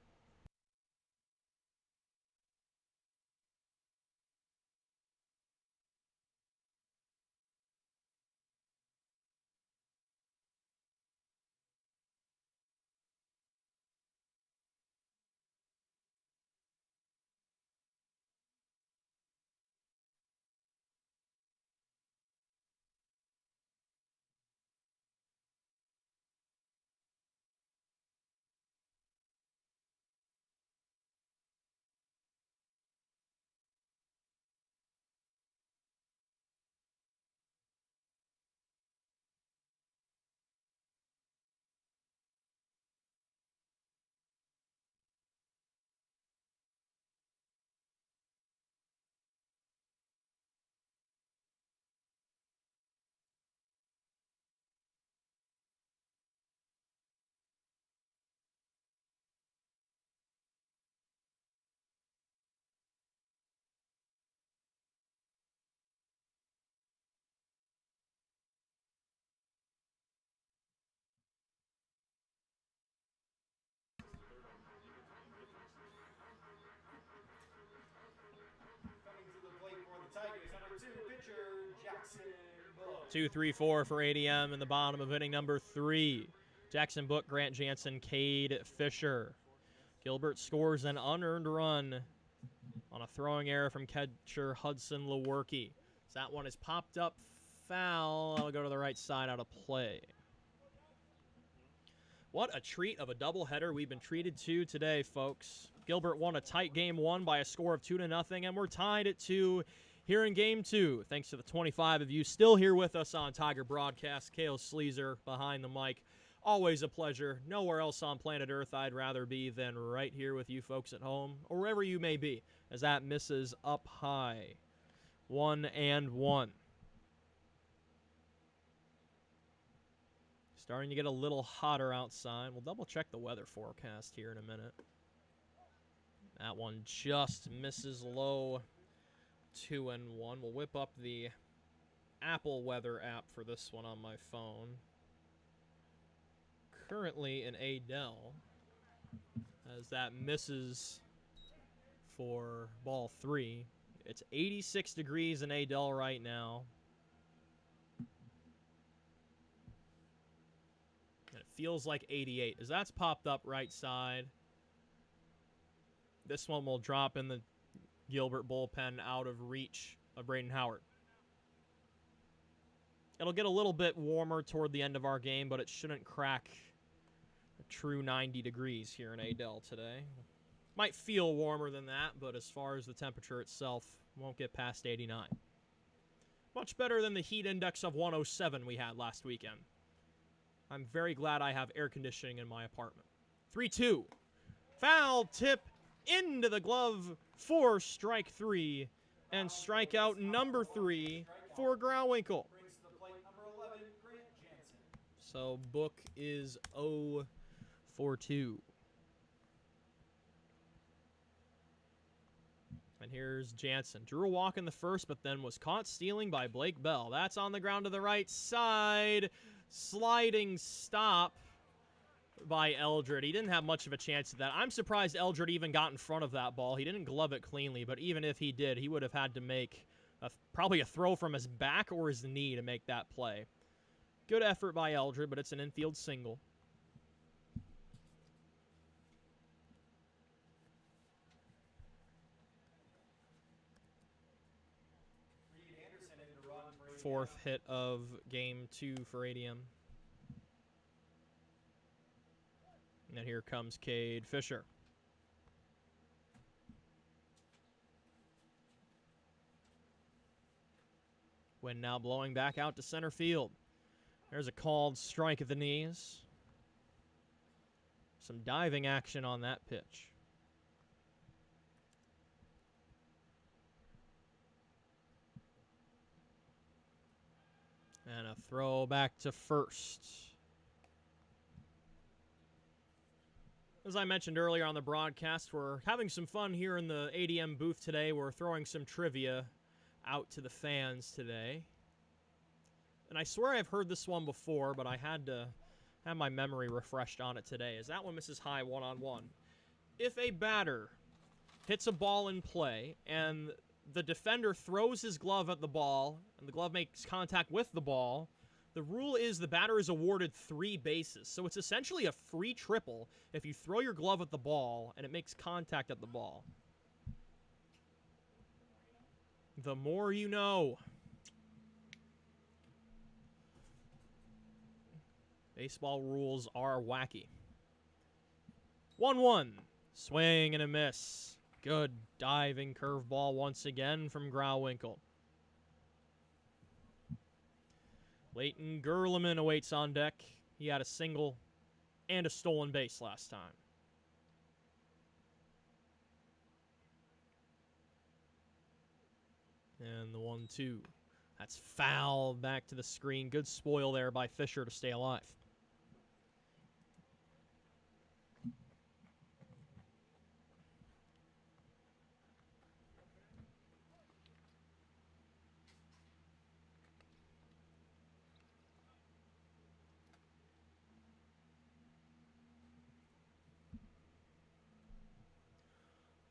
Speaker 1: Coming to the plate for the Tigers, number 2, pitcher Jackson Book.
Speaker 2: 2-3-4 for ADM in the bottom of inning number 3. Jackson Book, Grant Jansen, Cade Fisher. Gilbert scores an unearned run on a throwing error from catcher Hudson Lewerke. So that one is popped up foul. That'll go to the right side out of play. What a treat of a doubleheader we've been treated to today, folks. Gilbert won a tight game 1 by a score of 2-0, and we're tied at 2 here in game 2. Thanks to the 25 of you still here with us on Tiger Broadcast. Kale Sleazer behind the mic. Always a pleasure. Nowhere else on planet Earth I'd rather be than right here with you folks at home, or wherever you may be, as that misses up high. 1-1. Starting to get a little hotter outside. We'll double check the weather forecast here in a minute. That one just misses low. 2-1. We'll whip up the Apple weather app for this one on my phone. Currently in Adel, as that misses for ball 3. It's 86 degrees in Adel right now. And it feels like 88 as that's popped up right side. This one will drop in the Gilbert bullpen out of reach of Braden Howard. It'll get a little bit warmer toward the end of our game, but it shouldn't crack a true 90 degrees here in Adel today. Might feel warmer than that, but as far as the temperature itself, won't get past 89. Much better than the heat index of 107 we had last weekend. I'm very glad I have air conditioning in my apartment. 3-2. Foul tip into the glove for strike 3. And strikeout number 3 for Grauwinkle. So Book is 0 for 2. And here's Jansen. Drew a walk in the first, but then was caught stealing by Blake Bell. That's on the ground to the right side. Sliding stop by Eldred. He didn't have much of a chance at that. I'm surprised Eldred even got in front of that ball. He didn't glove it cleanly, but even if he did, he would have had to make probably a throw from his back or his knee to make that play. Good effort by Eldred, but it's an infield single. Fourth hit of game 2 for ADM. And here comes Cade Fisher. Wind now blowing back out to center field. There's a called strike at the knees. Some diving action on that pitch. And a throw back to first. As I mentioned earlier on the broadcast, we're having some fun here in the ADM booth today. We're throwing some trivia out to the fans today. And I swear I've heard this one before, but I had to have my memory refreshed on it today. As that one misses high 1-on-1. If a batter hits a ball in play and the defender throws his glove at the ball and the glove makes contact with the ball, the rule is the batter is awarded 3 bases. So it's essentially a free triple if you throw your glove at the ball and it makes contact at the ball. The more you know. Baseball rules are wacky. 1-1. Swing and a miss. Good diving curveball once again from Grauwinkle. Leighton Gerleman awaits on deck. He had a single and a stolen base last time. And the 1-2. That's foul back to the screen. Good spoil there by Fisher to stay alive.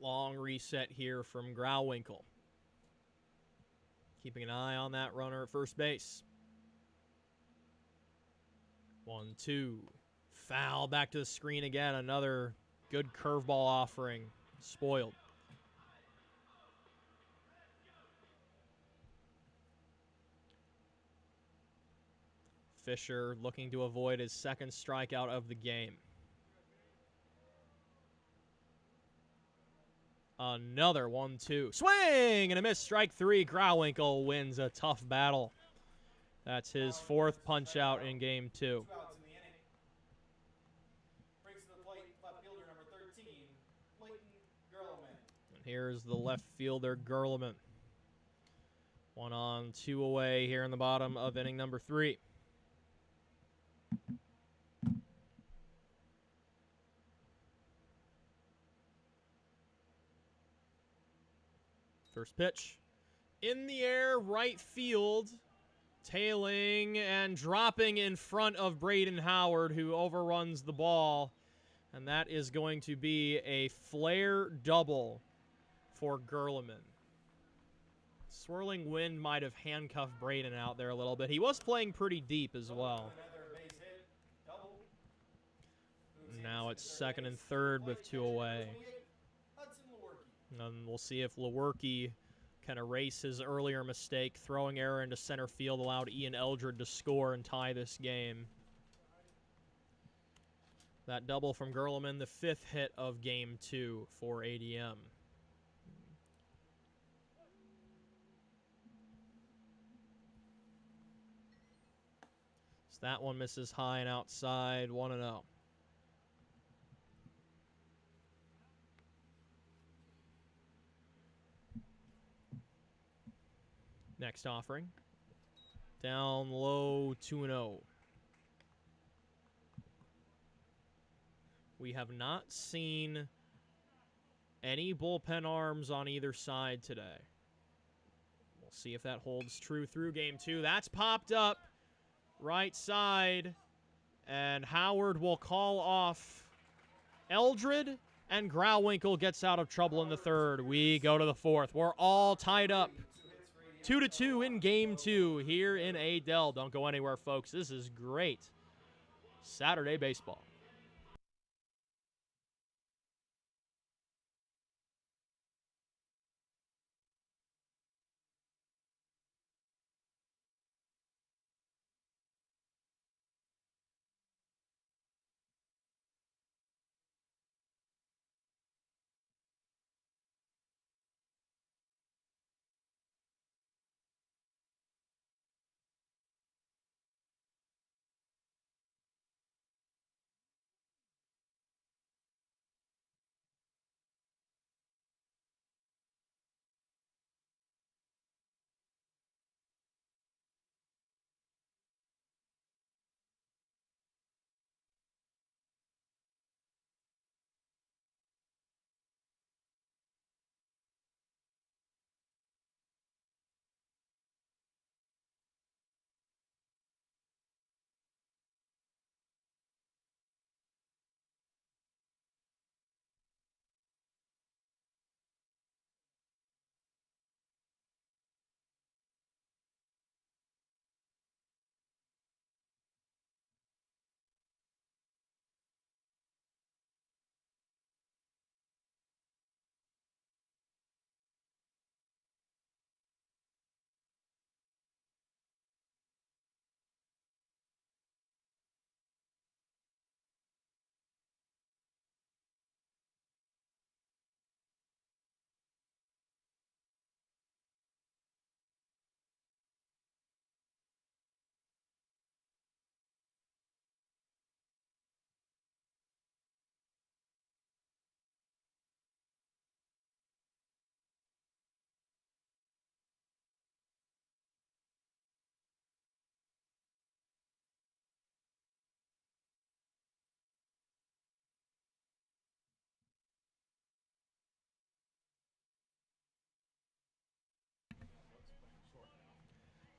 Speaker 2: Long reset here from Grauwinkle. Keeping an eye on that runner at first base. 1-2. Foul back to the screen again. Another good curveball offering. Spoiled. Fisher looking to avoid his second strikeout of the game. Another 1-2. Swing and a miss. Strike 3. Grauwinkle wins a tough battle. That's his fourth punch out in game 2.
Speaker 1: 2 outs in the inning. Brings to the plate left fielder number 13, Clayton Gurleman.
Speaker 2: And here's the left fielder, Gurleman. 1 on, 2 away here in the bottom of inning number 3. First pitch. In the air, right field. Tailing and dropping in front of Braden Howard, who overruns the ball. And that is going to be a flare double for Gurleman. Swirling wind might have handcuffed Braden out there a little bit. He was playing pretty deep as well. Now it's second and third with 2 away. And we'll see if Lewerke can erase his earlier mistake. Throwing error into center field allowed Ian Eldred to score and tie this game. That double from Gurleman, the 5th hit of game 2 for ADM. So that one misses high and outside, 1-0. Next offering. Down low, 2-0. We have not seen any bullpen arms on either side today. We'll see if that holds true through game 2. That's popped up right side. And Howard will call off Eldred, and Grauwinkle gets out of trouble in the 3rd. We go to the 4th. We're all tied up. 2-2 in game 2 here in Adel. Don't go anywhere, folks. This is great Saturday baseball.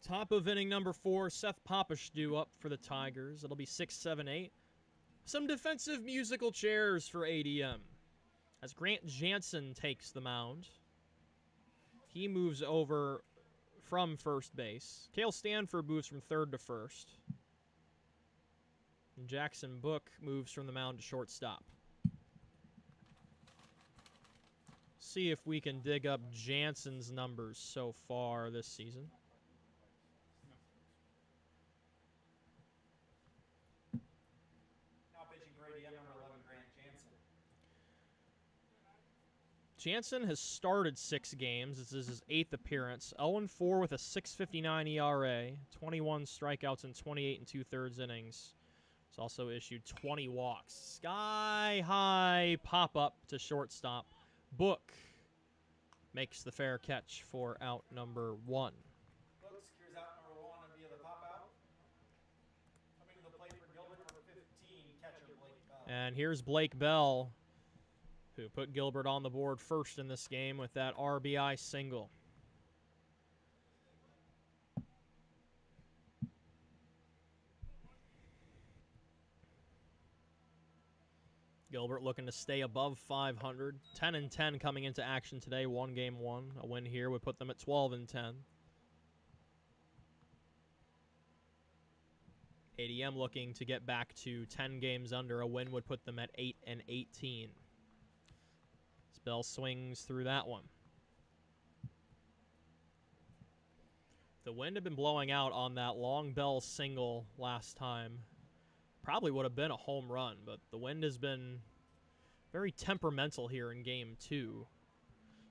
Speaker 2: Top of inning number 4, Seth Papashdu up for the Tigers. It'll be 6, 7, 8. Some defensive musical chairs for ADM as Grant Jansen takes the mound. He moves over from first base. Cale Stanford moves from 3rd to 1st. And Jackson Book moves from the mound to shortstop. See if we can dig up Jansen's numbers so far this season. Jansen has started 6 games. This is his 8th appearance. 0-4 with a 6.59 ERA, 21 strikeouts in 28 and 2/3 innings. He's also issued 20 walks. Sky-high pop-up to shortstop. Book makes the fair catch for out number 1.
Speaker 1: Book secures out number 1 via the pop-out. Coming to the plate for Gilbert, number 15, catcher Blake Bell.
Speaker 2: And here's Blake Bell, who put Gilbert on the board first in this game with that RBI single. Gilbert looking to stay above 500. 10-10 coming into action today, 1 game 1. A win here would put them at 12-10. ADM looking to get back to 10 games under. A win would put them at 8-18. As Bell swings through that one. The wind had been blowing out on that long Bell single last time. Probably would have been a home run, but the wind has been very temperamental here in game 2.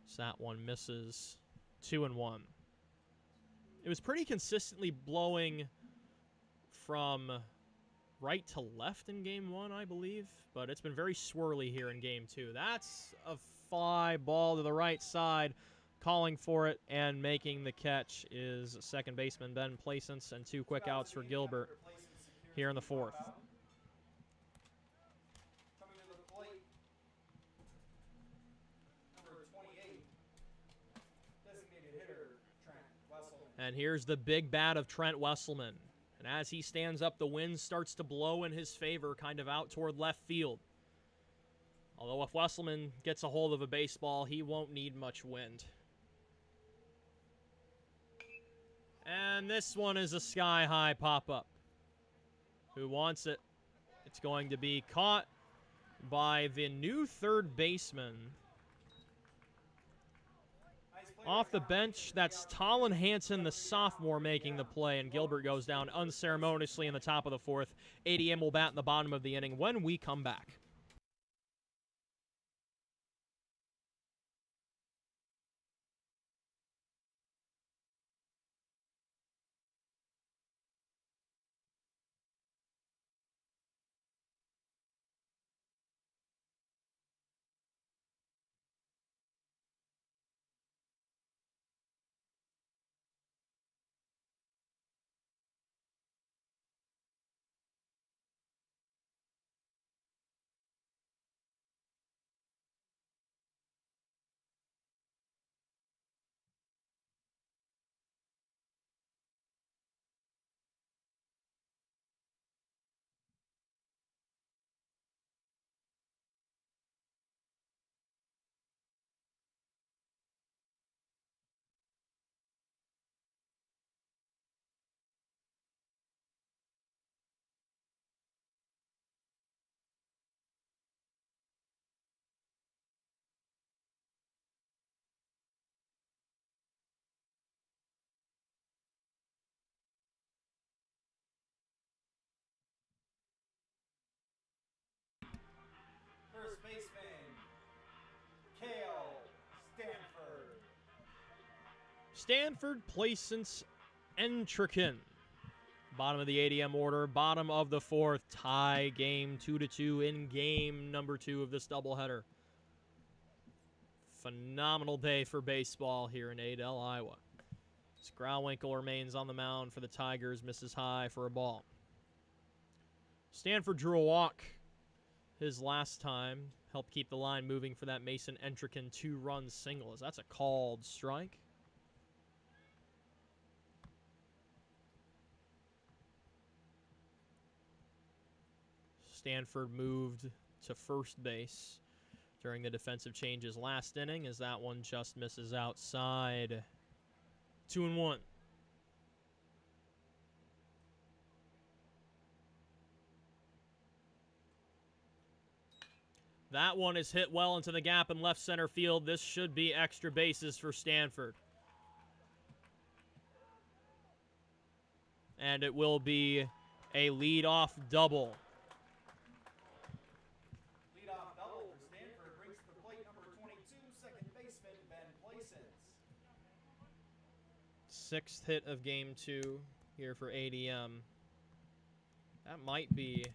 Speaker 2: So that one misses. 2-1. It was pretty consistently blowing from right to left in game 1, I believe, but it's been very swirly here in game 2. That's a fly ball to the right side. Calling for it and making the catch is second baseman Ben Placence, and 2 quick outs for Gilbert here in the 4th.
Speaker 1: Coming to the plate, number 28, designated hitter Trent Wesselman.
Speaker 2: And here's the big bat of Trent Wesselman. And as he stands up, the wind starts to blow in his favor, kind of out toward left field. Although if Wesselman gets a hold of a baseball, he won't need much wind. And this one is a sky-high pop-up. Who wants it? It's going to be caught by the new third baseman. Off the bench, that's Talon Hansen, the sophomore, making the play, and Gilbert goes down unceremoniously in the top of the 4th. ADM will bat in the bottom of the inning when we come back.
Speaker 1: First baseman, Kale Stanford.
Speaker 2: Stanford, Placence, Entrikin. Bottom of the ADM order, bottom of the 4th, tie game 2-2 in game number 2 of this doubleheader. Phenomenal day for baseball here in Adel, Iowa. Scrowwinkle remains on the mound for the Tigers, misses high for a ball. Stanford drew a walk his last time, helped keep the line moving for that Mason Entrikin 2-run single. That's a called strike. Stanford moved to first base during the defensive changes last inning, as that one just misses outside. 2-1. That one is hit well into the gap in left center field. This should be extra bases for Stanford. And it will be a leadoff double.
Speaker 1: Leadoff double for Stanford brings to the plate number 22, second
Speaker 2: 6th hit of game 2 here for ADM. That might be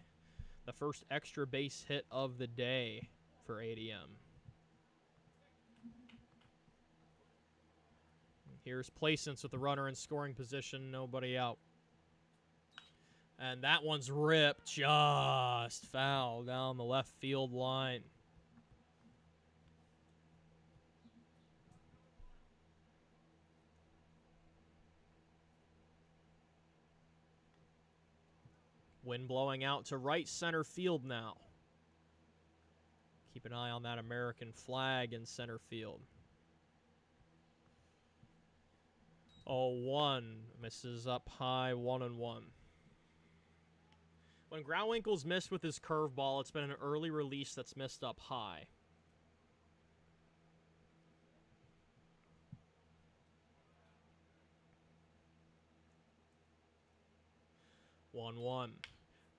Speaker 2: the first extra base hit of the day for ADM. Here's Placence with the runner in scoring position, nobody out. And that one's ripped, just foul down the left field line. Wind blowing out to right center field now. Keep an eye on that American flag in center field. 0-1, misses up high, 1-1. When Grauwinkle's missed with his curveball, it's been an early release that's missed up high. 1-1.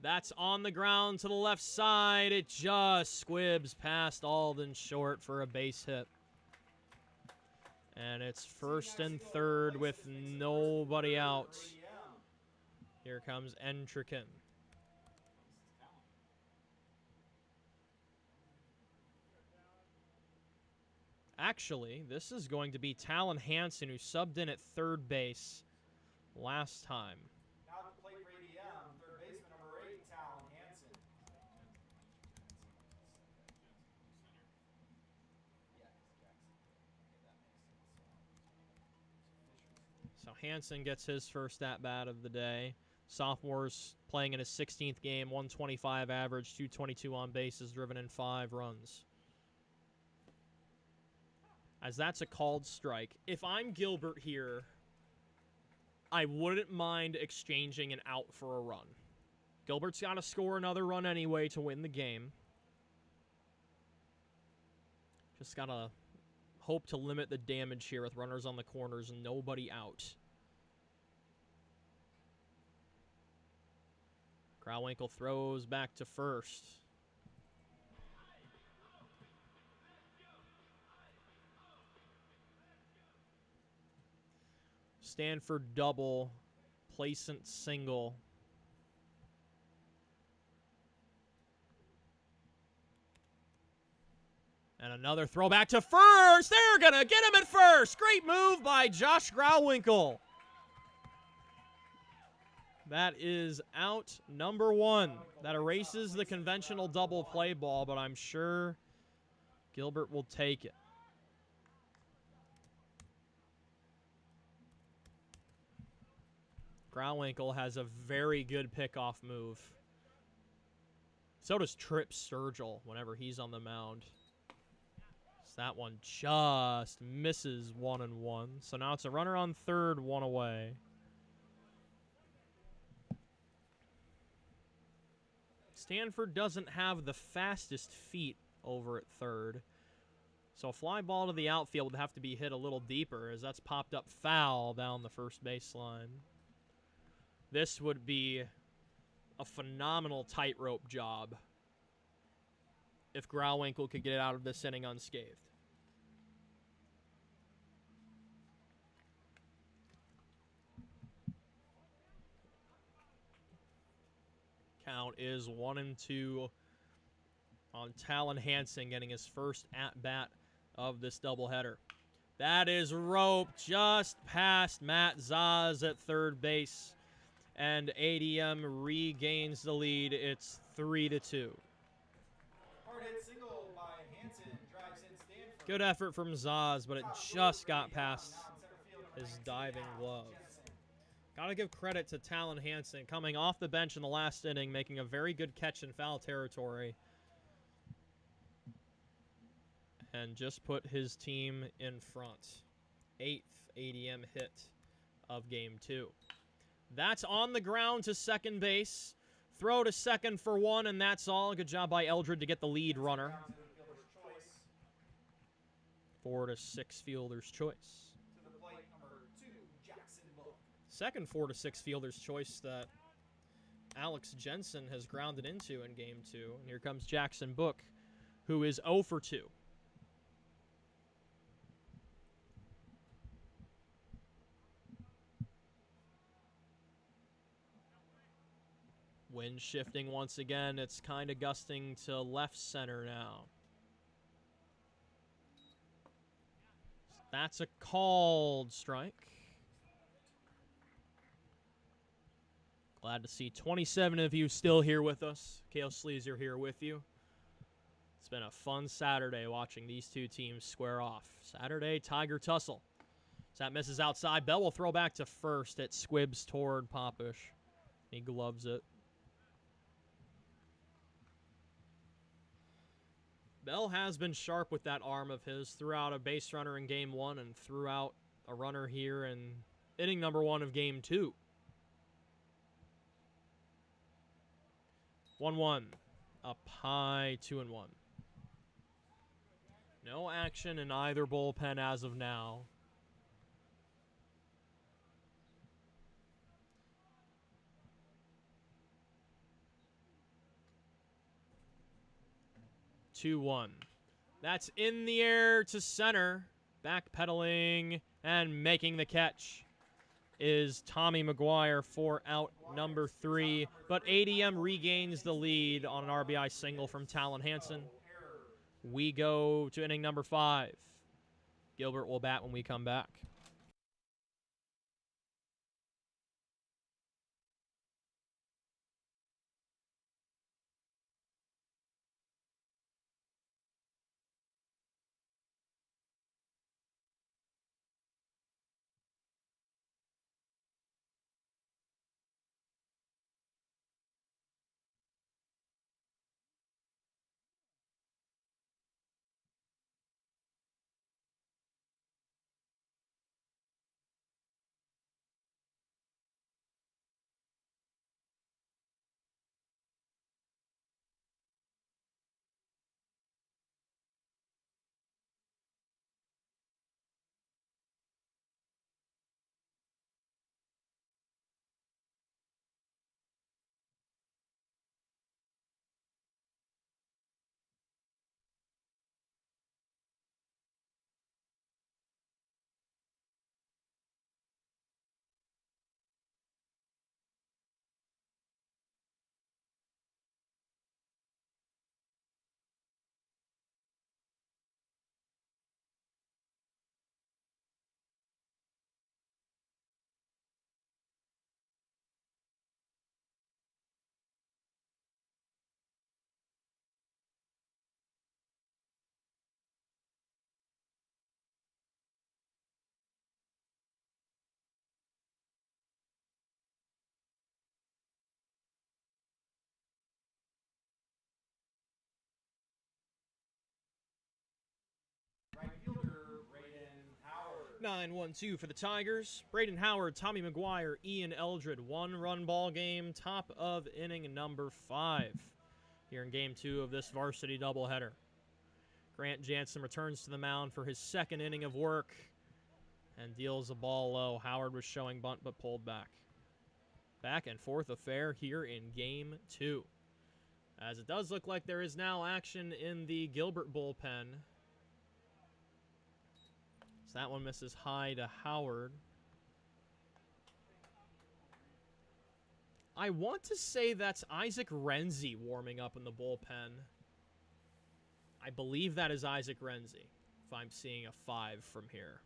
Speaker 2: That's on the ground to the left side. It just squibs past Alden short for a base hit. And it's first and third with nobody out. Here comes Entrican. Actually, this is going to be Talon Hansen, who subbed in at third base last time.
Speaker 1: Now to play for ADM, third baseman number 8, Talon Hansen.
Speaker 2: So Hansen gets his first at-bat of the day. Sophomore's playing in his 16th game, 125 average, 222 on bases, driven in 5 runs. As that's a called strike. If I'm Gilbert here, I wouldn't mind exchanging an out for a run. Gilbert's got to score another run anyway to win the game. Just got to hope to limit the damage here with runners on the corners and nobody out. Grauwinkle throws back to first. Stanford double, Placent single. And another throw back to first. They're going to get him at first. Great move by Josh Grauwinkle. That is out number 1. That erases the conventional double play ball, but I'm sure Gilbert will take it. Grauwinkle has a very good pickoff move. So does Trip Sturgill whenever he's on the mound. So that one just misses 1-1. So now it's a runner on third, 1 away. Stanford doesn't have the fastest feet over at third. So a fly ball to the outfield would have to be hit a little deeper, as that's popped up foul down the first baseline. This would be a phenomenal tightrope job if Grauwinkle could get out of this inning unscathed. Count is 1-2 on Talon Hansen getting his first at-bat of this doubleheader. That is roped just past Matt Zaz at third base. And ADM regains the lead. It's 3-2.
Speaker 1: Hard hit single by Hansen, drives in Stanford.
Speaker 2: Good effort from Zaz, but it just got past his diving glove. Got to give credit to Talon Hansen coming off the bench in the last inning, making a very good catch in foul territory. And just put his team in front. 8th ADM hit of game 2. That's on the ground to second base. Throw to second for 1, and that's all. Good job by Eldred to get the lead runner. 4 to 6 fielder's choice.
Speaker 1: To the plate, number 2, Jackson Book.
Speaker 2: Second 4 to 6 fielder's choice that Alex Jensen has grounded into in game 2. And here comes Jackson Book, who is 0 for 2. Wind shifting once again. It's kind of gusting to left center now. That's a called strike. Glad to see 27 of you still here with us. Kale Sleazer here with you. It's been a fun Saturday watching these two teams square off. Saturday, Tiger tussle. As that misses outside, Bell will throw back to first. It squibs toward Popish. He gloves it. Bell has been sharp with that arm of his throughout a base runner in Game 1 and throughout a runner here in inning number 1 of Game 2. 1-1. Up high, 2-1. No action in either bullpen as of now. Two-one. That's in the air to center. Backpedaling and making the catch is Tommy McGuire for out number 3. But ADM regains the lead on an RBI single from Talon Hansen. We go to inning number 5. Gilbert will bat when we come back.
Speaker 1: Right fielder, Braden Howard.
Speaker 2: 9-1-2 for the Tigers. Braden Howard, Tommy McGuire, Ian Eldred. 1-run ball game, top of inning number 5. Here in Game 2 of this varsity doubleheader. Grant Jansen returns to the mound for his second inning of work and deals a ball low. Howard was showing bunt but pulled back. Back and forth affair here in Game 2. As it does look like there is now action in the Gilbert bullpen. So that one misses high to Howard. I want to say that's Isaac Renzi warming up in the bullpen. I believe that is Isaac Renzi, if I'm seeing a 5 from here.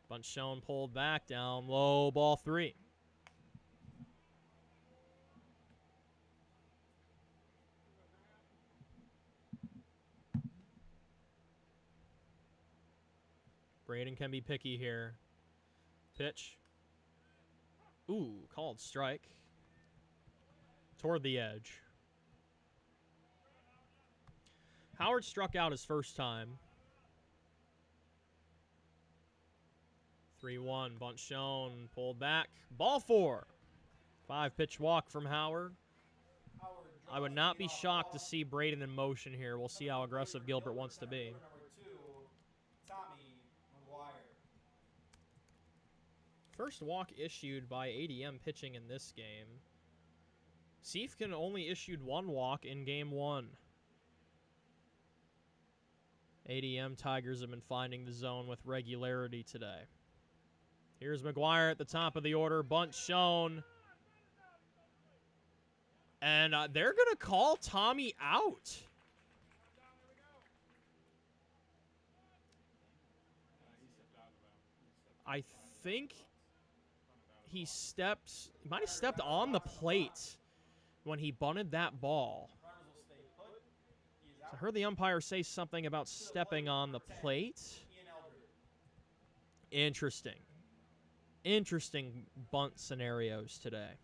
Speaker 2: Bunt shown, pulled back, down low, ball 3. Braden can be picky here. Pitch. Ooh, called strike. Toward the edge. Howard struck out his first time. 3-1, bunt shown, pulled back. Ball 4. 5-pitch walk from Howard. I would not be shocked to see Braden in motion here. We'll see how aggressive Gilbert wants to be. First walk issued by ADM pitching in this game. Siefken only issued 1 walk in Game 1. ADM Tigers have been finding the zone with regularity today. Here's McGuire at the top of the order. Bunt shown. And they're going to call Tommy out. I think he might have stepped on the plate when he bunted that ball. I heard the umpire say something about stepping on the plate. Interesting. Interesting bunt scenarios today.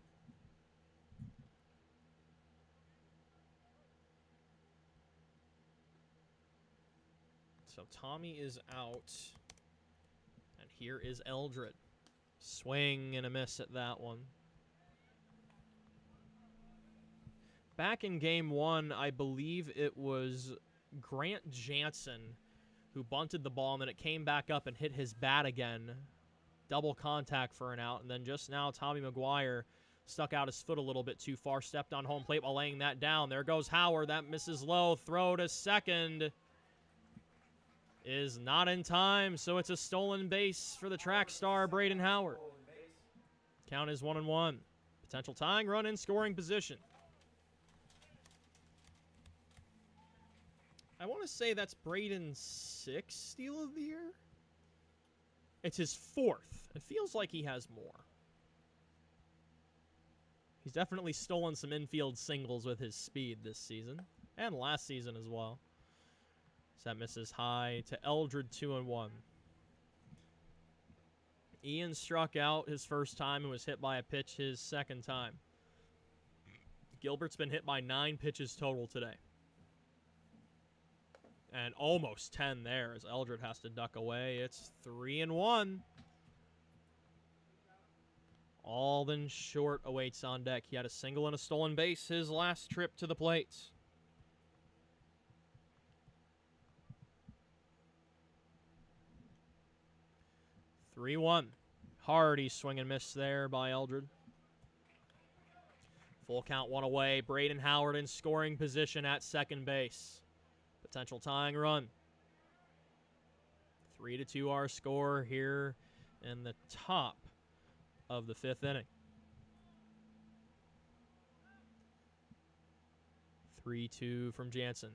Speaker 2: So Tommy is out. And here is Eldred. Swing and a miss at that one. Back in game one, I believe it was Grant Jansen who bunted the ball, and then it came back up and hit his bat again. Double contact for an out. And then just now, Tommy McGuire stuck out his foot a little bit too far, stepped on home plate while laying that down. There goes Howard. That misses low. Throw to second is not in time, so it's a stolen base for the track star, Braden Howard. Count is 1-1. Potential tying run in scoring position. I want to say that's Braden's 6th steal of the year. It's his 4th. It feels like he has more. He's definitely stolen some infield singles with his speed this season, and last season as well. So that misses high to Eldred, 2-1. Ian struck out his first time and was hit by a pitch his second time. Gilbert's been hit by 9 pitches total today. And almost 10 there as Eldred has to duck away. It's 3-1. Alden Short awaits on deck. He had a single and a stolen base his last trip to the plate. Hardy swing and miss there by Eldred. Full count, 1 away. Braden Howard in scoring position at second base. Potential tying run. 3-2 our score here in the top of the 5th inning. 3-2 from Jansen.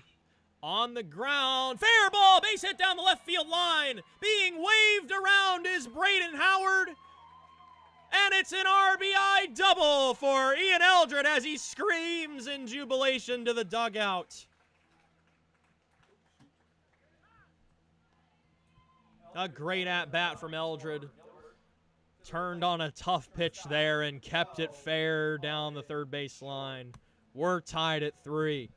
Speaker 2: On the ground, fair ball, base hit down the left field line. Being waved around is Braden Howard. And it's an RBI double for Ian Eldred as he screams in jubilation to the dugout. A great at-bat from Eldred. Turned on a tough pitch there and kept it fair down the third base line. We're tied at 3.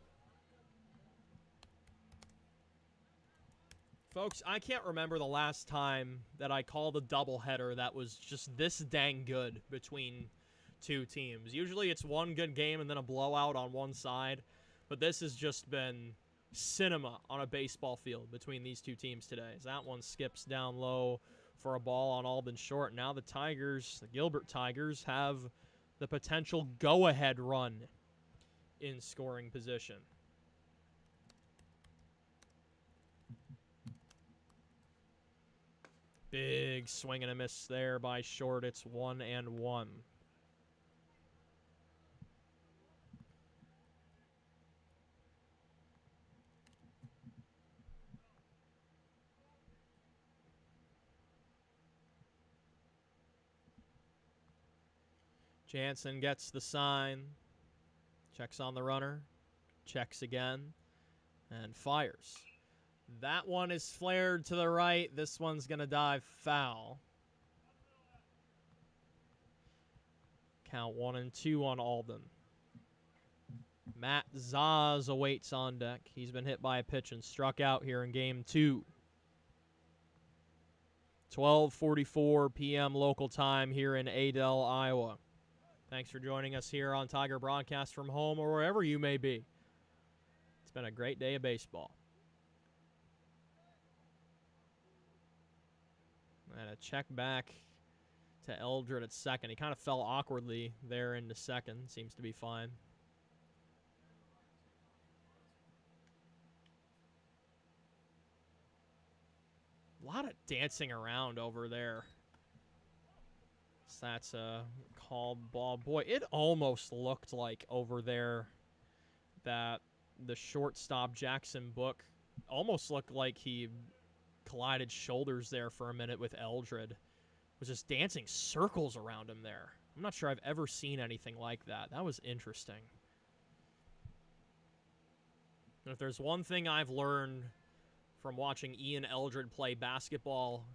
Speaker 2: Folks, I can't remember the last time that I called a doubleheader that was just this dang good between two teams. Usually it's one good game and then a blowout on one side, but this has just been cinema on a baseball field between these two teams today. As that one skips down low for a ball on Alden Short. Now the Tigers, the Gilbert Tigers, have the potential go-ahead run in scoring position. Big swing and a miss there by Short. It's 1-1. Jansen gets the sign, checks on the runner, checks again, and fires. That one is flared to the right. This one's going to dive foul. Count 1-2 on Alden. Matt Zaz awaits on deck. He's been hit by a pitch and struck out here in game 2. 12:44 p.m. local time here in Adel, Iowa. Thanks for joining us here on Tiger Broadcast from home or wherever you may be. It's been a great day of baseball. And a check back to Eldred at second. He kind of fell awkwardly there into second. Seems to be fine. A lot of dancing around over there. So that's a called ball. Boy, it almost looked like over there that the shortstop, Jackson Book, almost looked like he collided shoulders there for a minute with Eldred. Was just dancing circles around him there. I'm not sure I've ever seen anything like that. That was interesting. And if there's one thing I've learned from watching Ian Eldred play basketball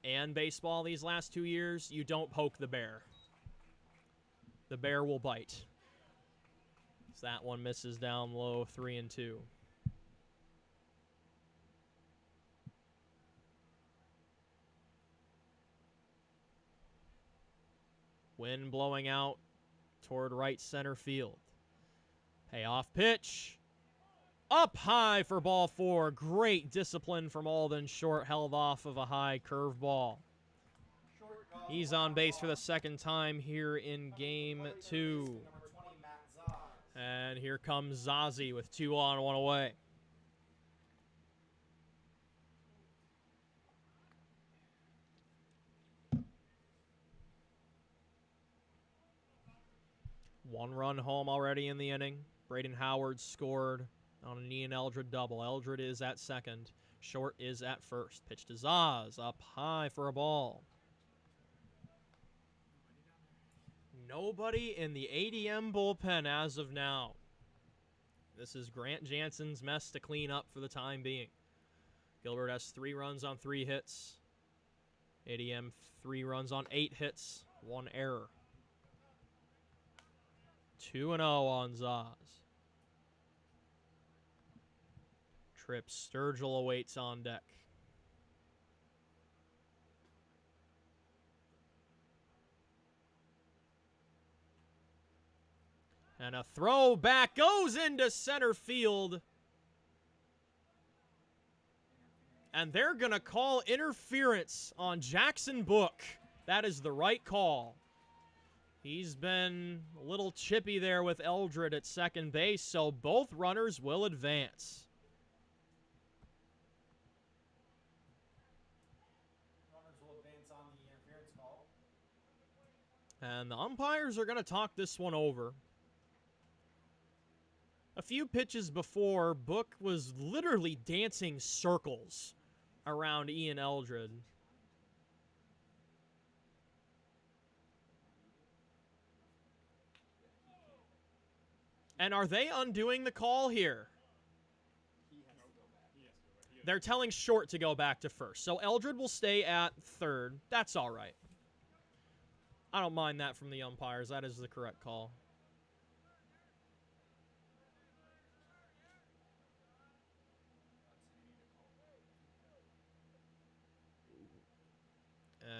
Speaker 2: and baseball these last 2 years, you don't poke the bear. The bear will bite. So that one misses down low, 3-2. Wind blowing out toward right center field. Payoff pitch. Up high for ball 4. Great discipline from Alden Short, held off of a high curveball. He's on base for the second time here in game 2. And here comes Zazie with 2 on, 1 away. One run home already in the inning. Braden Howard scored on an Ian Eldred double. Eldred is at second. Short is at first. Pitch to Zaz. Up high for a ball. Nobody in the ADM bullpen as of now. This is Grant Jansen's mess to clean up for the time being. Gilbert has 3 runs on 3 hits. ADM 3 runs on 8 hits. 1 error. 2-0 on Zaz. Trip Sturgill awaits on deck. And a throw back goes into center field. And they're going to call interference on Jackson Book. That is the right call. He's been a little chippy there with Eldred at second base, so both runners will advance.
Speaker 1: Runners will advance on the interference call.
Speaker 2: And the umpires are going to talk this one over. A few pitches before, Book was literally dancing circles around Ian Eldred. And are they undoing the call here? They're telling Short to go back to first. So Eldred will stay at third. That's all right. I don't mind that from the umpires. That is the correct call.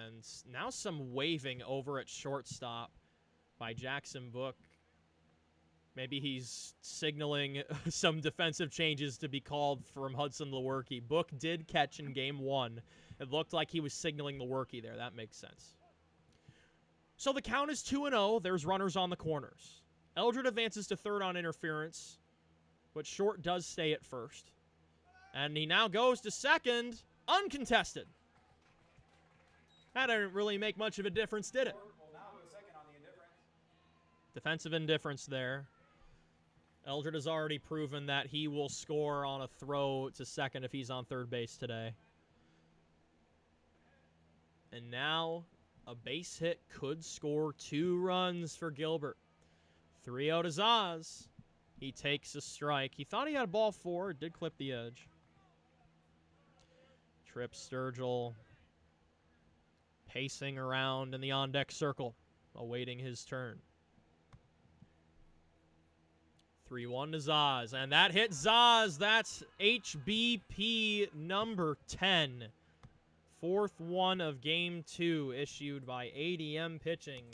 Speaker 2: And now some waving over at shortstop by Jackson Book. Maybe he's signaling some defensive changes to be called from Hudson Lewerke. Book did catch in game 1. It looked like he was signaling Lewerke there. That makes sense. So the count is 2-0. There's runners on the corners. Eldred advances to third on interference, but Short does stay at first. And he now goes to second, uncontested. That didn't really make much of a difference, did it?
Speaker 1: Will now go second on the indifference.
Speaker 2: Defensive indifference there. Eldred has already proven that he will score on a throw to second if he's on third base today. And now a base hit could score 2 runs for Gilbert. 3-0 to Zaz. He takes a strike. He thought he had ball 4. It did clip the edge. Trip Sturgill pacing around in the on-deck circle, awaiting his turn. 3-1 to Zaz, and that hits Zaz. That's HBP number 10. 4th one of game 2 issued by ADM pitching.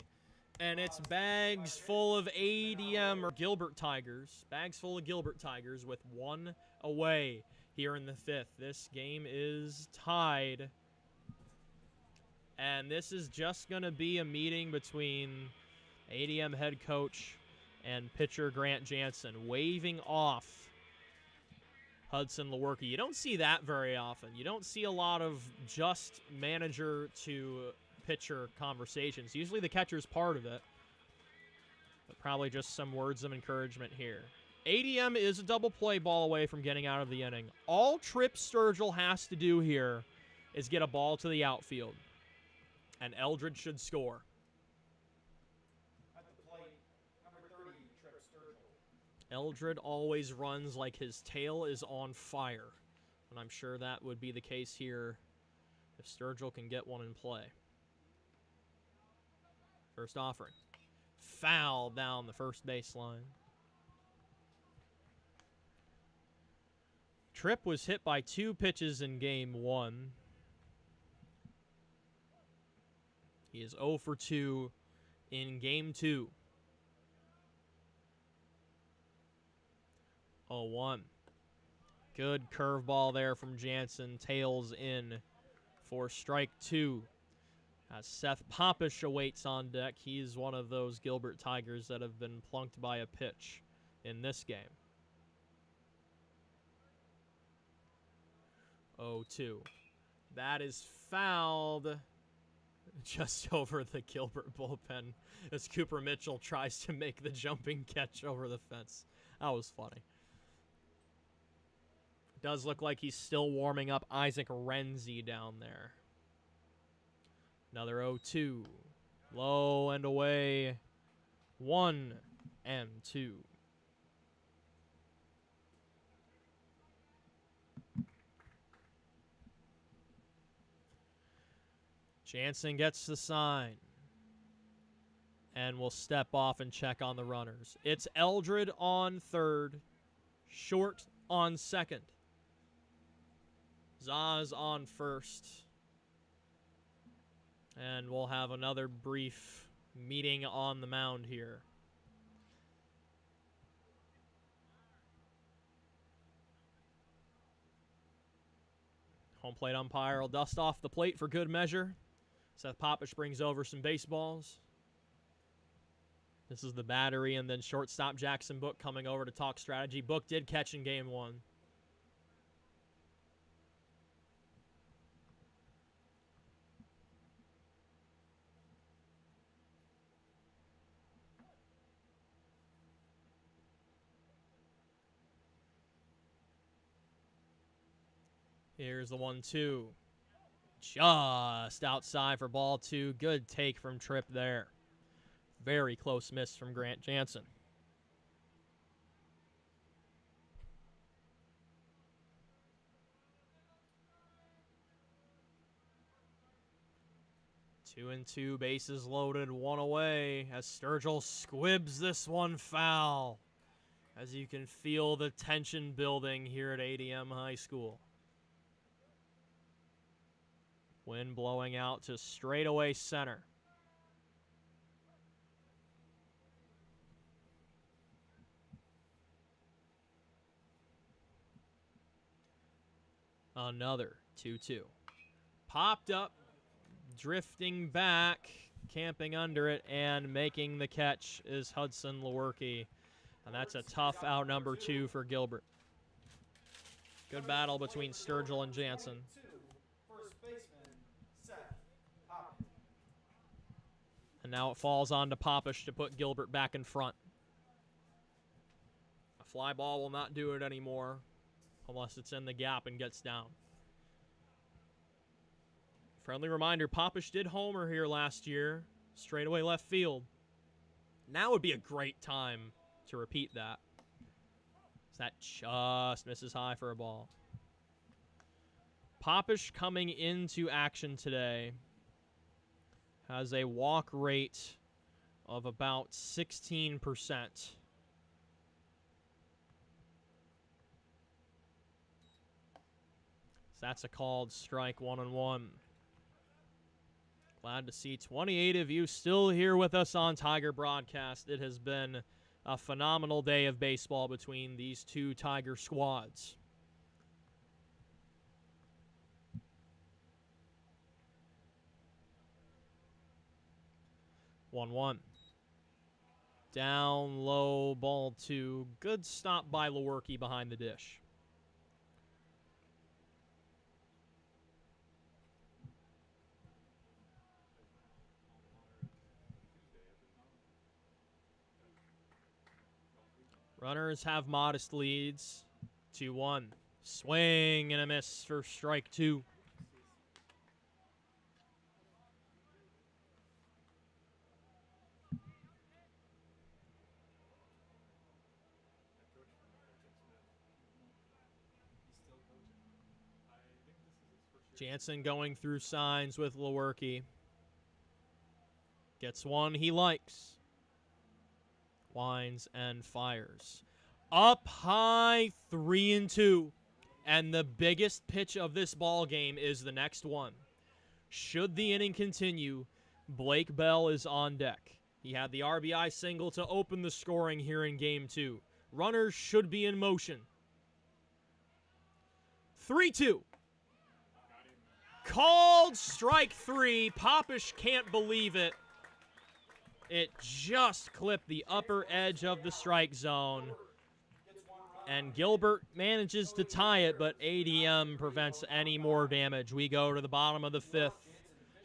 Speaker 2: And it's bags full of ADM or Gilbert Tigers. Bags full of Gilbert Tigers with 1 away here in the 5th. This game is tied. And this is just going to be a meeting between ADM head coach and pitcher Grant Jansen, waving off Hudson Lewerke. You don't see that very often. You don't see a lot of just manager to pitcher conversations. Usually the catcher's part of it, but probably just some words of encouragement here. ADM is a double play ball away from getting out of the inning. All Trip Sturgill has to do here is get a ball to the outfield, and Eldred should score.
Speaker 1: At the plate, number 30, Trip Sturgill.
Speaker 2: Eldred always runs like his tail is on fire, and I'm sure that would be the case here if Sturgill can get one in play. First offering. Foul down the first baseline. Tripp was hit by 2 pitches in game 1. He is 0 for 2 in game 2. 0-1. Good curveball there from Jansen. Tails in for strike 2. As Seth Popish awaits on deck, he's one of those Gilbert Tigers that have been plunked by a pitch in this game. 0-2. That is fouled just over the Gilbert bullpen as Cooper Mitchell tries to make the jumping catch over the fence. That was funny. Does look like he's still warming up Isaac Renzi down there. Another 0-2. Low and away. 1-2. Jansen gets the sign and will step off and check on the runners. It's Eldred on third, Short on second. Zaz on first. And we'll have another brief meeting on the mound here. Home plate umpire will dust off the plate for good measure. Seth Popish brings over some baseballs. This is the battery, and then shortstop Jackson Book coming over to talk strategy. Book did catch in game 1. Here's the 1-2. Just outside for ball 2. Good take from Tripp there. Very close miss from Grant Jansen. Two and two, bases loaded, 1 away as Sturgill squibs this one foul. As you can feel the tension building here at ADM High School. Wind blowing out to straightaway center. Another 2-2. Popped up, drifting back, camping under it, and making the catch is Hudson Lewerke. And that's a tough out number 2 for Gilbert. Good battle between Sturgill and Jansen. And now it falls on to Popish to put Gilbert back in front. A fly ball will not do it anymore unless it's in the gap and gets down. Friendly reminder, Popish did homer here last year, straightaway left field. Now would be a great time to repeat that. So that just misses high for a ball. Popish coming into action today has a walk rate of about 16%. So that's a called strike, 1-1. Glad to see 28 of you still here with us on Tiger Broadcast. It has been a phenomenal day of baseball between these two Tiger squads. One. Down low, ball 2. Good stop by Lewerke behind the dish. Runners have modest leads. 2-1. Swing and a miss for strike 2. Jansen going through signs with Lewerke. Gets one he likes. Winds and fires. Up high, 3-2. And the biggest pitch of this ball game is the next one. Should the inning continue, Blake Bell is on deck. He had the RBI single to open the scoring here in Game 2. Runners should be in motion. 3-2. Called strike 3. Popish can't believe it. It just clipped the upper edge of the strike zone. And Gilbert manages to tie it, but ADM prevents any more damage. We go to the bottom of the 5th.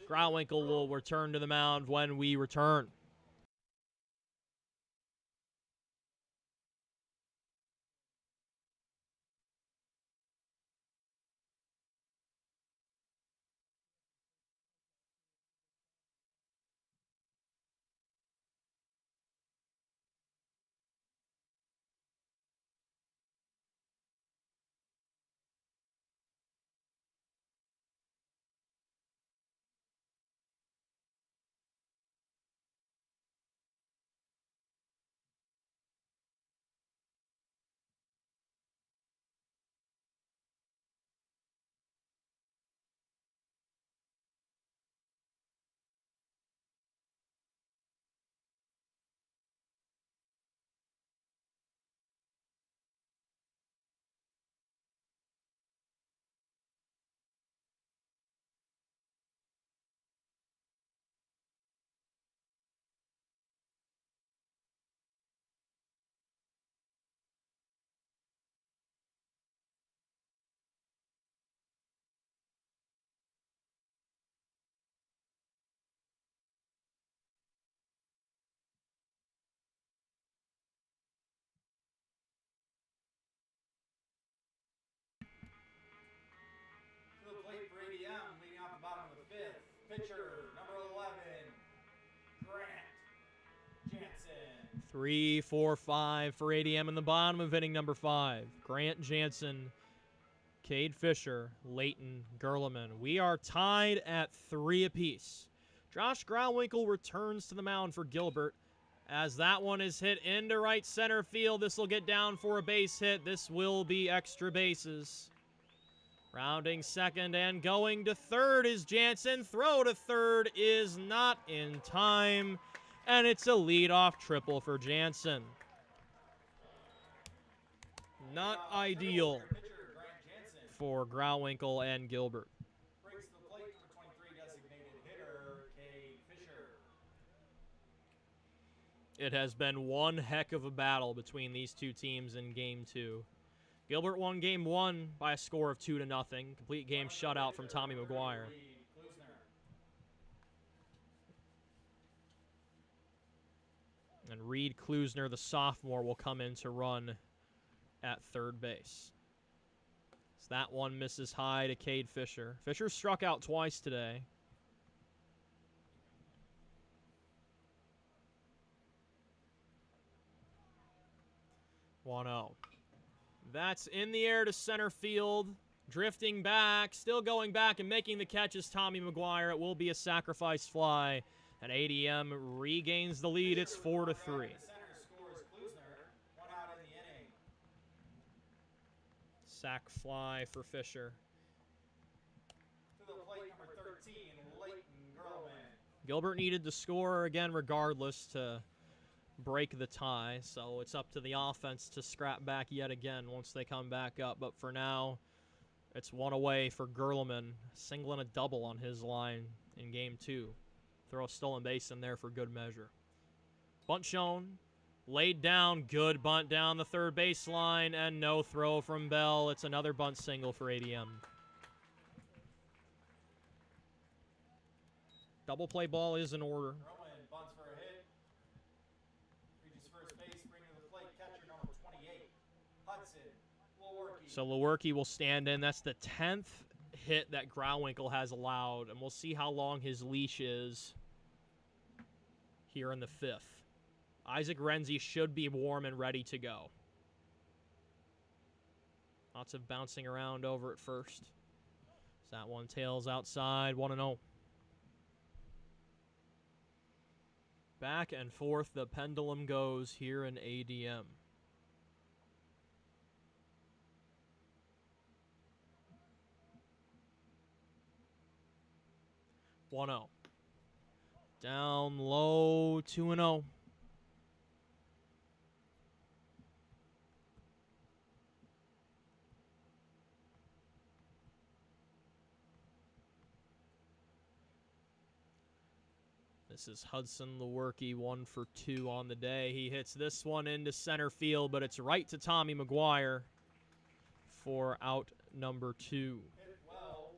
Speaker 2: Grauwinkle will return to the mound when we return.
Speaker 1: To the plate for ADM, leading off the bottom of the 5th. Pitcher, number 11, Grant Jansen.
Speaker 2: 3, 4, 5 for ADM in the bottom of inning number 5. Grant Jansen, Cade Fisher, Leighton, Gerleman. We are tied at 3 apiece. Josh Grauwinkle returns to the mound for Gilbert. As that one is hit into right center field, this will get down for a base hit. This will be extra bases. Rounding second and going to third is Jansen. Throw to third is not in time. And it's a leadoff triple for Jansen. Not ideal for Grauwinkle and Gilbert.
Speaker 1: Brings to the plate, number 23, designated hitter, Cade Fisher.
Speaker 2: It has been one heck of a battle between these two teams in Game 2. Gilbert won Game 1 by a score of 2-0. Complete game shutout from Tommy McGuire. And Reed Klusner, the sophomore, will come in to run at third base. So that one misses high to Cade Fisher. Fisher struck out twice today. 1-0. That's in the air to center field. Drifting back, still going back and making the catch is Tommy McGuire. It will be a sacrifice fly. And ADM regains the lead. It's 4-3. Sac fly for Fisher.
Speaker 1: To the plate, number 13, Leighton Gerleman.
Speaker 2: Gilbert needed to score again regardless to break the tie, so it's up to the offense to scrap back yet again once they come back up. But for now, it's one away for Gerleman. Single and a double on his line in Game 2. Throw a stolen base in there for good measure. Bunt shown. Laid down. Good bunt down the third baseline. And no throw from Bell. It's another bunt single for ADM. Double play ball is in order.
Speaker 1: Gerleman bunts for a hit. Reaches first base, bringing to the plate catcher number 28,
Speaker 2: So Lewerke will stand in. That's the 10th hit that Grauwinkle has allowed, and we'll see how long his leash is here in the 5th. Isaac Renzi should be warm and ready to go. Lots of bouncing around over at first. So that one tails outside, 1-0. Back and forth the pendulum goes here in ADM. Down low, 2-0. This is Hudson Lewerke, 1 for 2 on the day. He hits this one into center field, but it's right to Tommy McGuire for out number 2.
Speaker 1: Hit well.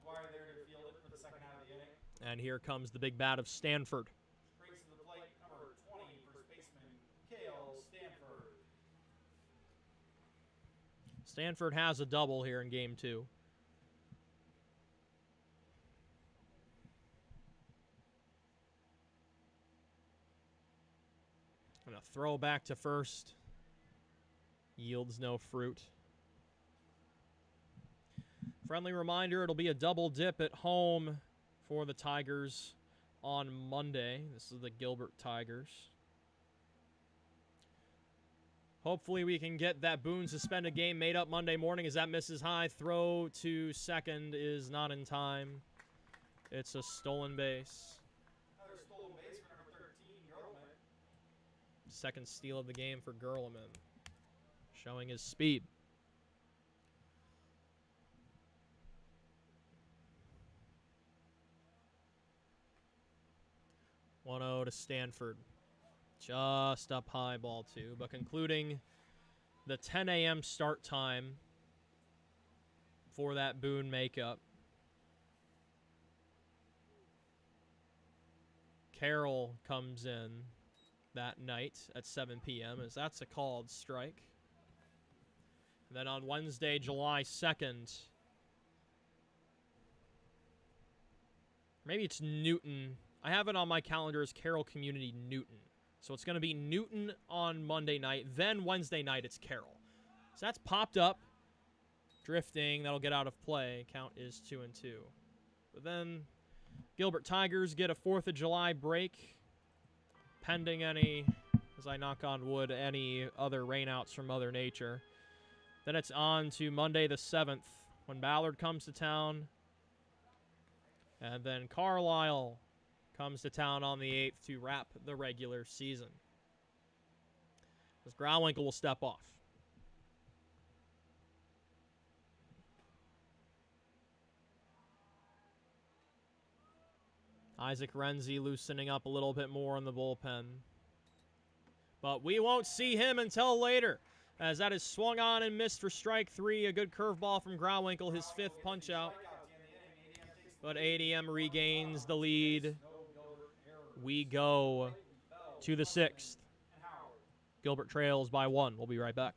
Speaker 1: McGuire there to field it for the second half of the inning.
Speaker 2: And here comes the big bat of Stanford.
Speaker 1: Brings to the plate number 20, first baseman Cale Stanford.
Speaker 2: Stanford has a double here in game 2. And a throw back to first. Yields no fruit. Friendly reminder, it'll be a double dip at home for the Tigers on Monday. This is the Gilbert Tigers. Hopefully we can get that Boone suspended game made up Monday morning as that misses high. Throw to second is not in time. It's a stolen base.
Speaker 1: Another stolen base for number 13, Gilbert.
Speaker 2: Second steal of the game for Gerleman, showing his speed. (1-0) to Stanford. Just up high, ball 2, but concluding the 10 a.m. start time for that Boone makeup. Carroll comes in that night at 7 p.m. as that's a called strike. And then on Wednesday, July 2nd, maybe it's Newton. I have it on my calendar as Carroll Community Newton. So it's going to be Newton on Monday night. Then Wednesday night, it's Carroll. So that's popped up. Drifting. That'll get out of play. Count is 2-2. But then Gilbert Tigers get a 4th of July break. Pending any, as I knock on wood, any other rainouts from Mother Nature. Then it's on to Monday the 7th when Ballard comes to town. And then Carlisle comes to town on the 8th to wrap the regular season. As Grauwinkle will step off. Isaac Renzi loosening up a little bit more in the bullpen. But we won't see him until later, as that is swung on and missed for strike 3. A good curveball from Grauwinkle, his 5th punch-out. But ADM regains the lead. We go to the 6th. Gilbert trails by 1. We'll be right back.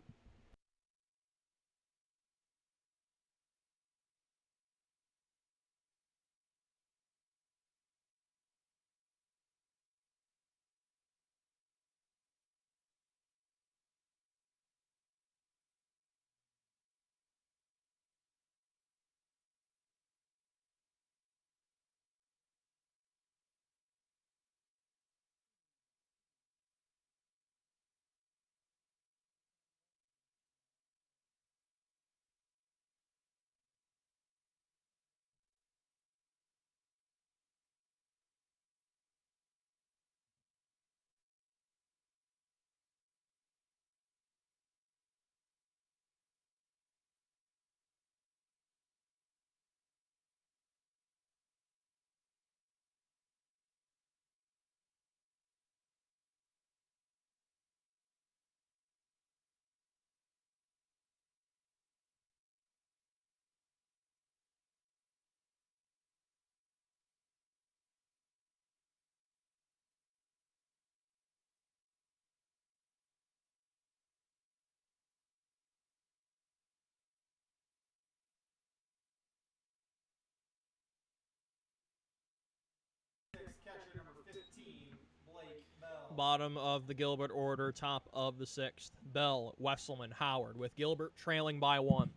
Speaker 2: Bottom of the Gilbert order, top of the 6th. Bell, Wesselman, Howard, with Gilbert trailing by 1.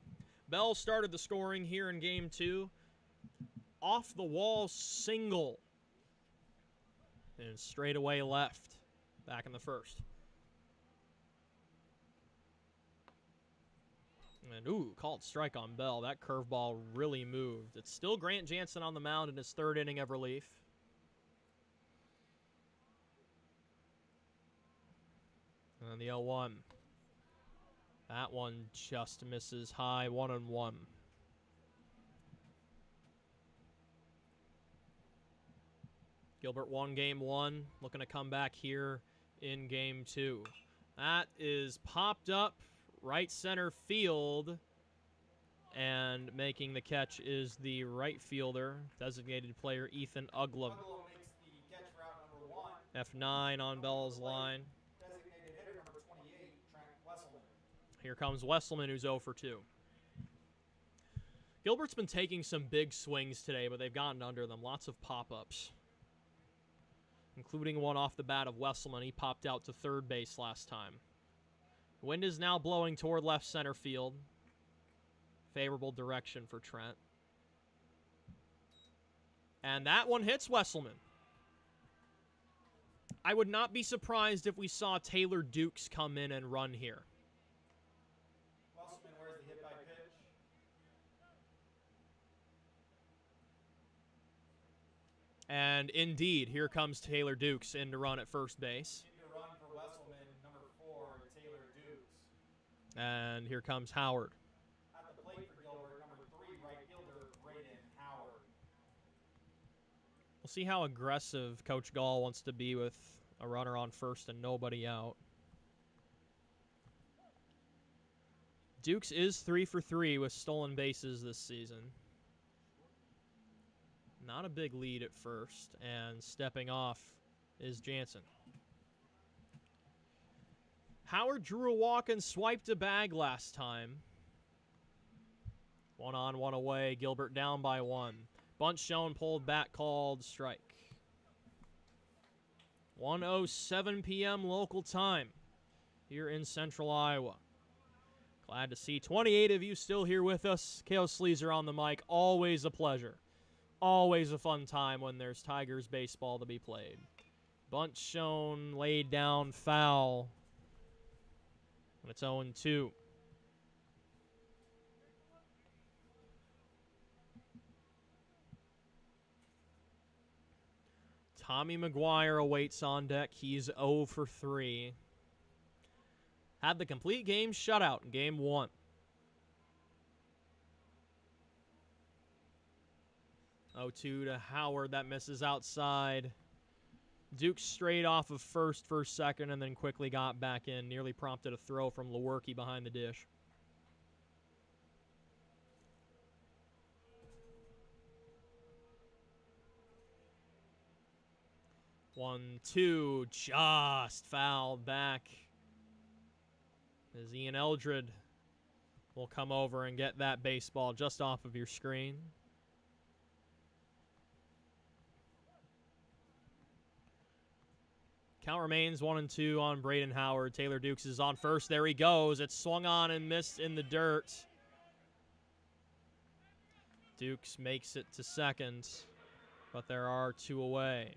Speaker 2: Bell started the scoring here in Game 2. Off the wall single. And straight away left. Back in the 1st. And, ooh, called strike on Bell. That curveball really moved. It's still Grant Jansen on the mound in his 3rd inning of relief. And the 0-1. That one just misses high, 1-1. Gilbert won Game 1, looking to come back here in Game 2. That is popped up right center field, and making the catch is the right fielder, designated player Ethan Uglum.
Speaker 1: Uglum makes the catch for out number 1.
Speaker 2: F9 on Bell's line.
Speaker 1: Designated hitter number 28, Trent Wesselman.
Speaker 2: Here comes Wesselman, who's 0 for 2. Gilbert's been taking some big swings today, but they've gotten under them. Lots of pop-ups, including one off the bat of Wesselman. He popped out to 3rd base last time. Wind is now blowing toward left center field. Favorable direction for Trent. And that one hits Wesselman. I would not be surprised if we saw Taylor Dukes come in and run here.
Speaker 1: Wesselman wears the hit by pitch.
Speaker 2: And indeed, here comes Taylor Dukes in to run at first base.
Speaker 1: In to run for Wesselman, number 4, Taylor Dukes.
Speaker 2: And here comes Howard.
Speaker 1: At the plate for Gilbert, number 3, right fielder, Braden Howard.
Speaker 2: We'll see how aggressive Coach Gall wants to be with a runner on first and nobody out. Dukes is 3 for 3 with stolen bases this season. Not a big lead at first, and stepping off is Jansen. Howard drew a walk and swiped a bag last time. 1 on, 1 away. Gilbert down by 1. Bunt shown, pulled back, called strike. 1:07 p.m. local time here in Central Iowa. Glad to see 28 of you still here with us. K.O. Sleazer on the mic. Always a pleasure. Always a fun time when there's Tigers baseball to be played. Bunt shown, laid down, foul. And it's 0-2. Tommy McGuire awaits on deck. He's 0 for 3. Had the complete game shutout in Game 1. 0-2 to Howard. That misses outside. Duke straight off of first for second and then quickly got back in. Nearly prompted a throw from Lewerke behind the dish. One, two, just fouled back. As Ian Eldred will come over and get that baseball just off of your screen. Count remains 1-2 on Braden Howard. Taylor Dukes is on first. There he goes. It's swung on and missed in the dirt. Dukes makes it to second, but there are 2 away.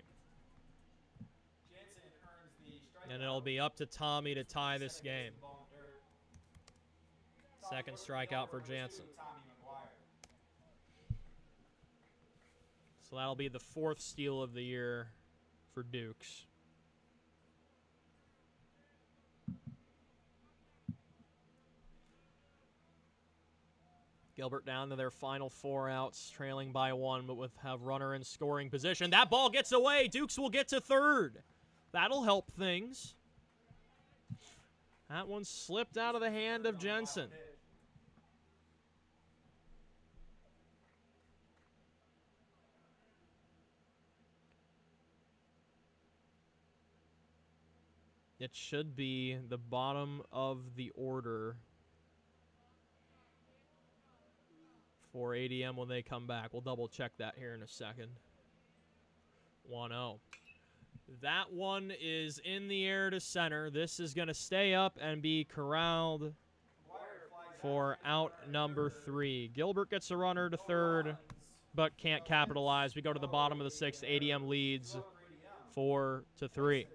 Speaker 2: And it'll be up to Tommy to tie this game. Second strikeout for Jansen. So that'll be the 4th steal of the year for Dukes. Gilbert down to their final 4 outs, trailing by 1, but have runner in scoring position. That ball gets away. Dukes will get to third. That'll help things. That one slipped out of the hand of Jensen. It should be the bottom of the order for ADM when they come back. We'll double check that here in a second. 1-0. That one is in the air to center. This is going to stay up and be corralled for out number 3. Gilbert gets a runner to third, but can't capitalize. We go to the bottom of the 6th. ADM leads 4-3.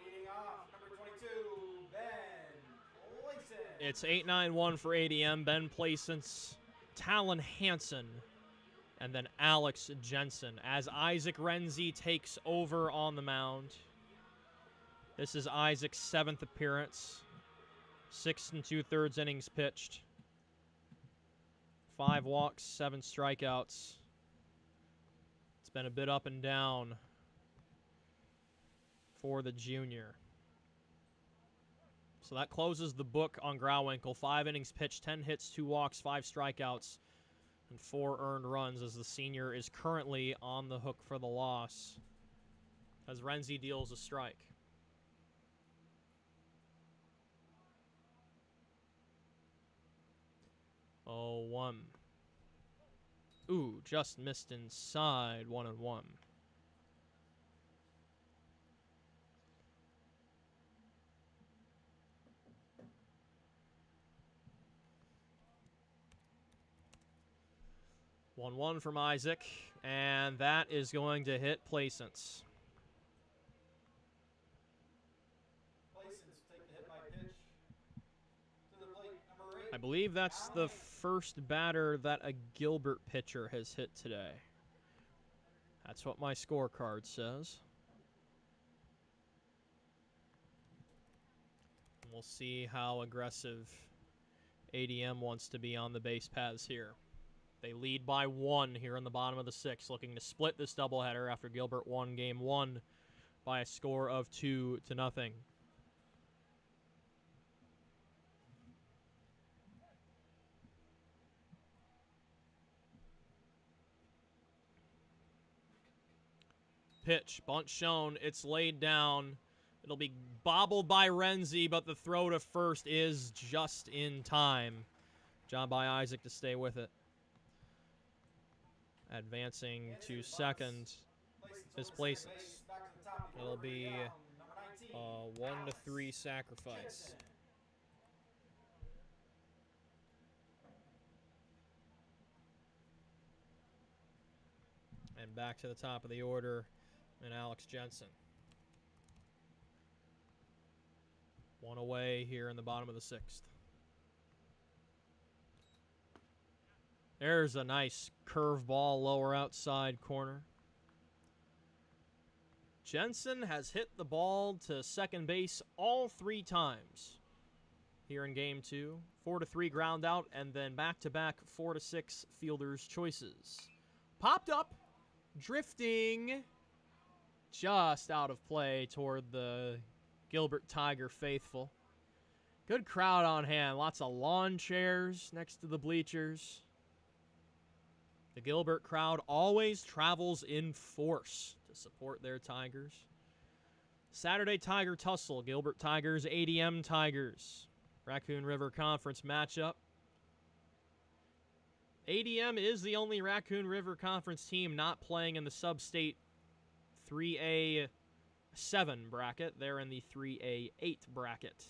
Speaker 1: Leading off, number 22, Ben Clayson.
Speaker 2: It's 8-9-1 for ADM. Ben Plaisance, Talon Hansen, and then Alex Jensen as Isaac Renzi takes over on the mound. This is Isaac's 7th appearance. 6 2/3 innings pitched. 5 walks, 7 strikeouts. It's been a bit up and down for the junior. So that closes the book on Grauwinkle. 5 innings pitched, 10 hits, 2 walks, 5 strikeouts, and 4 earned runs as the senior is currently on the hook for the loss as Renzi deals a strike. Oh, 1. Ooh, just missed inside. 1-1. One from Isaac, and that is going to hit Plaisance.
Speaker 1: Plaisance take the hit by pitch to the plate, number 8.
Speaker 2: I believe that's the first batter that a Gilbert pitcher has hit today. That's what my scorecard says. We'll see how aggressive ADM wants to be on the base paths here. They lead by 1 here in the bottom of the 6th, looking to split this doubleheader after Gilbert won Game 1 by a score of 2-0. Pitch, bunt shown, it's laid down. It'll be bobbled by Renzi, but the throw to first is just in time. Job by Isaac to stay with it. Advancing to second is Plaisance. It'll be a 1-3 sacrifice. And back to the top of the order, and Alex Jensen. 1 away here in the bottom of the 6th. There's a nice curveball lower outside corner. Jensen has hit the ball to second base all 3 times here in game 2. 4-3 ground out, and then back-to-back 4-6 fielders' choices. Popped up, drifting just out of play toward the Gilbert Tiger faithful. Good crowd on hand. Lots of lawn chairs next to the bleachers. The Gilbert crowd always travels in force to support their Tigers. Saturday Tiger Tussle, Gilbert Tigers, ADM Tigers. Raccoon River Conference matchup. ADM is the only Raccoon River Conference team not playing in the sub-state 3A7 bracket. They're in the 3A8 bracket.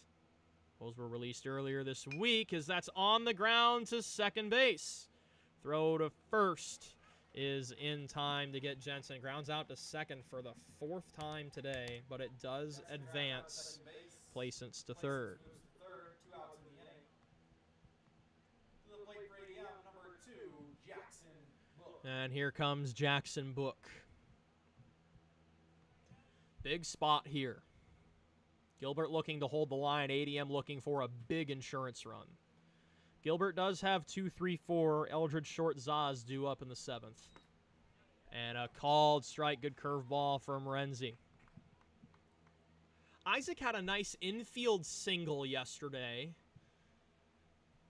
Speaker 2: Those were released earlier this week as that's on the ground to second base. Throw to first is in time to get Jensen. Grounds out to second for the 4th time today, but it does advance placements to third.
Speaker 1: 2 outs in the inning. To the plate for ADM, number 2, Jackson Book.
Speaker 2: And here comes Jackson Book. Big spot here. Gilbert looking to hold the line. ADM looking for a big insurance run. Gilbert does have 2-3-4 Eldridge Short Zaz due up in the 7th. And a called strike. Good curveball from Renzi. Isaac had a nice infield single yesterday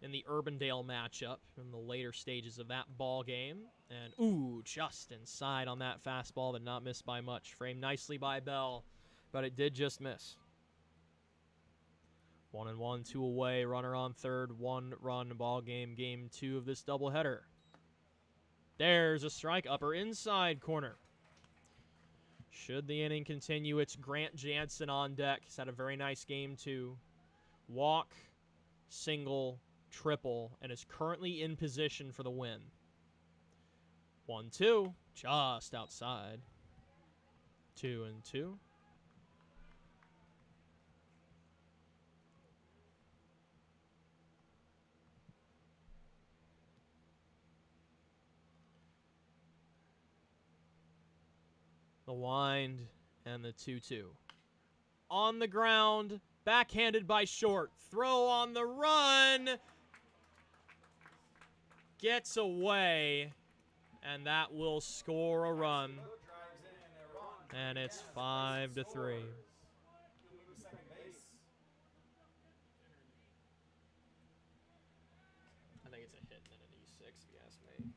Speaker 2: in the Urbandale matchup in the later stages of that ball game. And, ooh, just inside on that fastball that not missed by much. Framed nicely by Bell, but it did just miss. 1-1, 2 away, runner on third, 1 run ball game, game 2 of this doubleheader. There's a strike, upper inside corner. Should the inning continue, it's Grant Jansen on deck. He's had a very nice game 2. Walk, single, triple, and is currently in position for the win. 1-2, just outside. 2-2. The wind and the 2-2. On the ground, backhanded by Short. Throw on the run. Gets away, and that will score a run. And it's 5-3. I think it's a hit and then an E6, if you ask me.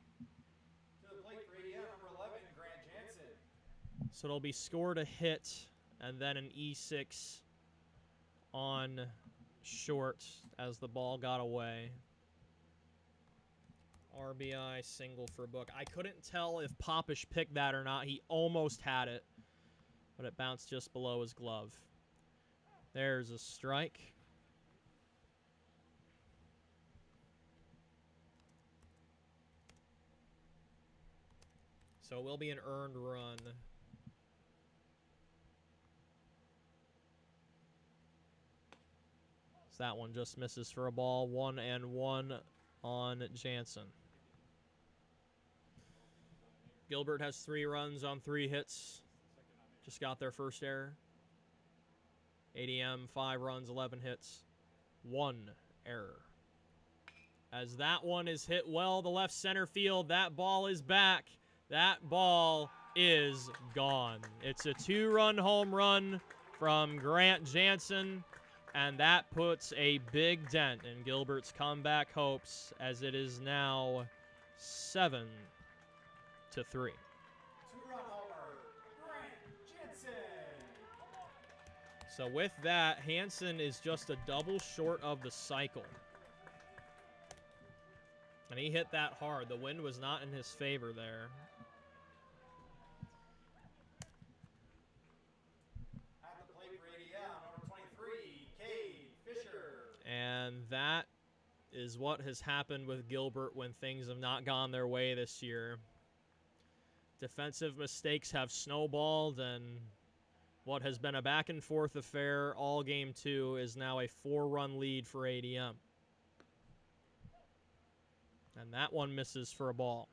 Speaker 1: To the plate for ADM, number 11, Grant Jansen.
Speaker 2: So it'll be scored a hit and then an E6 on Short as the ball got away. RBI single for Book. I couldn't tell if Popish picked that or not. He almost had it, but it bounced just below his glove. There's a strike. So it will be an earned run. So that one just misses for a ball. 1-1 on Jansen. Gilbert has 3 runs on 3 hits. Just got their first error. ADM, 5 runs, 11 hits. 1 error. As that one is hit well to left center field, that ball is back. That ball is gone. It's a 2-run home run from Grant Jansen, and that puts a big dent in Gilbert's comeback hopes as it is now 7-3.
Speaker 1: 2-run homer, Grant Jansen.
Speaker 2: So with that, Hansen is just a double short of the cycle. And he hit that hard. The wind was not in his favor there.
Speaker 1: At the plate for ADM, number 23, Cade Fisher.
Speaker 2: And that is what has happened with Gilbert when things have not gone their way this year. Defensive mistakes have snowballed, and what has been a back-and-forth affair all game 2 is now a 4-run lead for ADM. And that one misses for a ball.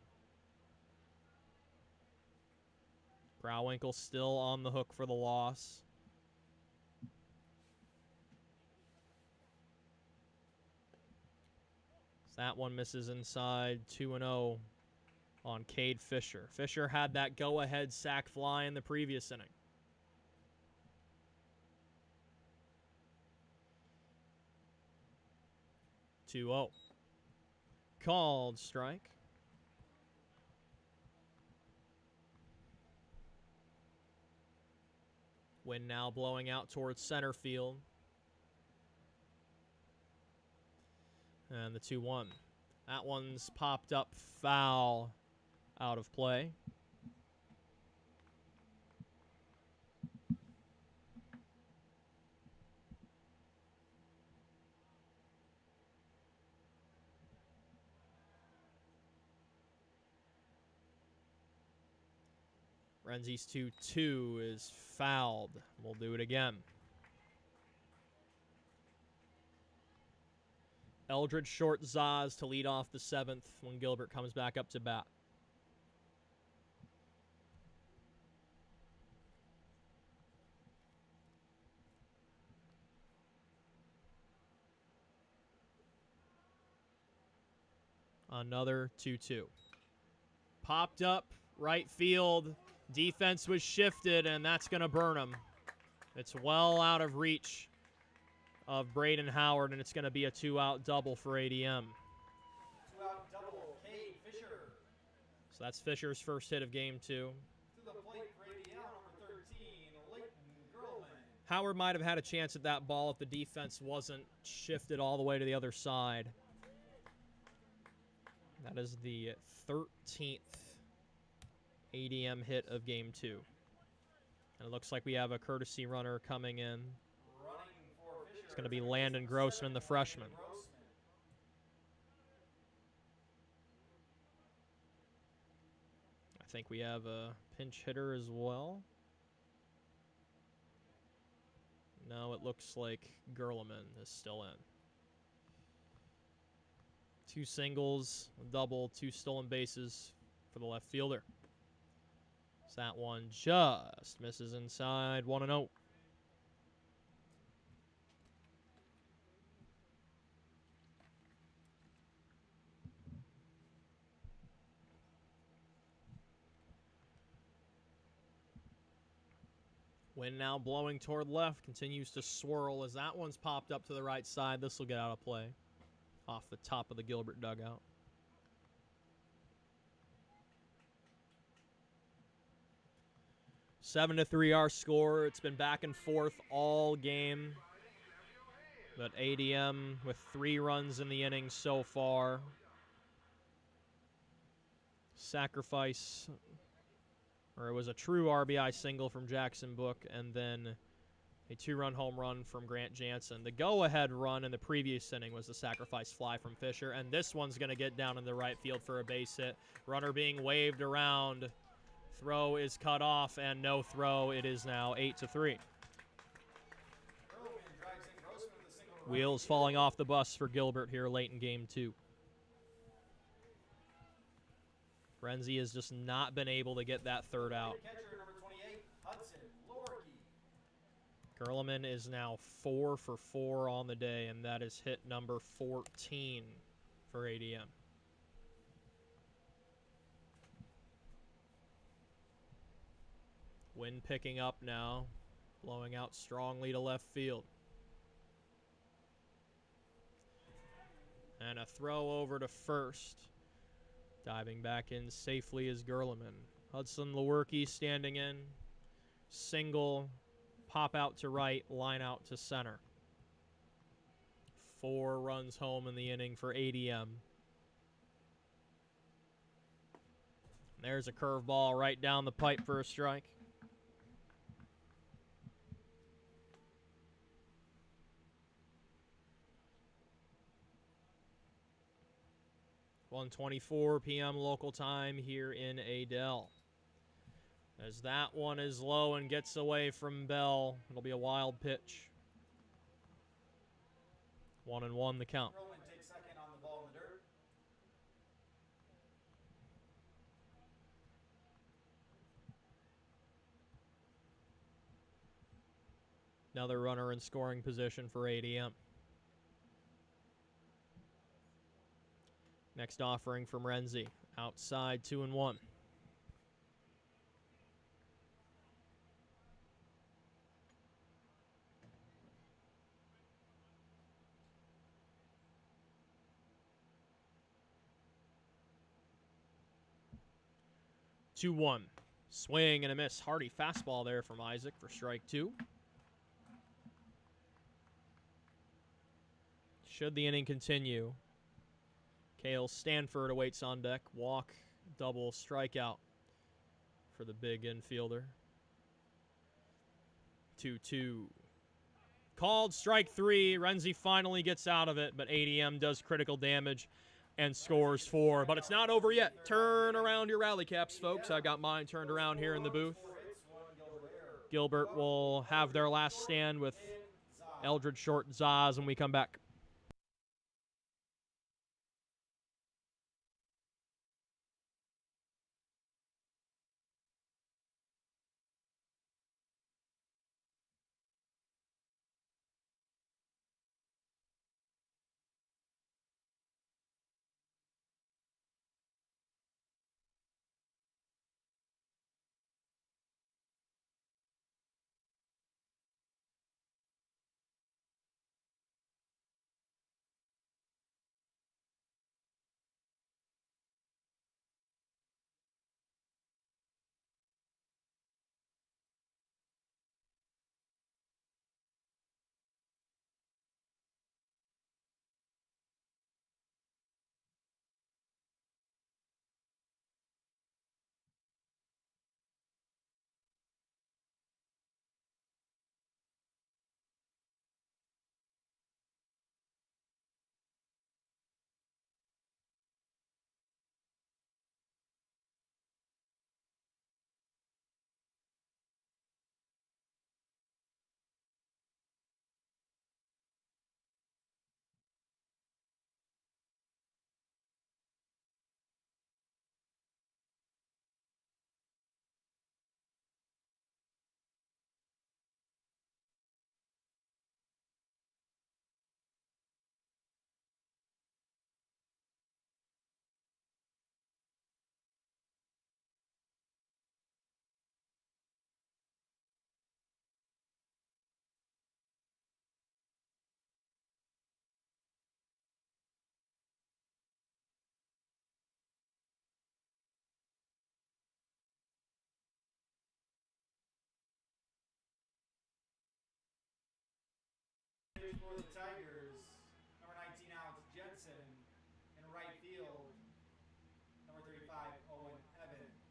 Speaker 2: Crowwinkle still on the hook for the loss. That one misses inside. 2-0 on Cade Fisher. Fisher had that go-ahead sac fly in the previous inning. Two-0. Called strike. Wind now blowing out towards center field. And the 2-1. That one's popped up foul, out of play. Renzi's 2-2 is fouled. We'll do it again. Eldridge short Zaz to lead off the 7th when Gilbert comes back up to bat. Another 2-2. Popped up, right field. Defense was shifted, and that's going to burn him. It's well out of reach of Braden Howard, and it's going to be a 2-out double for ADM.
Speaker 1: 2-out double, Cade Fisher.
Speaker 2: So that's Fisher's first hit of game 2.
Speaker 1: To the plate for ADM, number 13, Leighton Gurlman.
Speaker 2: Howard might have had a chance at that ball if the defense wasn't shifted all the way to the other side. That is the 13th ADM hit of game 2. And it looks like we have a courtesy runner coming in. It's going to be Landon Grossman, the freshman. I think we have a pinch hitter as well. No, it looks like Gurleman is still in. 2 singles, a double, 2 stolen bases for the left fielder. So that one just misses inside, 1-0. Wind now blowing toward left, continues to swirl as that one's popped up to the right side. This will get out of play off the top of the Gilbert dugout. Seven to 3 our score. It's been back and forth all game. But ADM with 3 runs in the inning so far. Sacrifice, or it was a true RBI single from Jackson Book, and then a 2-run home run from Grant Jansen. The go-ahead run in the previous inning was the sacrifice fly from Fisher, and this one's going to get down in the right field for a base hit. Runner being waved around. Throw is cut off, and no throw. It is now 8-3. Wheels falling off the bus for Gilbert here late in game 2. Renzi has just not been able to get that third out. Gurleman is now 4 for 4 on the day, and that is hit number 14 for ADM. Wind picking up now, blowing out strongly to left field. And a throw over to first. Diving back in safely is Gurleman. Hudson Lewerke standing in. Single. Pop out to right, line out to center. 4 runs home in the inning for ADM. There's a curveball right down the pipe for a strike. (1:24 p.m. local time here in Adel. As that one is low and gets away from Bell, it'll be a wild pitch. 1-1 the count.
Speaker 1: Roman takes second on the ball in the dirt.
Speaker 2: Another runner in scoring position for ADM. Next offering from Renzi. Outside, 2-1. Two one. Swing and a miss. Hardy fastball there from Isaac for strike 2. Should the inning continue, Cale Stanford awaits on deck. Walk, double, strikeout for the big infielder. 2-2. Called strike 3. Renzi finally gets out of it, but ADM does critical damage and scores 4. But it's not over yet. Turn around your rally caps, folks. I got mine turned around here in the booth. Gilbert will have their last stand with Eldred, Short, Zaz when we come back.
Speaker 1: For the Tigers, number 19, Alex Jensen. In right field, number 35, Owen Evans.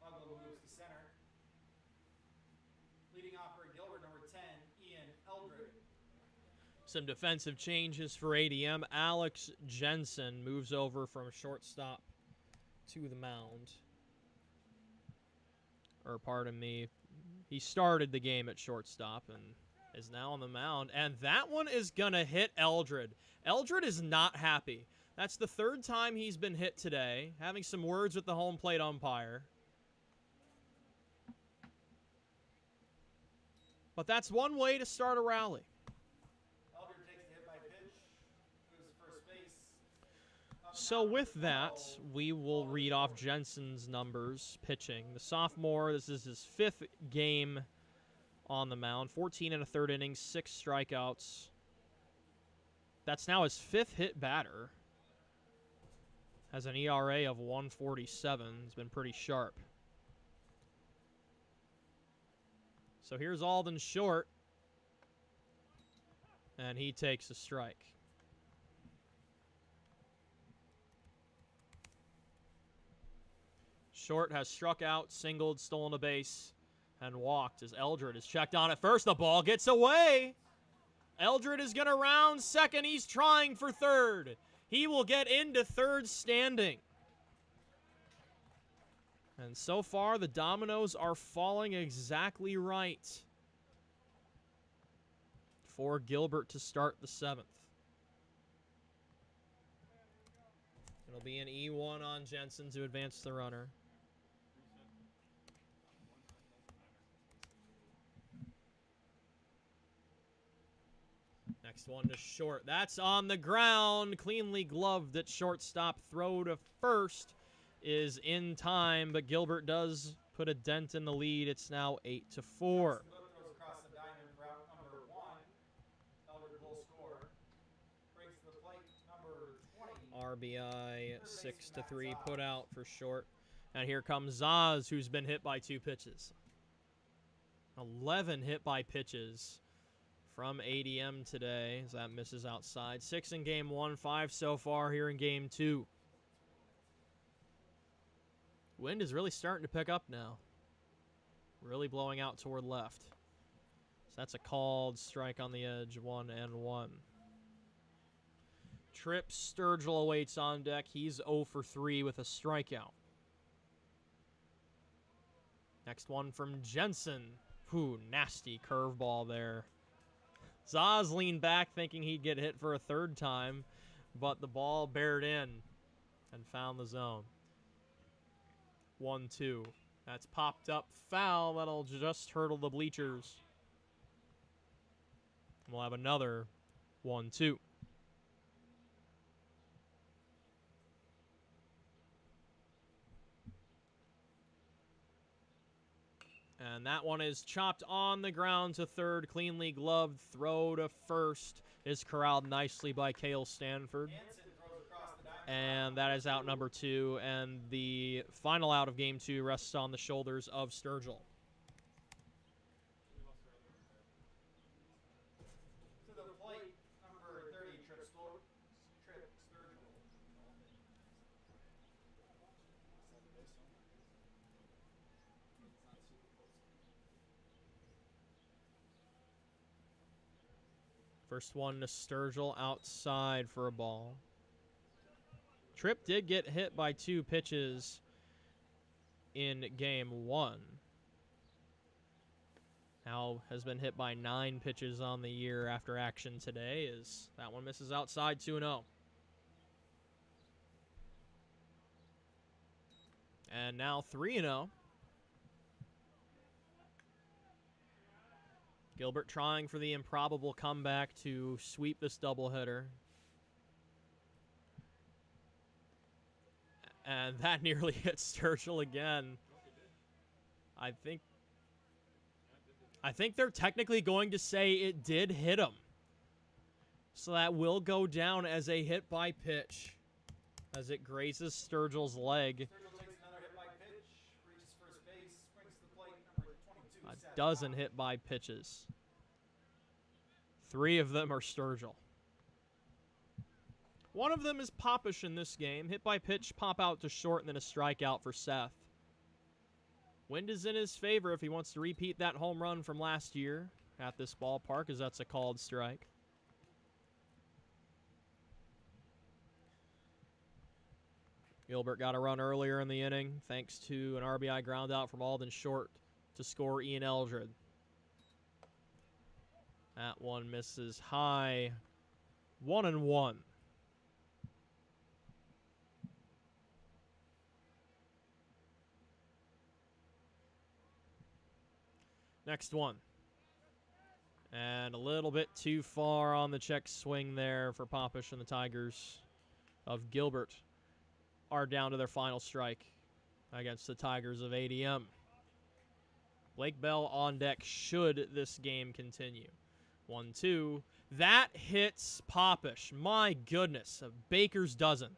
Speaker 1: Uglo moves to center. Leading off for Gilbert, number 10, Ian Eldred.
Speaker 2: Some defensive changes for ADM. Alex Jensen moves over from shortstop to the mound. Or pardon me, he started the game at shortstop and is now on the mound. And that one is going to hit Eldred. Eldred is not happy. That's the 3rd time he's been hit today. Having some words with the home plate umpire. But that's one way to start a rally.
Speaker 1: Eldred takes the hit by pitch. Moves to first base.
Speaker 2: So with that, we will read off Jensen's numbers pitching. The sophomore, this is his 5th game on the mound. 14 1/3 innings, 6 strikeouts. That's now his 5th hit batter. Has an ERA of 1.47. He's been pretty sharp. So here's Alden Short. And he takes a strike. Short has struck out, singled, stolen a base, and walked as Eldred is checked on at first. The ball gets away. Eldred is going to round second. He's trying for third. He will get into third standing. And so far, the dominoes are falling exactly right for Gilbert to start the 7th. It'll be an E1 on Jensen to advance the runner. Next one to short. That's on the ground. Cleanly gloved at shortstop. Throw to first is in time, but Gilbert does put a dent in the lead. It's now 8-4.
Speaker 1: Throws across the diamond for out number 1. Gilbert will score. Brings to the plate number 20.
Speaker 2: RBI 6-3 put out for short. And here comes Zaz, who's been hit by 2 pitches. 11 hit by pitches from ADM today, as that misses outside. 6 in game 1, 5 so far here in game 2. Wind is really starting to pick up now. Really blowing out toward left. So that's a called strike on the edge, 1-1. Tripp Sturgill awaits on deck. He's 0 for 3 with a strikeout. Next one from Jensen. Ooh, nasty curveball there. Zaz leaned back thinking he'd get hit for a 3rd time, but the ball bared in and found the zone. 1-2. That's popped up foul. That'll just hurdle the bleachers. We'll have another 1-2. And that one is chopped on the ground to third. Cleanly gloved. Throw to first is corralled nicely by Cale Stanford. And that is out number 2. And the final out of game 2 rests on the shoulders of Sturgill.
Speaker 1: To the plate, number 30, Tripp Sturgill.
Speaker 2: First one to Sturgill outside for a ball. Tripp did get hit by 2 pitches in game 1. Now has been hit by 9 pitches on the year after action today, as that one misses outside 2-0. And now 3-0. Gilbert trying for the improbable comeback to sweep this doubleheader. And that nearly hit Sturgill again. I think they're technically going to say it did hit him. So that will go down as a hit by pitch as it grazes Sturgill's leg.
Speaker 1: Sturgill takes another hit by pitch, reaches first base, brings to the plate number 22.
Speaker 2: A dozen hit by pitches. 3 of them are Sturgill. One of them is Popish in this game. Hit by pitch, pop out to short, and then a strikeout for Seth. Wind is in his favor if he wants to repeat that home run from last year at this ballpark, as that's a called strike. Gilbert got a run earlier in the inning thanks to an RBI ground out from Alden Short to score Ian Eldred. That one misses high. 1-1. Next one. And a little bit too far on the check swing there for Popish, and the Tigers of Gilbert are down to their final strike against the Tigers of ADM. Blake Bell on deck should this game continue. 1-2. That hits Popish. My goodness, a baker's dozen.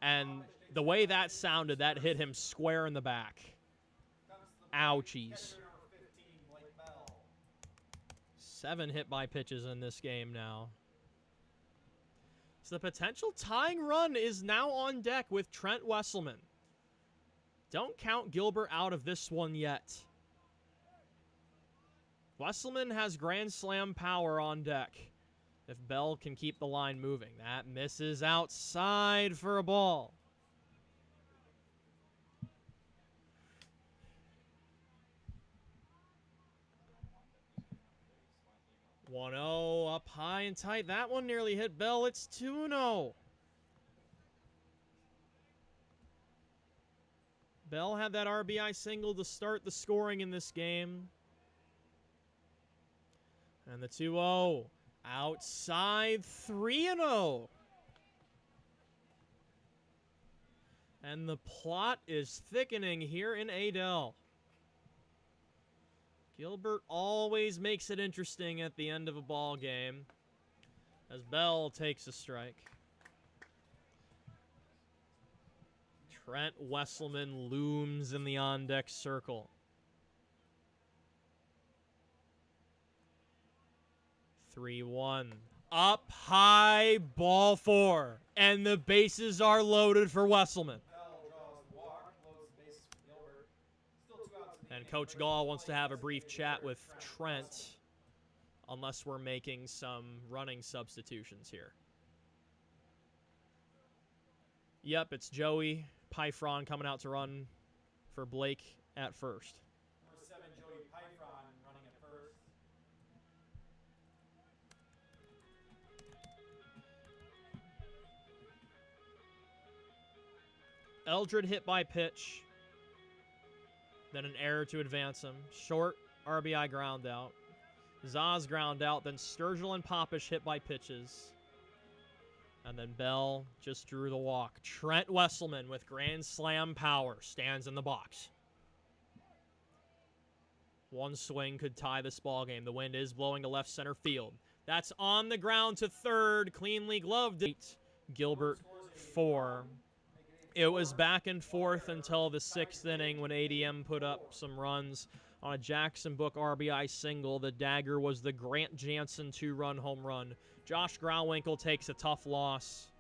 Speaker 2: And the way that sounded, that hit him square in the back. Ouchies. 7 hit by pitches in this game now. So the potential tying run is now on deck with Trent Wesselman. Don't count Gilbert out of this one yet. Wesselman has grand slam power on deck if Bell can keep the line moving. That misses outside for a ball. (1-0) up high and tight. That one nearly hit Bell. It's 2-0. Bell had that RBI single to start the scoring in this game. And the 2-0. Outside 3-0. And the plot is thickening here in Adel. Gilbert always makes it interesting at the end of a ball game as Bell takes a strike. Trent Wesselman looms in the on-deck circle. 3-1. Up high, ball 4. And the bases are loaded for Wesselman. And Coach Gall wants to have a brief chat with Trent, unless we're making some running substitutions here. Yep, it's Joey Pyfron coming out to run for Blake at first.
Speaker 1: Number 7, Joey Pyfron running at first.
Speaker 2: Eldred hit by pitch. Then an error to advance him. Short RBI ground out. Zaz ground out. Then Sturgill and Popish hit by pitches. And then Bell just drew the walk. Trent Wesselman with grand slam power stands in the box. One swing could tie this ball game. The wind is blowing to left center field. That's on the ground to third. Cleanly gloved. 8. Gilbert 4. It was back and forth until the 6th inning when ADM put up some runs on a Jackson Book RBI single. The dagger was the Grant Jansen 2-run home run. Josh Grauwinkle takes a tough loss.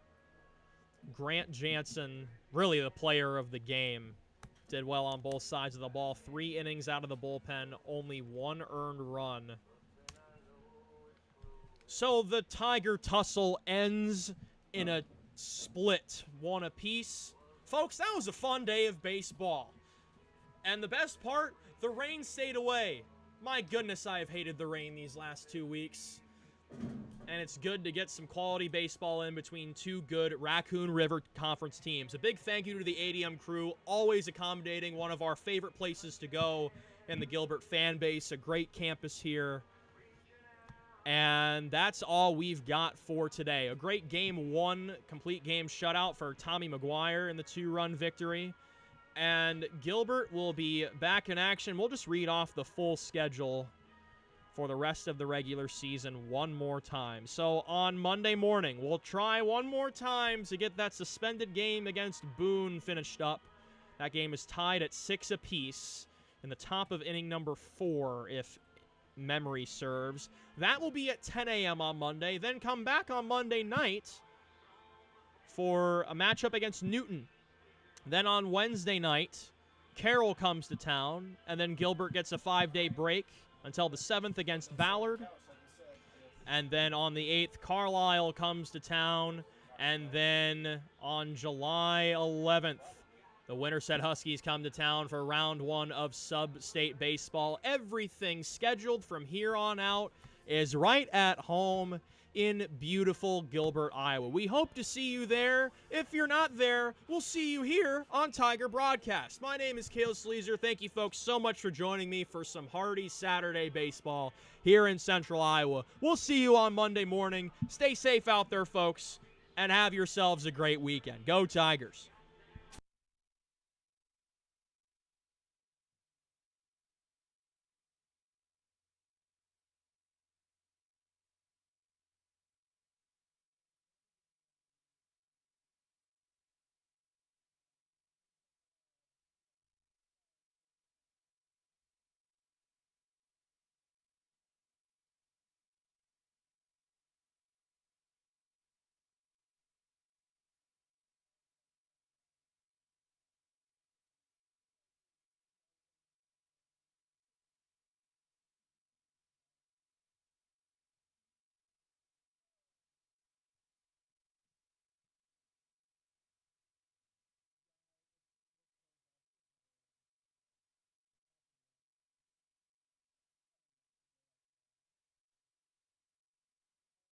Speaker 2: Grant Jansen, really the player of the game, did well on both sides of the ball. 3 innings out of the bullpen, only 1 earned run. So the Tiger tussle ends in a split, 1 apiece. Folks, that was a fun day of baseball. And the best part, the rain stayed away. My goodness, I have hated the rain these last 2 weeks. And it's good to get some quality baseball in between 2 good Raccoon River Conference teams. A big thank you to the ADM crew, always accommodating, one of our favorite places to go in the Gilbert fan base. A great campus here. And that's all we've got for today. A great Game 1, complete game shutout for Tommy McGuire in the 2-run victory. And Gilbert will be back in action. We'll just read off the full schedule for the rest of the regular season one more time. So on Monday morning, we'll try one more time to get that suspended game against Boone finished up. That game is tied at 6 apiece in the top of inning number 4, if memory serves. That will be at 10 a.m. on Monday. Then come back on Monday night for a matchup against Newton. Then on Wednesday night, Carroll comes to town, and then Gilbert gets a 5-day break until the 7th against Ballard. And then on the 8th, Carlisle comes to town. And then on July 11th, the Winterset Huskies come to town for round 1 of sub-state baseball. Everything scheduled from here on out is right at home in beautiful Gilbert, Iowa. We hope to see you there. If you're not there, we'll see you here on Tiger Broadcast. My name is Cale Sleazer. Thank you folks so much for joining me for some hearty Saturday baseball here in Central Iowa. We'll see you on Monday morning. Stay safe out there, folks, and have yourselves a great weekend. Go Tigers.